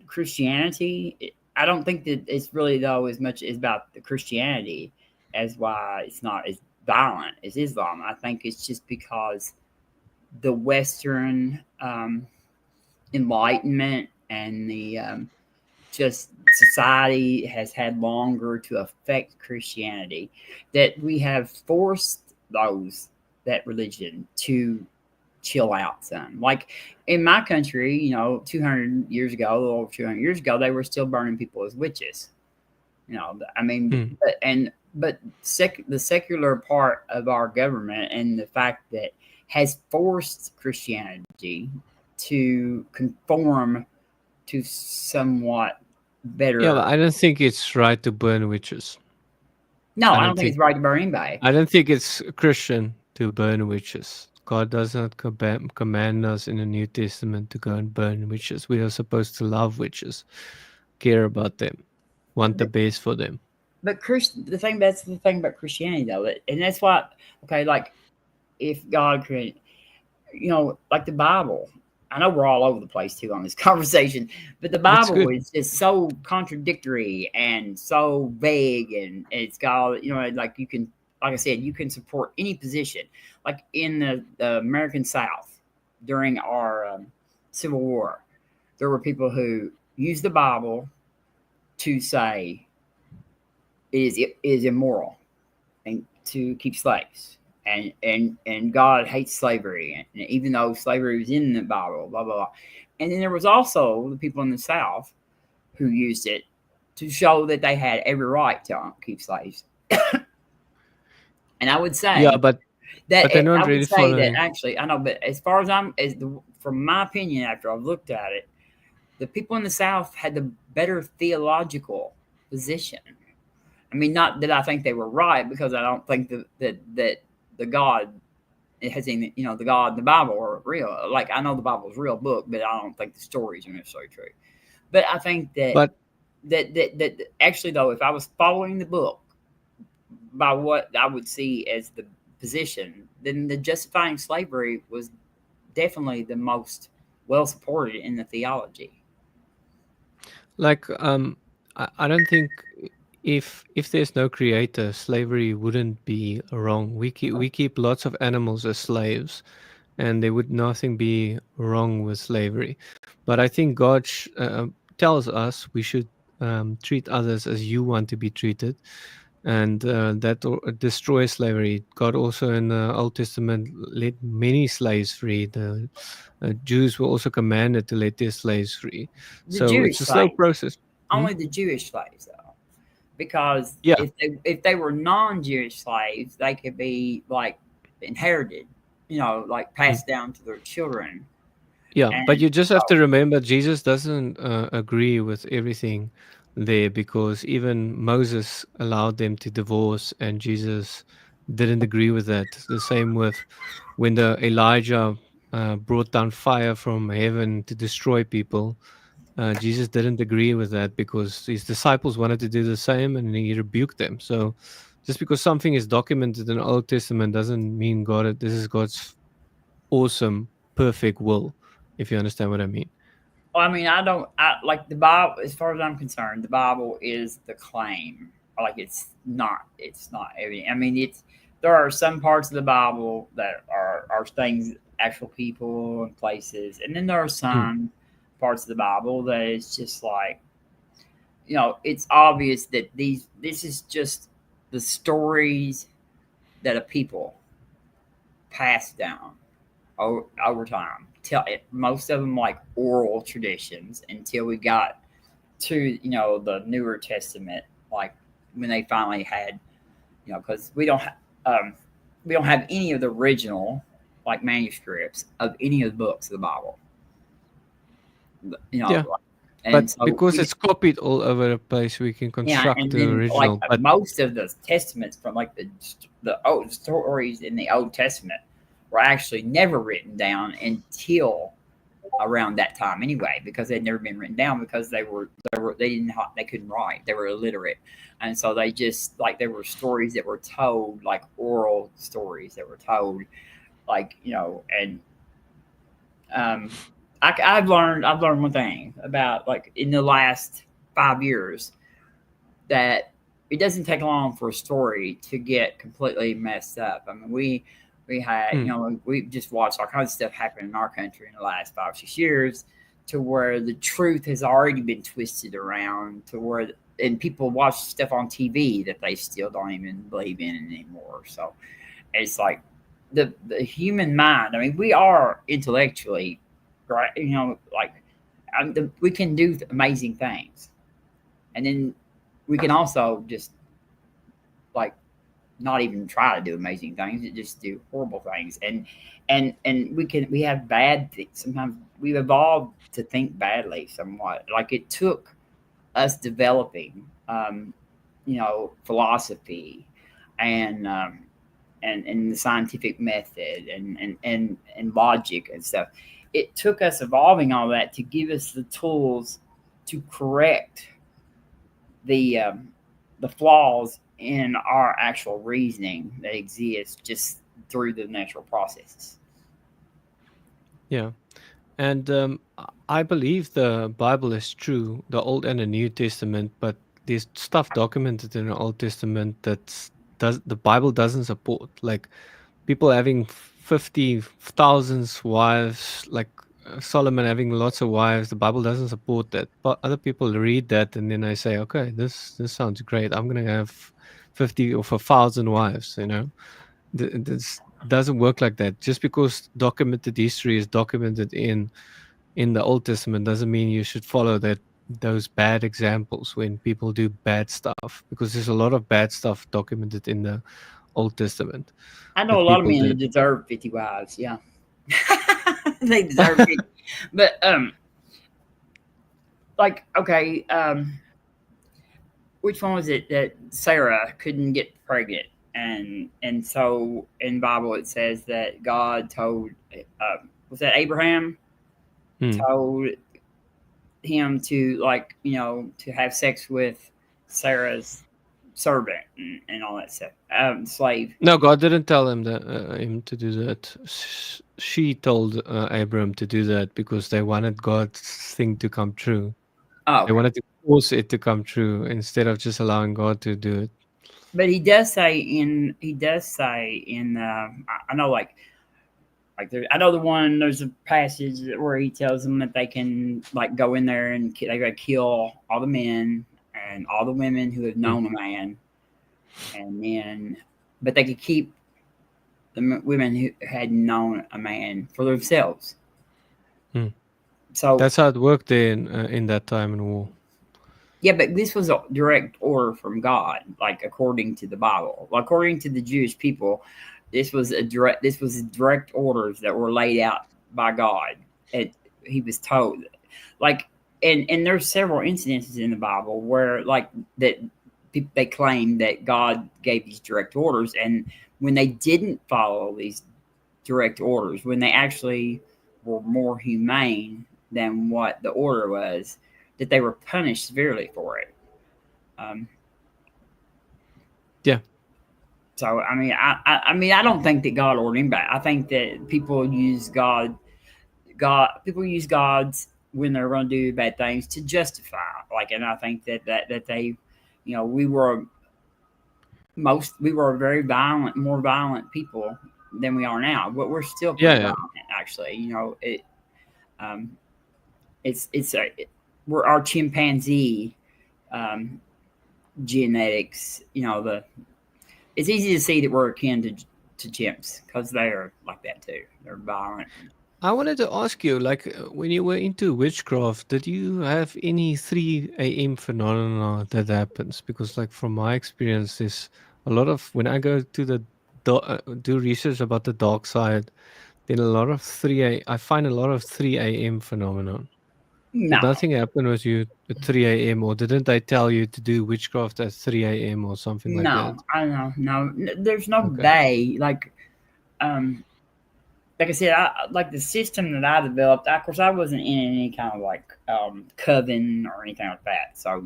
Christianity. I don't think that it's really though as much as about the Christianity as why it's not as violent as Islam. I think it's just because the Western Enlightenment and the just society has had longer to affect Christianity that we have forced that religion to chill out some. Like in my country, you know, 200 years ago, a little over 200 years ago, they were still burning people as witches. You know, I mean, but the secular part of our government and the fact that has forced Christianity to conform to somewhat better.
Yeah, but I don't think it's right to burn witches.
No, I
don't
don't think it's right to burn anybody.
I don't think it's Christian to burn witches. God does not command us in the New Testament to go and burn witches. We are supposed to love witches, care about them, want the best for them.
But that's the thing about Christianity though, and that's why. Okay, like if God created, you know, like the Bible. I know we're all over the place too on this conversation, but the
That's
Bible
good.
is just so contradictory and so vague, and it's got, you know, like you can, like I said, you can support any position. Like in the American South during our Civil War, there were people who used the Bible to say it is immoral and to keep slaves. And God hates slavery, and even though slavery was in the Bible, blah blah blah. And then there was also the people in the South who used it to show that they had every right to keep slaves. And I would say
Yeah, but
that
they're not
I would
really
say that
following.
actually I know, but as far as from my opinion, after I've looked at it, the people in the South had the better theological position. I mean, not that I think they were right, because I don't think that the God it has any, you know, the God in the Bible are real. Like I know the Bible is a real book, but I don't think the stories are necessarily true. But I think
But
that actually though, if I was following the book by what I would see as the position, then the justifying slavery was definitely the most well supported in the theology.
like I don't think if there's no creator, slavery wouldn't be wrong. We keep lots of animals as slaves, and there would nothing be wrong with slavery. But I think God tells us we should treat others as you want to be treated, and that destroys slavery. God also in the Old Testament let many slaves free. The Jews were also commanded to let their slaves free.
The
So it's
Jewish
a slow
slaves,
process. Hmm?
only the Jewish slaves though. because
Yeah.
if they were non-Jewish slaves, they could be like inherited, like passed down to their children.
Yeah, but
And
you just have
so,
to remember Jesus doesn't agree with everything there, because even Moses allowed them to divorce, and Jesus didn't agree with that. The same with when the Elijah brought down fire from heaven to destroy people. Jesus didn't agree with that because his disciples wanted to do the same, and he rebuked them. So, just because something is documented in the Old Testament doesn't mean this is God's awesome, perfect will, if you understand what I mean.
I mean, I like the Bible. As far as I'm concerned, the Bible is the claim. Like it's not everything. I mean, there are some parts of the Bible that are things, actual people and places, and then there are
Mm,
some parts of the Bible that it's just like, it's obvious that this is just the stories that a people pass down over time. Most of them like oral traditions until we got to the Newer Testament, like when they finally had, because we don't have any of the original like manuscripts of any of the books of the Bible,
yeah,
and
but
so
because it's copied all over the place, we can
yeah,
construct
and
the
then like
original. But
most of the testaments from like the old stories in the Old Testament were actually never written down until around that time anyway, because they'd never been written down because they couldn't write, they were illiterate, and so they just like there were stories that were told, like oral stories that were told, like and um I've learned one thing about like in the last 5 years, that it doesn't take long for a story to get completely messed up. I mean, we had
mm,
we just watched all kinds of stuff happen in our country in the last 5 or 6 years, to where the truth has already been twisted around to where, and people watch stuff on TV that they still don't even believe in anymore. So it's like the human mind. I mean, we are intellectually right. Like we can do amazing things, and then we can also just like not even try to do amazing things, just do horrible things, and we have bad things. Sometimes we've evolved to think badly somewhat. Like it took us developing philosophy and and the scientific method and logic and stuff. It took us evolving all that to give us the tools to correct the the flaws in our actual reasoning that exists just through the natural processes.
yeah, and I believe the Bible is true, the Old and the New Testament, but there's stuff documented in the Old Testament that the Bible doesn't support, like people having 50,000 wives, like Solomon having lots of wives. The Bible doesn't support that, but other people read that and then I say, okay, this sounds great, I'm gonna have 50 or 1,000 wives, this doesn't work like that. Just because documented history is documented in the Old Testament doesn't mean you should follow those bad examples when people do bad stuff, because there's a lot of bad stuff documented in the Old Testament
I know a
that
lot of
people
men that
did.
deserve 50 wives. Yeah, they deserve 50. But like okay, which one was it that Sarah couldn't get pregnant, and so in Bible it says that God told was that Abraham
Hmm.
told him to like to have sex with Sarah's servant and all that stuff, slave.
No, God didn't tell him to do that. She told Abram to do that because they wanted God's thing to come true.
Oh,
They
okay.
wanted to force it to come true instead of just allowing God to do it.
But he does say in I know like there, I know there's a passage where he tells them that they can like go in there and they gotta kill all the men and all the women who have known a man, and then but they could keep the women who had known a man for themselves.
Hmm.
So
That's how it worked in that time in war.
Yeah, but this was a direct order from God, like according to the Bible. According to the Jewish people, this was direct orders that were laid out by God. And he was told, like, and there's several incidences in the Bible where like that they claim that God gave these direct orders, and when they didn't follow these direct orders, when they actually were more humane than what the order was, that they were punished severely for it. Um,
Yeah.
so I mean, I don't think that God ordered anybody. I think that people use people use gods when they're going to do bad things to justify. Like, and I think that they, we were very violent, more violent people than we are now, but we're still pretty
Yeah.
violent. Actually, we're our chimpanzee genetics. It's easy to see that we're akin to chimps because they are like that too. They're violent.
I wanted to ask you, like, when you were into witchcraft, did you have any 3 a.m. phenomena that happens? Because, like, from my experience, there's a lot of when I go to do research about the dark side, then a lot of I find a lot of 3 a.m. phenomenon. Did
No,
nothing happen with you at 3 a.m. or didn't they tell you to do witchcraft at 3 a.m. or something like that?
no, I don't know. No, there's no
Okay.
bay like I said, like the system that I developed. Of course, I wasn't in any kind of like coven or anything like that. So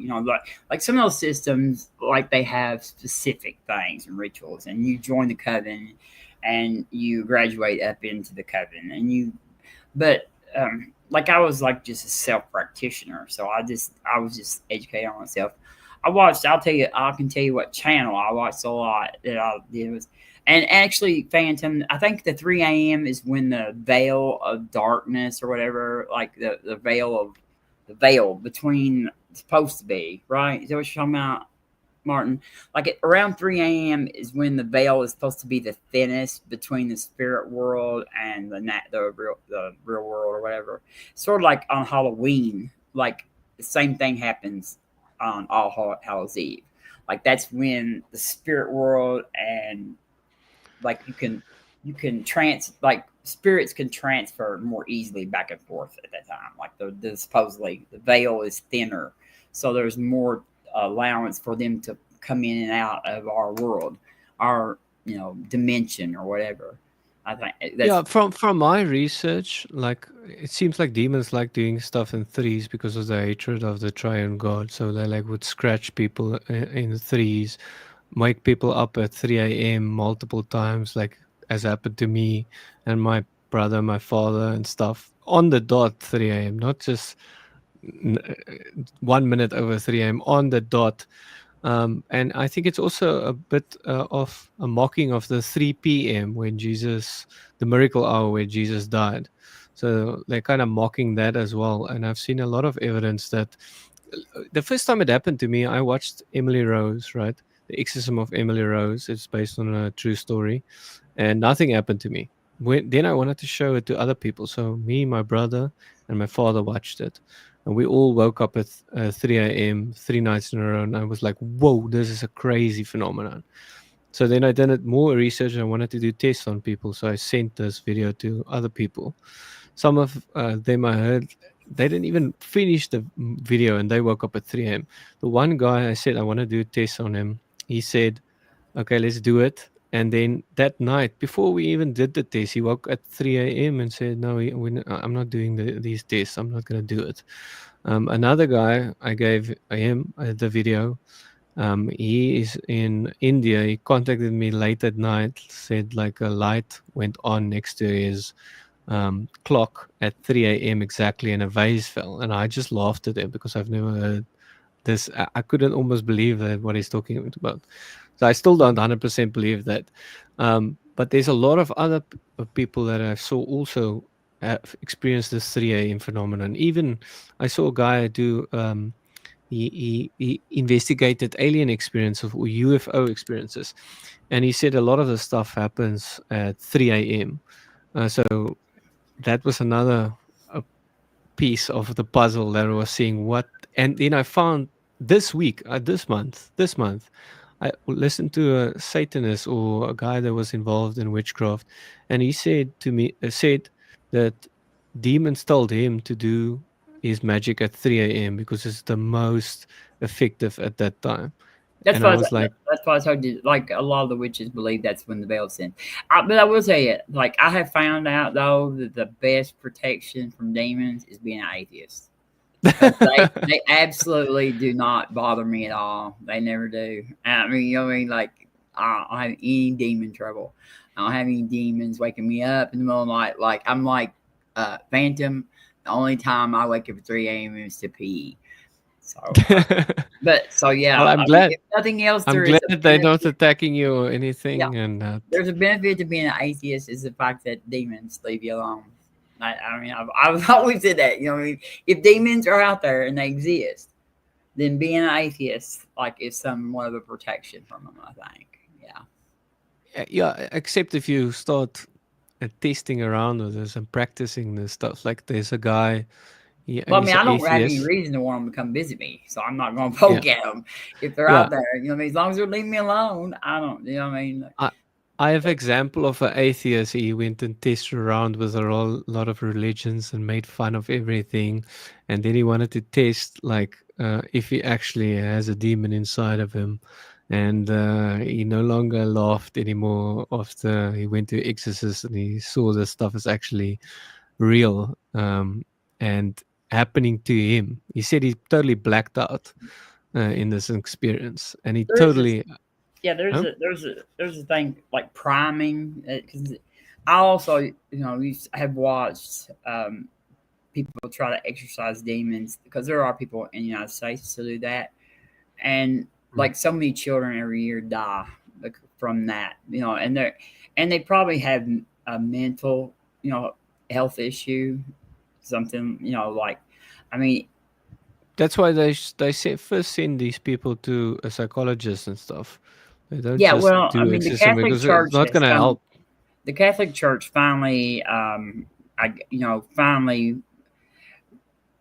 like some of those systems, like they have specific things and rituals, and you join the coven, and you graduate up into the coven, But like I was like just a self practitioner, so I was just educating on myself. I can tell you what channel I watched a lot that I did was. And actually, Phantom, I think the 3 a.m. is when the veil of darkness or whatever, like the veil between, it's supposed to be, right? Is that what you're talking about, Martin? Like around 3 a.m. is when the veil is supposed to be the thinnest between the spirit world and the real world or whatever. Sort of like on Halloween, like the same thing happens on All Hallows Eve. Like that's when the spirit world and like spirits can transfer more easily back and forth at that time. Like the supposedly the veil is thinner, so there's more allowance for them to come in and out of our world, our dimension or whatever. I think
Yeah, from my research, like it seems like demons like doing stuff in threes because of the hatred of the triune God. So they like would scratch people in threes, wake people up at 3 a.m. multiple times, like as happened to me and my brother, my father, and stuff on the dot 3 a.m. Not just 1 minute over 3 a.m. on the dot. And I think it's also a bit of a mocking of the 3 p.m. when the miracle hour where Jesus died. So they're kind of mocking that as well. And I've seen a lot of evidence that the first time it happened to me, I watched Emily Rose, right? The Exorcism of Emily Rose. It's based on a true story, and nothing happened to me. Then I wanted to show it to other people. So me, my brother, and my father watched it, and we all woke up at 3 a.m. 3 nights in a row, and I was like, "Whoa, this is a crazy phenomenon." So then I did more research. And I wanted to do tests on people, so I sent this video to other people. Some of them I heard they didn't even finish the video, and they woke up at 3 a.m. The one guy I said I want to do tests on him. He said, "Okay, let's do it." And then that night, before we even did the test, he woke at 3 a.m. and said, "No, I'm not doing these tests. I'm not going to do it." Another guy, I gave him the video. He is in India. He contacted me late at night, said like a light went on next to his clock at 3 a.m. exactly, and a vase fell. And I just laughed at him because I've never heard this. I couldn't almost believe that what he's talking about. So I still don't 100% believe that. But there's a lot of other people that I saw also have experienced this 3 a.m. phenomenon. Even I saw a guy do, he investigated alien experiences or UFO experiences. And he said a lot of the stuff happens at 3 a.m. So that was another piece of the puzzle that I was seeing what. And then I found this week, this month, I listened to a Satanist or a guy that was involved in witchcraft, and he said to me, said that demons told him to do his magic at 3 a.m. because it's the most effective at that time.
That's
And I
why.
was like,
That's why I told you. Like a lot of the witches believe that's when the veil's in. But I will tell you, like I have found out though that the best protection from demons is being an atheist. They absolutely do not bother me at all. They never do. I mean, you know what I mean? Like I don't have any demon trouble. I don't have any demons waking me up in the middle of the night. Like I'm like Phantom. The only time I wake up at 3 a.m. is to pee. So, but so yeah,
well, I'm glad.
If nothing else,
I'm
there
glad
is a
that they're not
benefit.
attacking you or anything.
Yeah.
And
There's a benefit to being an atheist is the fact that demons leave you alone. I mean, I've always said that. You know, what I mean, if demons are out there and they exist, then being an atheist like is somewhat of a protection from them. I think. Yeah.
yeah, except if you start testing around with this and practicing this stuff. Like there's a guy,
Well, I
he's
mean,
an
I don't have any
atheist.
reason to want them to come visit me, so I'm not going to poke at them if they're
Yeah.
out there. You know, what I mean, as long as they're leaving me alone, I don't. You know, what I mean.
I have example of an atheist. He went and tested around with a lot of religions and made fun of everything, and then he wanted to test like if he actually has a demon inside of him, and he no longer laughed anymore after he went to exorcist and he saw this stuff is actually real and happening to him. He said he totally blacked out in this experience, and he
There's
totally.
Yeah,
Huh?
there's a thing like priming because I also have watched people try to exorcise demons because there are people in the United States to do that, and like so many children every year die from that, and they probably have a mental health issue, something like, I mean.
That's why they say first send these people to a psychologist and stuff. They don't
Yeah,
just
well, I
do
mean, the
exorcism
Catholic
because it's
Church
not
has
going to
come.
help.
The Catholic Church finally, finally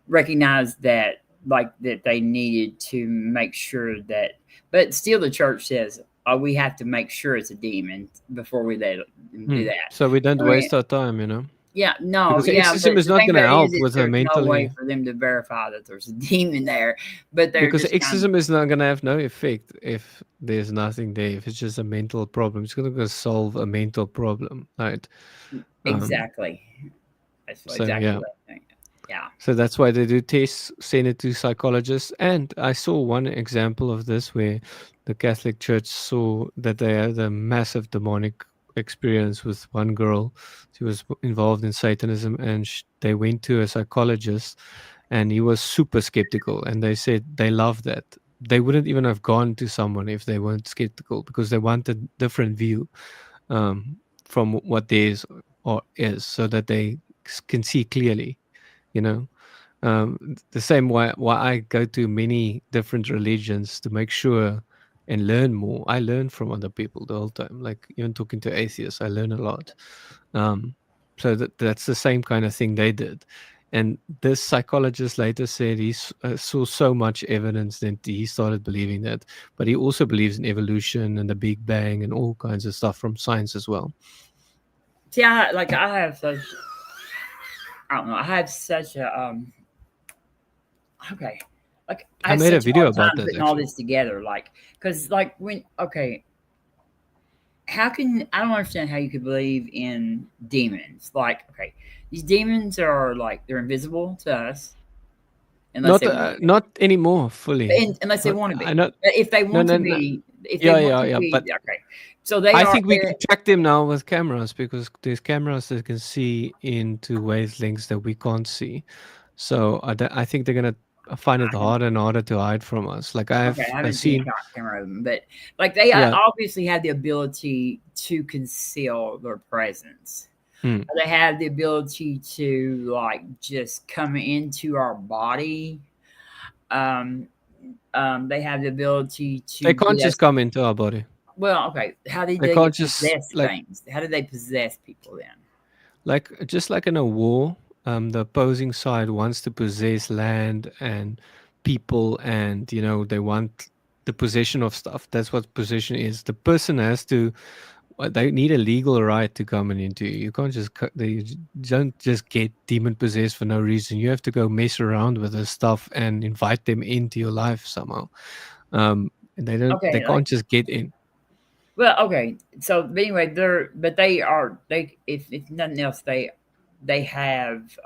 recognized that, like, that they needed to make sure that, but still, the church says, "Oh, we have to make sure it's a demon before we let them do that."
So we don't
I mean,
waste our time.
Yeah, no,
Because
yeah.
exorcism
But
is
the
not
thing
going to
about it
help
is
with a
there's no way
mentally.
for them to verify that there's a demon there, but they're
Because
just kind of,
exorcism is not going to have no effect if there's nothing there. If it's just a mental problem, it's going to solve a mental problem, right?
exactly. That's
So
exactly
yeah.
what I think. Yeah.
So that's why they do tests, send it to psychologists. And I saw one example of this where the Catholic Church saw that they had a massive demonic experience with one girl. She was involved in Satanism, and they went to a psychologist, and he was super skeptical. And they said they loved that. They wouldn't even have gone to someone if they weren't skeptical because they wanted different view from what theirs or is, so that they can see clearly. You know, the same way why I go to many different religions to make sure and learn more. I learn from other people the whole time. Like even talking to atheists, I learn a lot. So that's the same kind of thing they did. And this psychologist later said he saw so much evidence that he started believing that. But he also believes in evolution and the Big Bang and all kinds of stuff from science as well.
See, I have such, I don't know, I have such a okay, like
I
have
made a
such
video
hard time
about that
putting all
actually.
this together, like, because like when how can, I don't understand how you could believe in demons. Like, okay, these demons are like, they're invisible to us unless
Not
they want to be.
not anymore fully.
Unless they want to be.
I not
But if they
no
want
no
to
no.
be, if they
Yeah,
want
yeah,
to
yeah.
be,
But
okay. So they
I
are.
think we can track them now with cameras because there's cameras that can see into wavelengths that we can't see. So I think they're gonna find it harder and harder to hide from us. Like
Okay, I haven't seen
seen.
a camera of them, but like they
Yeah.
obviously have the ability to conceal their presence.
Hmm.
They have the ability to like just come into our body. Um, they have the ability to
They can't
get us.
just come into our body.
Well, okay. How did
They
they
can't just
possess
like
things? How did they possess people then?
just like in a war. The opposing side wants to possess land and people, and they want the possession of stuff. That's what possession is. The person has to. They need a legal right to come into you. You can't just they don't just get demon possessed for no reason. You have to go mess around with this stuff and invite them into your life somehow. And they don't. They
Okay, like
can't just get in.
well, okay. So but anyway, if nothing else, they have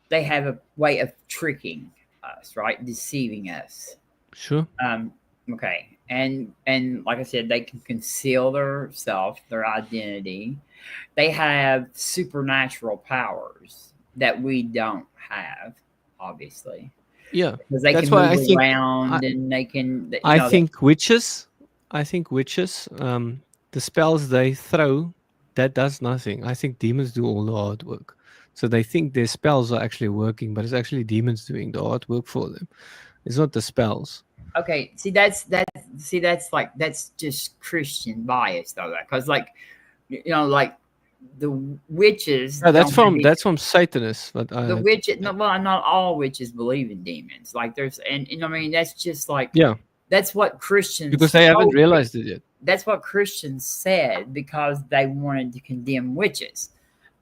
they have a way of tricking us, right? Deceiving us.
Sure.
Okay. And like I said, they can conceal their self, their identity. They have supernatural powers that we don't have, obviously,
Yeah.
because they
That's
can
why I
move
think.
around and they can,
I think witches. I think witches. The spells they throw, that does nothing. I think demons do all the hard work. So they think their spells are actually working, but it's actually demons doing the hard work for them. It's not the spells.
okay. Like that's just Christian bias though, because like like the witches.
Yeah, that's
don't have
from
any-
that's from Satanists. But
the witches. No, well, not all witches believe in demons. Like there's and I mean that's just like
yeah,
that's what Christians
because they haven't
told you.
realized it yet.
That's what Christians said because they wanted to condemn witches.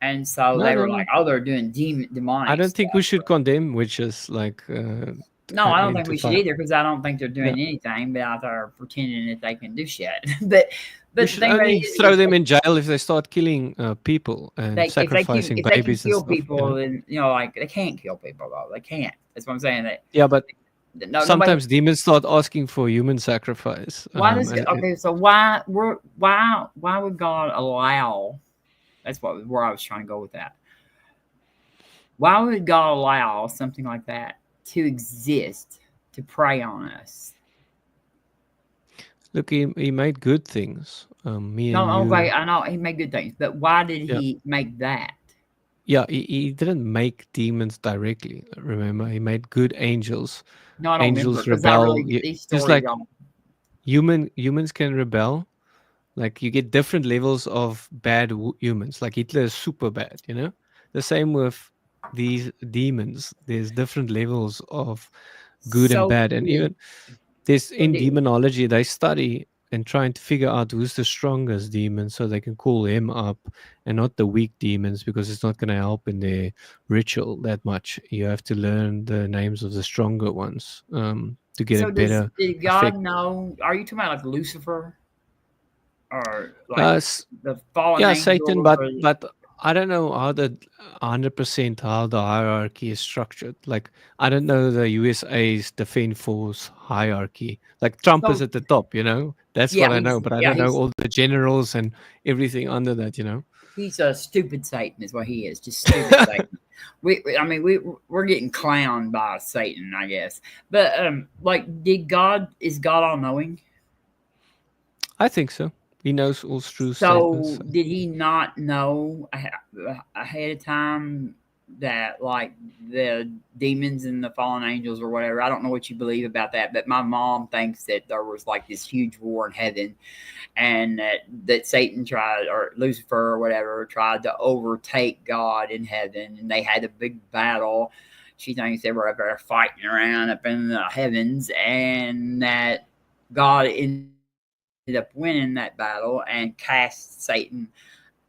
And so
No,
they
no,
were
no.
like, oh, they're doing demonic.
I don't think we
stuff.
should condemn witches. Like,
No, I don't think we should
identify.
either because I don't think they're doing anything but out there pretending that they can do shit. but
We
the
should
thing about
only
it is,
throw them in jail if they start killing people and
if they
sacrificing
can
babies and
kill
stuff.
people, then like they can't kill people though. They can't. That's what I'm saying. That
Yeah, but
nobody.
sometimes demons start asking for human sacrifice.
Why does
and
okay? So why would God allow? That's where I was trying to go with that. Why would God allow something like that to exist to prey on us?
Look, he made good things. Me
No,
and you.
okay, I know he made good things, but why did
Yeah.
he make that?
Yeah, he didn't make demons directly. Remember, he made good angels.
No, I don't
Angels
remember because I
rebel.
really these
Just
stories.
like
Don't.
humans can rebel. Like you get different levels of bad humans. Like Hitler is super bad. The same with these demons. There's different levels of good and
So
bad, and even this in
did-
demonology they study and trying to figure out who's the strongest demon so they can call him up and not the weak demons, because it's not going to help in their ritual that much. You have to learn the names of the stronger ones to get a better
did God
effect.
know? Are you talking about like Lucifer or like
S-
the fallen
yeah,
angels?
Satan,
or-
but I don't know how the 100% how the hierarchy is structured. Like I don't know the USA's Defense Force hierarchy. Like Trump is
So-
at the top, That's
Yeah,
what I know,
he's-
but I
yeah,
don't know
he's-
all the generals and everything under that.
He's a stupid Satan, is what he is. Just stupid Satan. We're getting clowned by Satan, I guess. But like, is God all knowing?
I think so. He knows all true
So
statements.
did he not know ahead of time that like the demons and the fallen angels or whatever? I don't know what you believe about that, but my mom thinks that there was like this huge war in heaven, and that Satan tried, or Lucifer or whatever, tried to overtake God in heaven, and they had a big battle. She thinks they were up there fighting around up in the heavens, and that God ended up winning that battle and cast Satan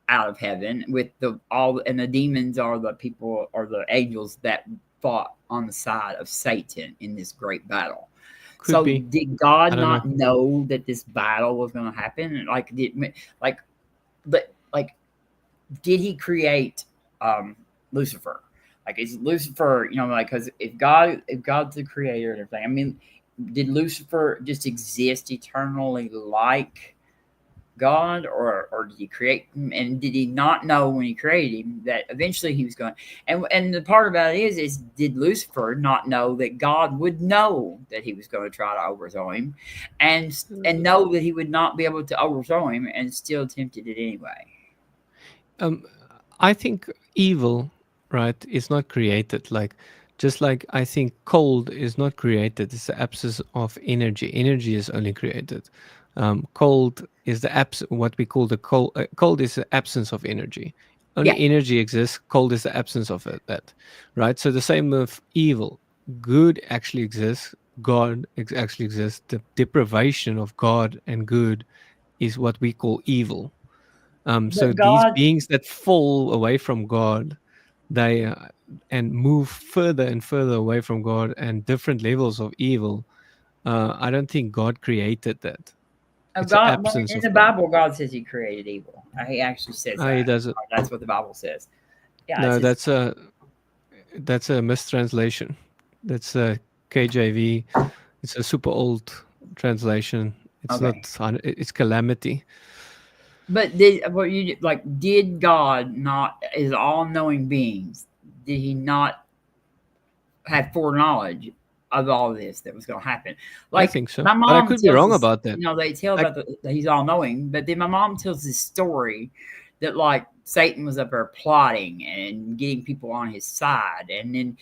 out of heaven with the demons are the people or the angels that fought on the side of Satan in this great battle.
Could be.
Did God
I don't
not know that this battle was going to happen? Did he create Lucifer? Like, is Lucifer, because if God's the creator and everything, I mean, did Lucifer just exist eternally like God, or did he create him? And did he not know when he created him that eventually he was going? And the part about it is did Lucifer not know that God would know that he was going to try to overthrow him, and know that he would not be able to overthrow him, and still tempted it anyway?
I think evil, right, is not created. Just like I think cold is not created. It's the absence of energy. Energy is only created. Cold is what we call the cold. Cold is the absence of energy. Only energy exists. Cold is the absence of that. Right. So the same with evil. good actually exists, God actually exists. The deprivation of God and good is what we call evil. So
But
these
God,
beings that fall away from God, they and move further and further away from God and different levels of evil. I don't think God created that. It's an
God,
absence
in
of
the
God.
Bible, God says He created evil. He actually says
He
that.
doesn't.
That's what the Bible says. Yeah, it
No,
says
that's a mistranslation. That's a KJV. It's a super old translation. It's not.
okay.
It's calamity.
But did what you like? Did God not, is all knowing beings? Did He not have foreknowledge of all this that was going to happen?
I
Like
think so,
my
but I
mom
could be
tells
wrong
us,
about that.
they tell
Like,
about that He's all knowing, but then my mom tells this story that like Satan was up there plotting and getting people on his side, and then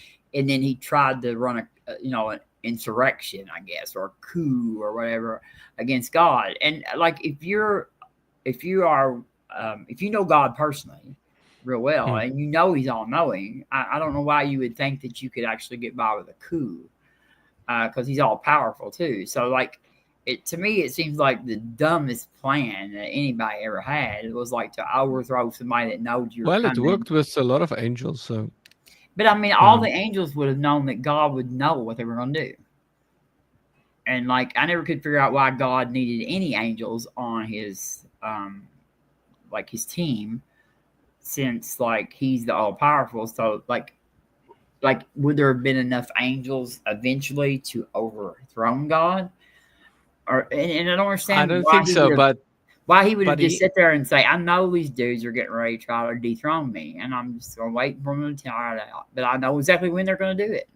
he tried to run an insurrection, I guess, or a coup or whatever against God. And like if you know God personally real well
hmm.
and you know He's all knowing, I don't know why you would think that you could actually get by with a coup, because He's all powerful too. So like to me it seems like the dumbest plan that anybody ever had. It was like to overthrow somebody that knows you're
Well, it
coming.
worked with a lot of angels. So
But I mean, all the
um,
angels would have known that God would know what they were going to do. And like I never could figure out why God needed any angels on his like his team, since like He's the all powerful. So like would there have been enough angels eventually to overthrow God? Or and I don't
I
understand
don't think so.
why he would have
But
just
he,
sit there and say, I know these dudes are getting ready to try to dethrone me, and I'm just gonna wait for them to tire it out. But I know exactly when they're gonna do it.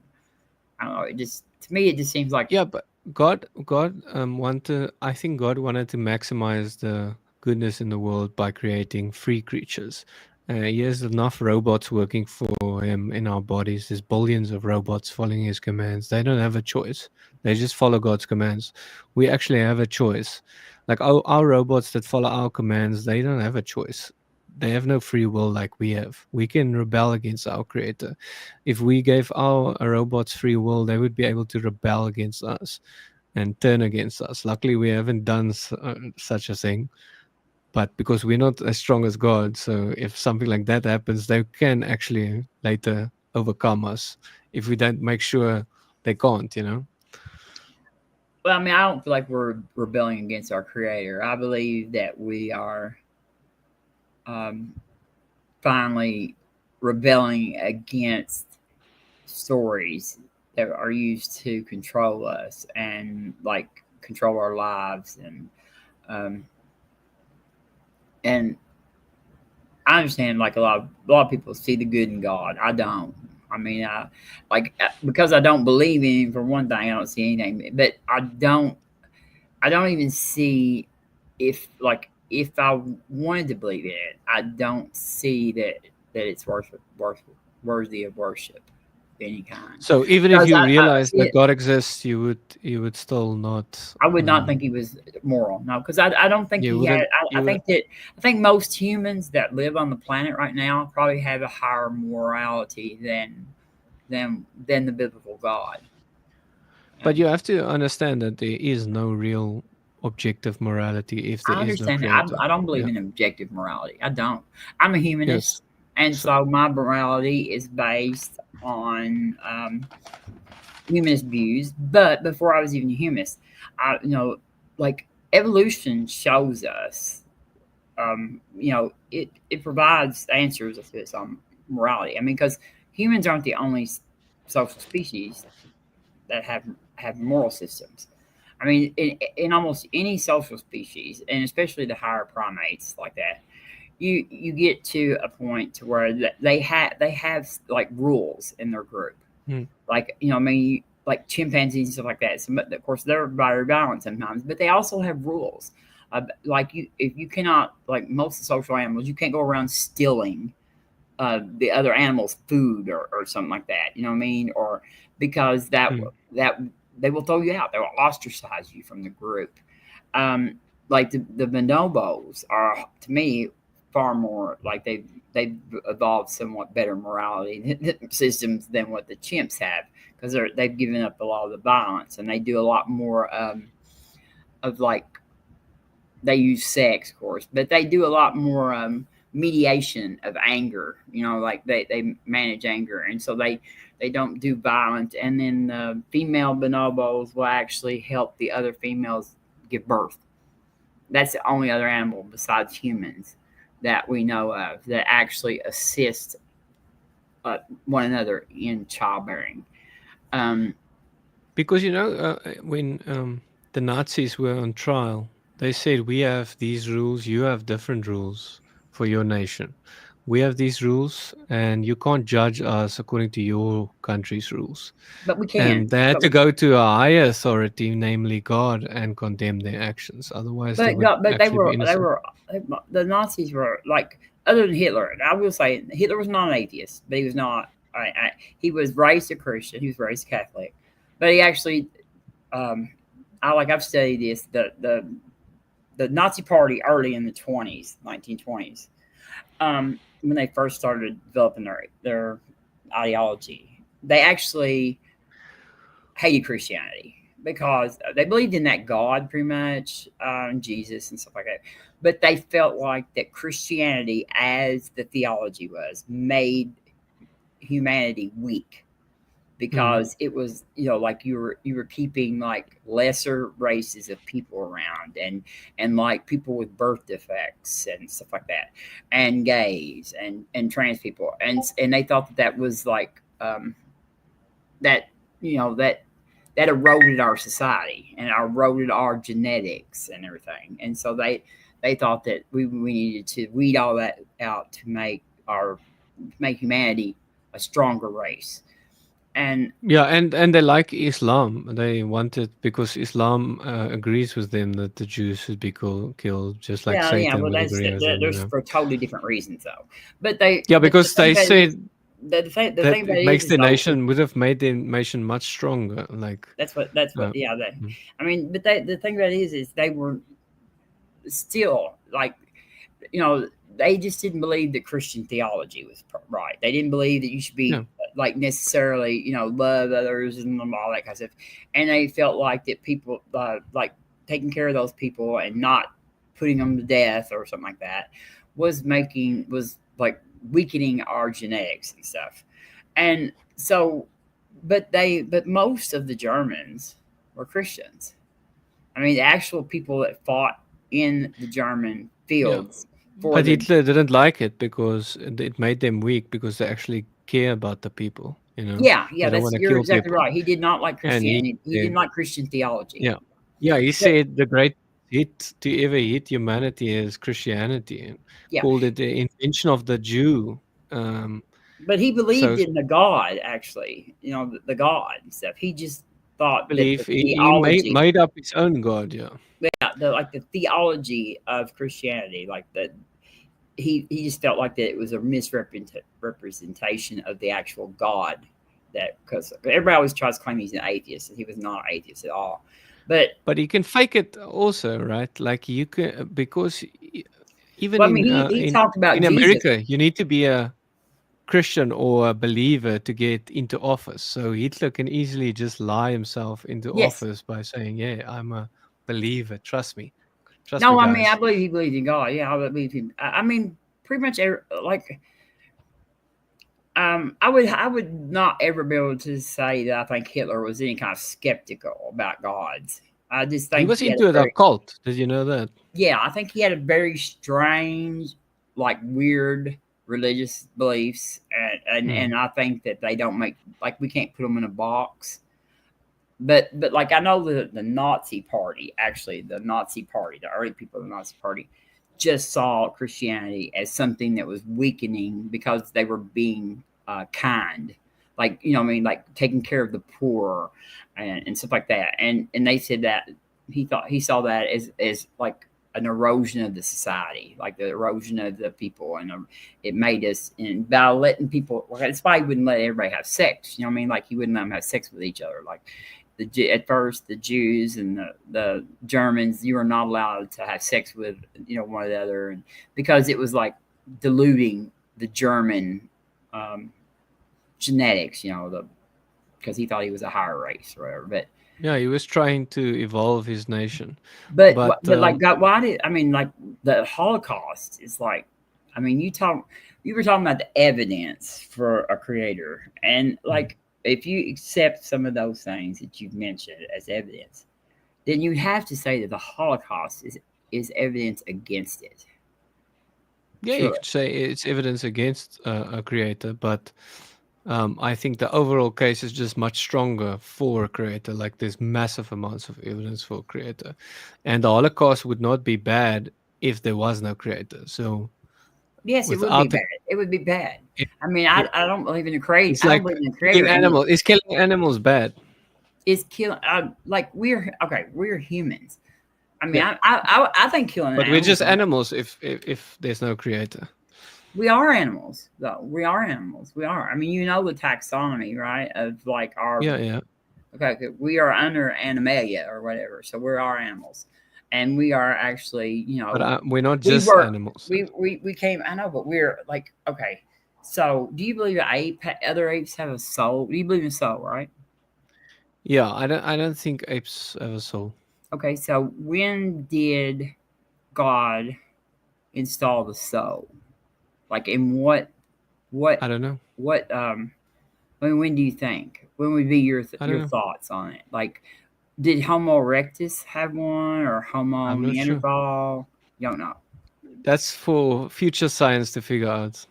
I don't know. It just, to me, it just seems like,
yeah, but God wanted. I think God wanted to maximize the goodness in the world by creating free creatures. He has enough robots working for him in our bodies. There's billions of robots following his commands. They don't have a choice. They just follow God's commands. We actually have a choice. Like our robots that follow our commands, they don't have a choice. They have no free will like we have. We can rebel against our creator. If we gave our robots free will, they would be able to rebel against us and turn against us. Luckily, we haven't done such a thing, but because we're not as strong as God, so if something like that happens, they can actually later overcome us if we don't make sure they can't, you know?
well, I mean, I don't feel like we're rebelling against our Creator. I believe that we are um, finally rebelling against stories that are used to control us and like control our lives, um, and I understand like a lot of people see the good in God. I don't. I mean, because I don't believe in Him, for one thing. I don't see anything, but I don't even see, if I wanted to believe in it, I don't see that it's worthy of worship of any kind.
So even if
Because
you
I
realize
see
that
it,
God exists, you would still not.
I would not think He was moral. No, because I don't think
You
He had.
wouldn't.
I
You would.
think that I think most humans that live on the planet right now probably have a higher morality than the biblical God.
But
And
you have to understand that there is no real objective morality if there
I
is no
understand that.
creator.
I don't believe
Yeah.
in objective morality. I don't. I'm a
Yes.
humanist, and
So
so my morality is based on humanist views. But before I was even a humanist, like evolution shows us, it provides answers to its own morality. I mean, because humans aren't the only social species that have moral systems. I mean, in almost any social species, and especially the higher primates like that, you get to a point to where they have like rules in their group,
hmm.
like I mean, like chimpanzees and stuff like that. So, of course, they're very violent sometimes, but they also have rules. Like if you cannot, like most social animals, you can't go around stealing the other animal's food or something like that. You know what I mean? Or because
Hmm.
that they will throw you out. They will ostracize you from the group. Um, like the bonobos are, to me, far more like they've evolved somewhat better morality systems than what the chimps have, because they've given up a lot of the violence, and they do a lot more of like, they use sex, of course, but they do a lot more mediation of anger. Like they manage anger, and so they don't do violence. And then female bonobos will actually help the other females give birth. That's the only other animal besides humans that we know of that actually assist one another in childbearing.
Because when the Nazis were on trial, they said, we have these rules, you have different rules for your nation. We have these rules, and you can't judge us according to your country's rules.
But we can.
And they had to go to a higher authority, namely God, and condemn their actions. Otherwise, they would actually be innocent.
The Nazis were like, other than Hitler. And I will say, Hitler was not an atheist, but he was not. He was raised a Christian. He was raised Catholic, but he actually, I've studied this. The Nazi Party early in the 1920s, when they first started developing their ideology, they actually hated Christianity because they believed in that God pretty much, Jesus and stuff like that. But they felt like that Christianity, as the theology was, made humanity weak, because it was, like you were keeping like lesser races of people around, and like people with birth defects and stuff like that, and gays and trans people, and they thought that was like that eroded our society and eroded our genetics and everything. And so they thought that we needed to weed all that out to make humanity a stronger race. And
they like Islam. They wanted, because Islam agrees with them that the Jews should be killed, just like Satan would agree with them.
There's for totally different reasons, though. But
because they said
the thing
that it makes the nation, would have made the nation much stronger. Like
that's what. I mean, but the thing about it is they were still like, they just didn't believe that Christian theology was right. They didn't believe that you should be like necessarily, love others and all that kind of stuff. And they felt like that people like taking care of those people and not putting them to death or something like that was like weakening our genetics and stuff. And so, but most of the Germans were Christians. I mean, the actual people that fought in the German fields.
But Hitler didn't like it because it made them weak, because they actually care about the people.
Yeah, you're exactly right. He did not like Christianity. He didn't like Christian theology.
Yeah. He said the great hit to ever hit humanity is Christianity, and called it the invention of the Jew.
But he believed in the God, actually. The God and stuff. He just thought
he made up his own God. Yeah,
the theology of Christianity, like that. He just felt like that it was a misrepresentation of the actual God, because everybody always tries to claim he's an atheist, and he was not an atheist at all. But
you can fake it also, right? Like you can, because even
he talked about
in
Jesus.
America, you need to be a Christian or a believer to get into office. So Hitler can easily just lie himself into office by saying, "Yeah, I'm a believer. Trust me."
I mean, I believe he believed in God. Yeah, I believe him. I mean, pretty much I would not ever be able to say that I think Hitler was any kind of skeptical about gods. I just think
he was into the occult. Did you know that?
Yeah, I think he had a very strange, like weird religious beliefs, and I think that they don't make, like, we can't put them in a box. But like, I know the Nazi Party, actually, the early people of the Nazi Party just saw Christianity as something that was weakening because they were being kind, like, like taking care of the poor and stuff like that. And they said that he saw that as like an erosion of the society, like the erosion of the people, and it made us, and by letting people, that's why he wouldn't let everybody have sex. Like he wouldn't let them have sex with each other, like. At first, the Jews and the Germans, you were not allowed to have sex with one or the other, and because it was like diluting the German genetics, because because he thought he was a higher race or whatever.
Yeah, he was trying to evolve his nation.
But
But
like God, why did I mean like the Holocaust is like, I mean you were talking about the evidence for a creator, and like if you accept some of those things that you've mentioned as evidence, then you have to say that the Holocaust is evidence against it.
yeah, you could say it's evidence against a creator, but I think the overall case is just much stronger for a creator. Like there's massive amounts of evidence for a creator, and the Holocaust would not be bad if there was no creator. So
Yes, it would be bad. It would be bad. I mean, I don't believe in the creator.
It's like killing animals. Is killing animals bad?
Is killing like we're humans. I mean, I think killing.
But we're just animals if there's no creator.
We are animals, though. We are animals. We are. I mean, you know the taxonomy, right? Of like our
yeah.
Okay, we are under Animalia or whatever, so we're our animals, and we are actually, you know.
But we're not just animals.
We came. I know, but we're like okay. So, do you believe that other apes have a soul? Do you believe in soul, right?
Yeah, I don't think apes have a soul.
Okay, so when did God install the soul? Like in what
I don't know.
What when do you think? When would be your thoughts on it? Like did Homo erectus have one or Homo Neanderthal? You don't know.
That's for future science to figure out.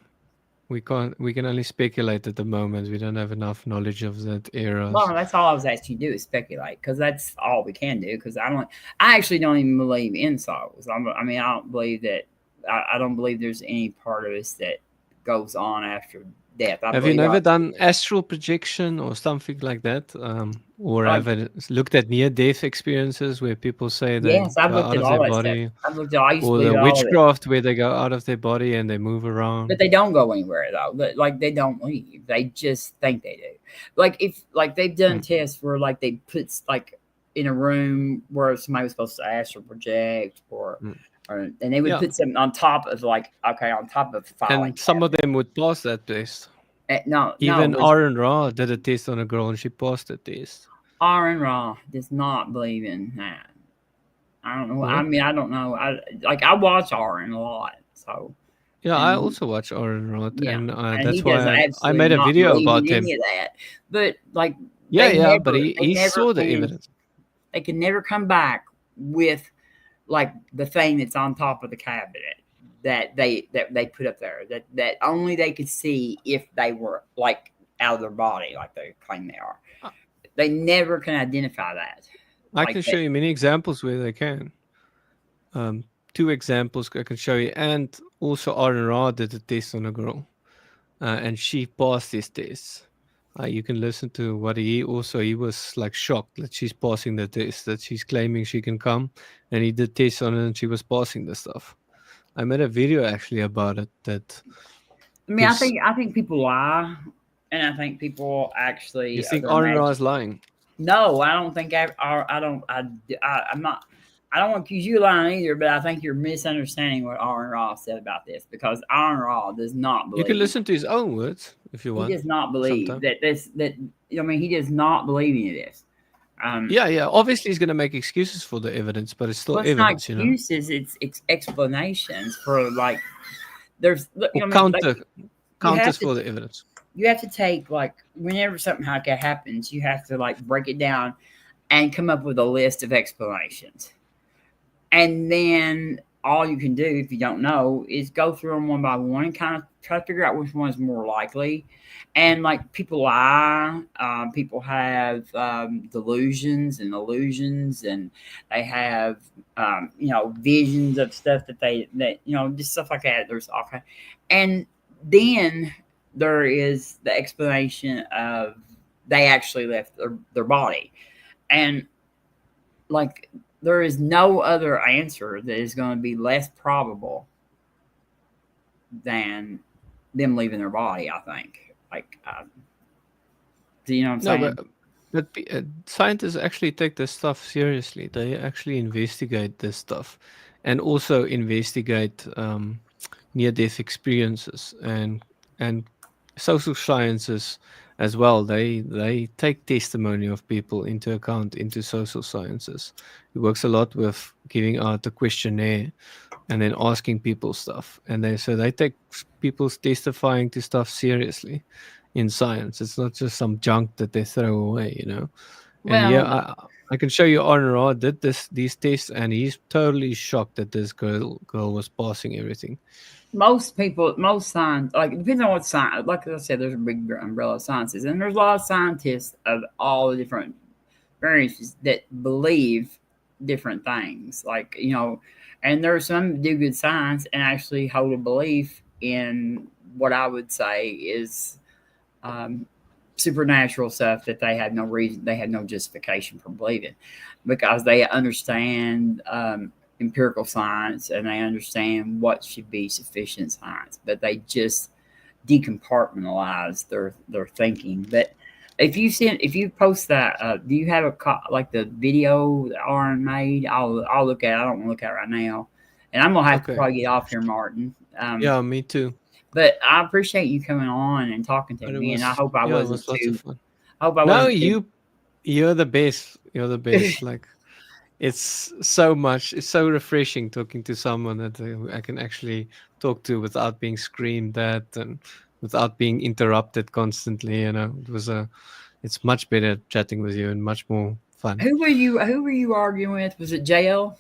We can only speculate at the moment. We don't have enough knowledge of that era.
Well, that's all I was asking you to do is speculate, because that's all we can do. Because I actually don't even believe in souls. I mean, I don't believe that. I don't believe there's any part of us that goes on after death.
Have you never done astral projection or something like that? Or have you looked at near-death experiences where people say they
yes, I've
go
looked
out
at
of
all
their
that
body?
stuff. I've looked at all. I used to
Or
believe
the
all of it.
witchcraft where they go out of their body and they move around.
But they don't go anywhere though. Like they don't leave. They just think they do. Like if they've done tests where like they put like in a room where somebody was supposed to astral project and they would put something on top of on top of filing.
And some of them would pass that test. Even Aaron Ra did a test on a girl and she passed the test.
Aaron Ra does not believe in that. I don't know. What? I mean, I don't know. I watch Aaron a lot, so.
Yeah, I also watch Aaron Ra, and that's
why
I made a video about him.
Any of that. But like,
but he saw the evidence.
They can never come back with like the thing that's on top of the cabinet that they put up there that only they could see if they were like out of their body, like they claim they are. They never can identify that.
I can show you many examples where they can. 2 examples I can show you, and also Aaron Ra did a test on a girl, and she passed his test. You can listen to what he was like shocked that she's passing the test, that she's claiming she can come, and he did tests on it and she was passing the stuff. I made a video actually about it. That
I mean, I think people lie, and I think people actually.
You think Aaron Ra is lying?
No, I don't think I'm not. I don't want to accuse you of lying either, but I think you're misunderstanding what Aaron Ra said about this, because Aaron Ra does not believe.
You can listen to his own words if you want.
He does not believe that. I mean, he does not believe any of this.
Yeah. Obviously, he's going to make excuses for the evidence, but it's still evidence.
Not excuses. It's explanations for like. There's
counters for the evidence.
You have to take like whenever something like that happens, you have to like break it down and come up with a list of explanations. And then all you can do, if you don't know, is go through them one by one and kind of try to figure out which one is more likely. And like people lie, people have delusions and illusions, and they have visions of stuff that just stuff like that. There's all kind, and then there is the explanation of they actually left their body, and like. There is no other answer that is going to be less probable than them leaving their body, I think. Like, do you know what I'm saying?
But scientists actually take this stuff seriously. They actually investigate this stuff and also investigate near-death experiences and social sciences as well. They take testimony of people into account into social sciences. He works a lot with giving out a questionnaire and then asking people stuff. And they take people's testifying to stuff seriously in science. It's not just some junk that they throw away, you know. And yeah,
Well,
I can show you Honor did these tests, and he's totally shocked that this girl was passing everything.
most people, most science, like it depends on what science. Like I said, there's a big umbrella of sciences, and there's a lot of scientists of all the different variances that believe different things. Like and there are some that do good science and actually hold a belief in what I would say is um, supernatural stuff that they had no justification for believing, because they understand empirical science and they understand what should be sufficient science, but they just decompartmentalize their thinking. But if you post that, do you have like the video that Aaron made? I'll look at it. I don't want to look at it right now, and I'm gonna have to
Okay.
probably get off here, Martin.
Yeah, me too.
But I appreciate you coming on and talking to
But it
me, and I
was
hope I
yeah, it
wasn't
was lots of
too.
fun.
I hope I
No,
wasn't too.
you're the best. You're the best. Like it's it's so refreshing talking to someone that I can actually talk to without being screamed at and without being interrupted constantly. You know, it's much better chatting with you and much more fun.
Who were you arguing with? Was it JL?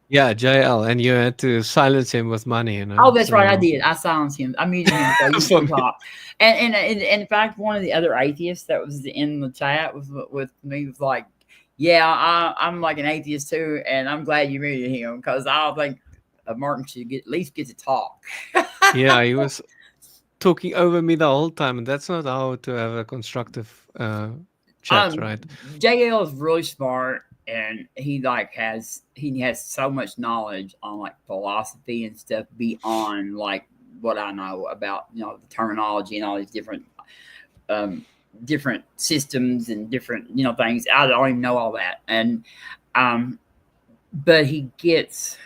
Yeah, JL, and you had to silence him with money. You know,
Oh, that's right. I
so
did. I silenced him. I muted him so you
for
can
me,
talk. And in fact, one of the other atheists that was in the chat with me was like, "Yeah, I'm like an atheist too, and I'm glad you muted him because I don't think Martin should at least get to talk."
yeah, he was talking over me the whole time, and that's not how to have a constructive chat, right?
JL is really smart, and he has so much knowledge on like philosophy and stuff beyond like what I know about the terminology and all these um, different systems and different things. I don't even know all that, and but he gets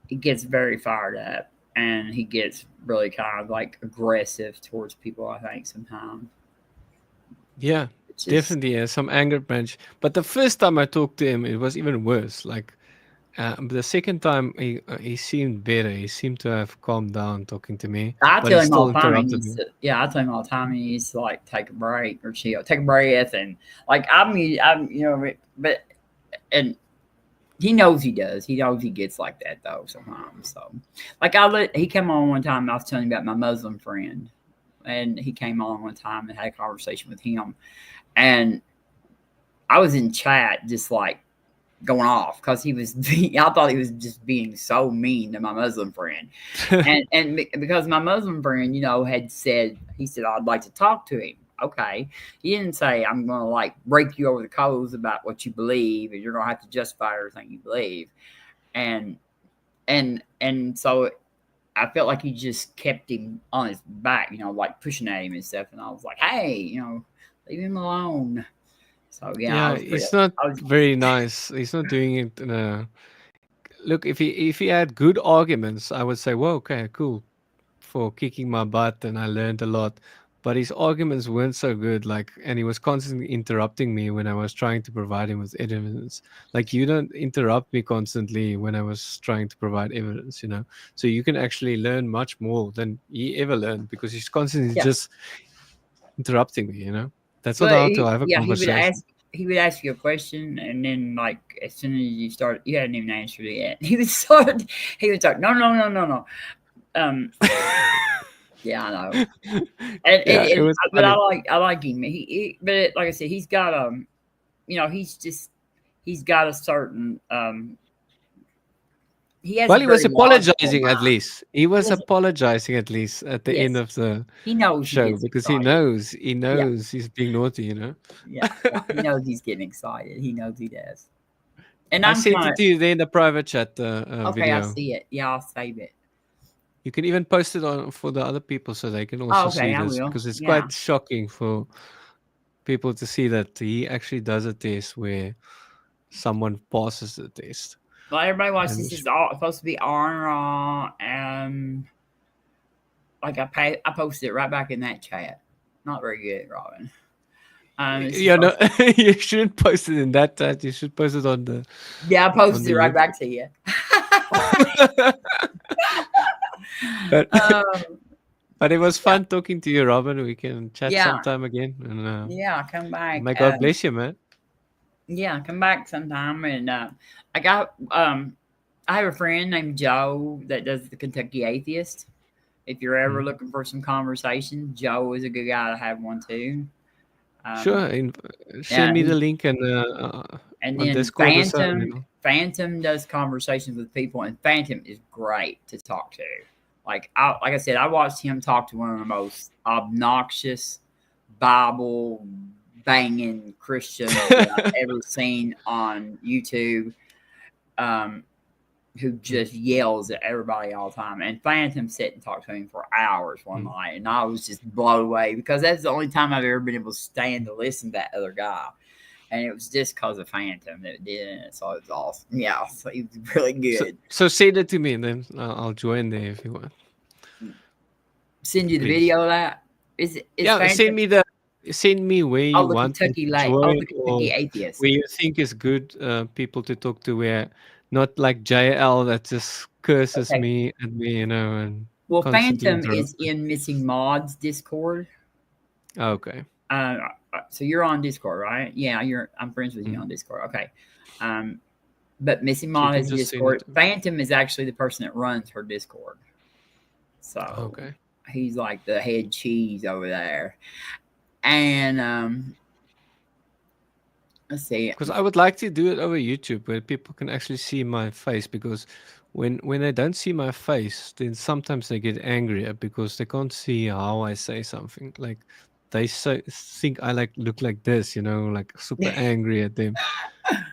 very fired up, and he gets really kind of like aggressive towards people. I think sometimes.
Yeah,
It's just
definitely some anger branch. But the first time I talked to him, it was even worse. Like the second time, he seemed better. He seemed to have calmed down talking to me,
I
but
tell
he
him all
still
the time he
interrupted
needs
me.
to. Yeah, I tell him all the time he needs to like take a break or chill, take a breath, and like I'm but and he knows he does. He knows he gets like that though sometimes. So, like he came on one time. And I was telling him about my Muslim friend, and he came on one time and had a conversation with him, and I was in chat just like going off because I thought he was just being so mean to my Muslim friend. And because my Muslim friend, had said, he said, I'd like to talk to him. Okay. He didn't say, I'm going to like break you over the coals about what you believe and you're going to have to justify everything you believe. And so I felt like he just kept him on his back, like pushing at him and stuff. And I was like, hey, leave him alone. So yeah,
Yeah, it's not
I was
very nice. He's not doing it in a look. If he had good arguments, I would say, well, okay, cool, for kicking my butt, and I learned a lot. But his arguments weren't so good. Like, and he was constantly interrupting me when I was trying to provide him with evidence. Like, you don't interrupt me constantly when I was trying to provide evidence. You know, so you can actually learn much more than he ever learned because he's constantly
yeah.
just interrupting me. You know, that's not
But
how to have a conversation.
he would ask you a question, and then like as soon as you start, you hadn't even answered it yet. He would start. No, no, no, no, no. Um, yeah, I know.
Yeah, it was
But
funny.
I like him. Like I said, he's got he's got a certain he has
Well,
a
he was
very logical
apologizing at
mind.
least. He was
Yes,
apologizing at least at the end
yes,
of the
he knows he
show
gets
because
excited.
he
Yeah,
knows he's being naughty, you know.
yeah, he knows he's getting excited. He knows he does. And
I
I'm
sent
trying
it to you there in the private chat
okay, I
video.
see it. Yeah, I'll save it.
You can even post it on for the other people so they can
Oh,
also
okay,
see
I
this
will.
because it's
Yeah.
quite shocking for people to see that he actually does a test where someone passes the test.
Well, everybody watch.
And
This is all supposed to be on. Like I posted it right back in that chat. Not very good, Robin.
You know, you shouldn't post it in that chat. You should post it on the.
Yeah, I posted
the
it right back to you.
But it was fun talking to you, Robin. We can chat
Yeah.
sometime again. And
Yeah, come back.
may God bless you, man.
Yeah, come back sometime. And I got I have a friend named Joe that does the Kentucky Atheist. If you're ever looking for some conversation, Joe is a good guy to have one too.
Sure. Send me the link and
And
on
then
Discord or something, you know.
Phantom does conversations with people, and Phantom is great to talk to. Like I said, I watched him talk to one of the most obnoxious Bible banging Christians that I've ever seen on YouTube, who just yells at everybody all the time. And Phantom sat and talked to him for hours one night, and I was just blown away because that's the only time I've ever been able to stand to listen to that other guy. And it was just because of Phantom that it did it. So it was awesome. Yeah, so he was really good.
So send it to me, and then I'll join there if you want.
Send you the video of that.
Yeah,
Phantom,
send me where you want
Kentucky
to
Light.
join,
The Kentucky Atheist.
where you think is good people to talk to, where not like JL that just curses me at me, you know. And
well, Phantom is in Missing Mods Discord.
Okay.
So you're on Discord, right? Yeah, I'm friends with you on Discord. Okay. But Missing Mod is Discord. Phantom is actually the person that runs her Discord. So he's like the head cheese over there. And let's see.
Because I would like to do it over YouTube where people can actually see my face, because when they don't see my face, then sometimes they get angrier because they can't see how I say something. Like they think I look like this, you know, like super angry at them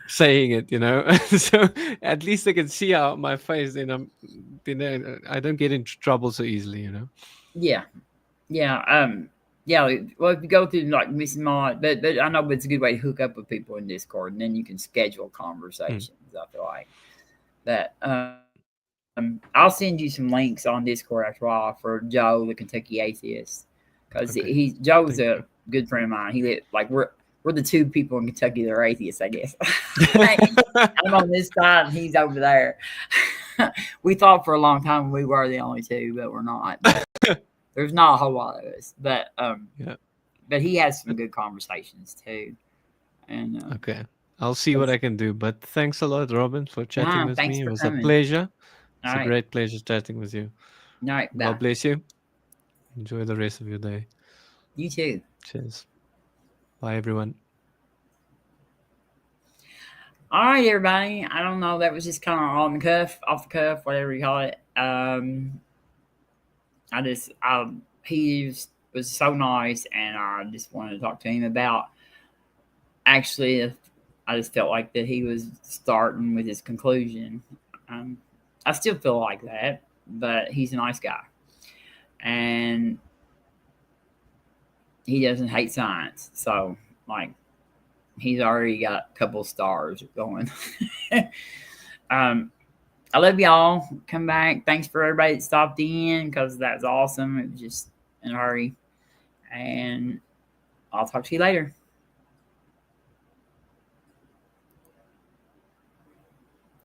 saying it, you know. So at least they can see how my face, then I don't get into trouble so easily, you know.
Yeah. Well, if you go through like Missing Mod, but I know it's a good way to hook up with people in Discord, and then you can schedule conversations. I feel like that. I'll send you some links on Discord after a while for Joe, the Kentucky Atheist, because Joe's a good friend of mine. He lived, like we're the two people in Kentucky that are atheists, I guess. I'm on this side, and he's over there. We thought for a long time we were the only two, but we're not. There's not a whole lot of us, but but he has some good conversations too. And
okay, I'll see what I can do. But thanks a lot, Robin, for chatting with me. It was a pleasure. It's a great pleasure chatting with you.
All right,
God bless you. Enjoy the rest of your day.
You too.
Cheers. Bye, everyone.
All right, everybody. I don't know. That was just kind of off the cuff, whatever you call it. He was so nice, and I just wanted to talk to him about. Actually, I just felt like that he was starting with his conclusion. I still feel like that, but he's a nice guy, and he doesn't hate science. So, like, he's already got a couple stars going. I love y'all. Come back. Thanks for everybody that stopped in, because that's awesome. It was just in a hurry. And I'll talk to you later.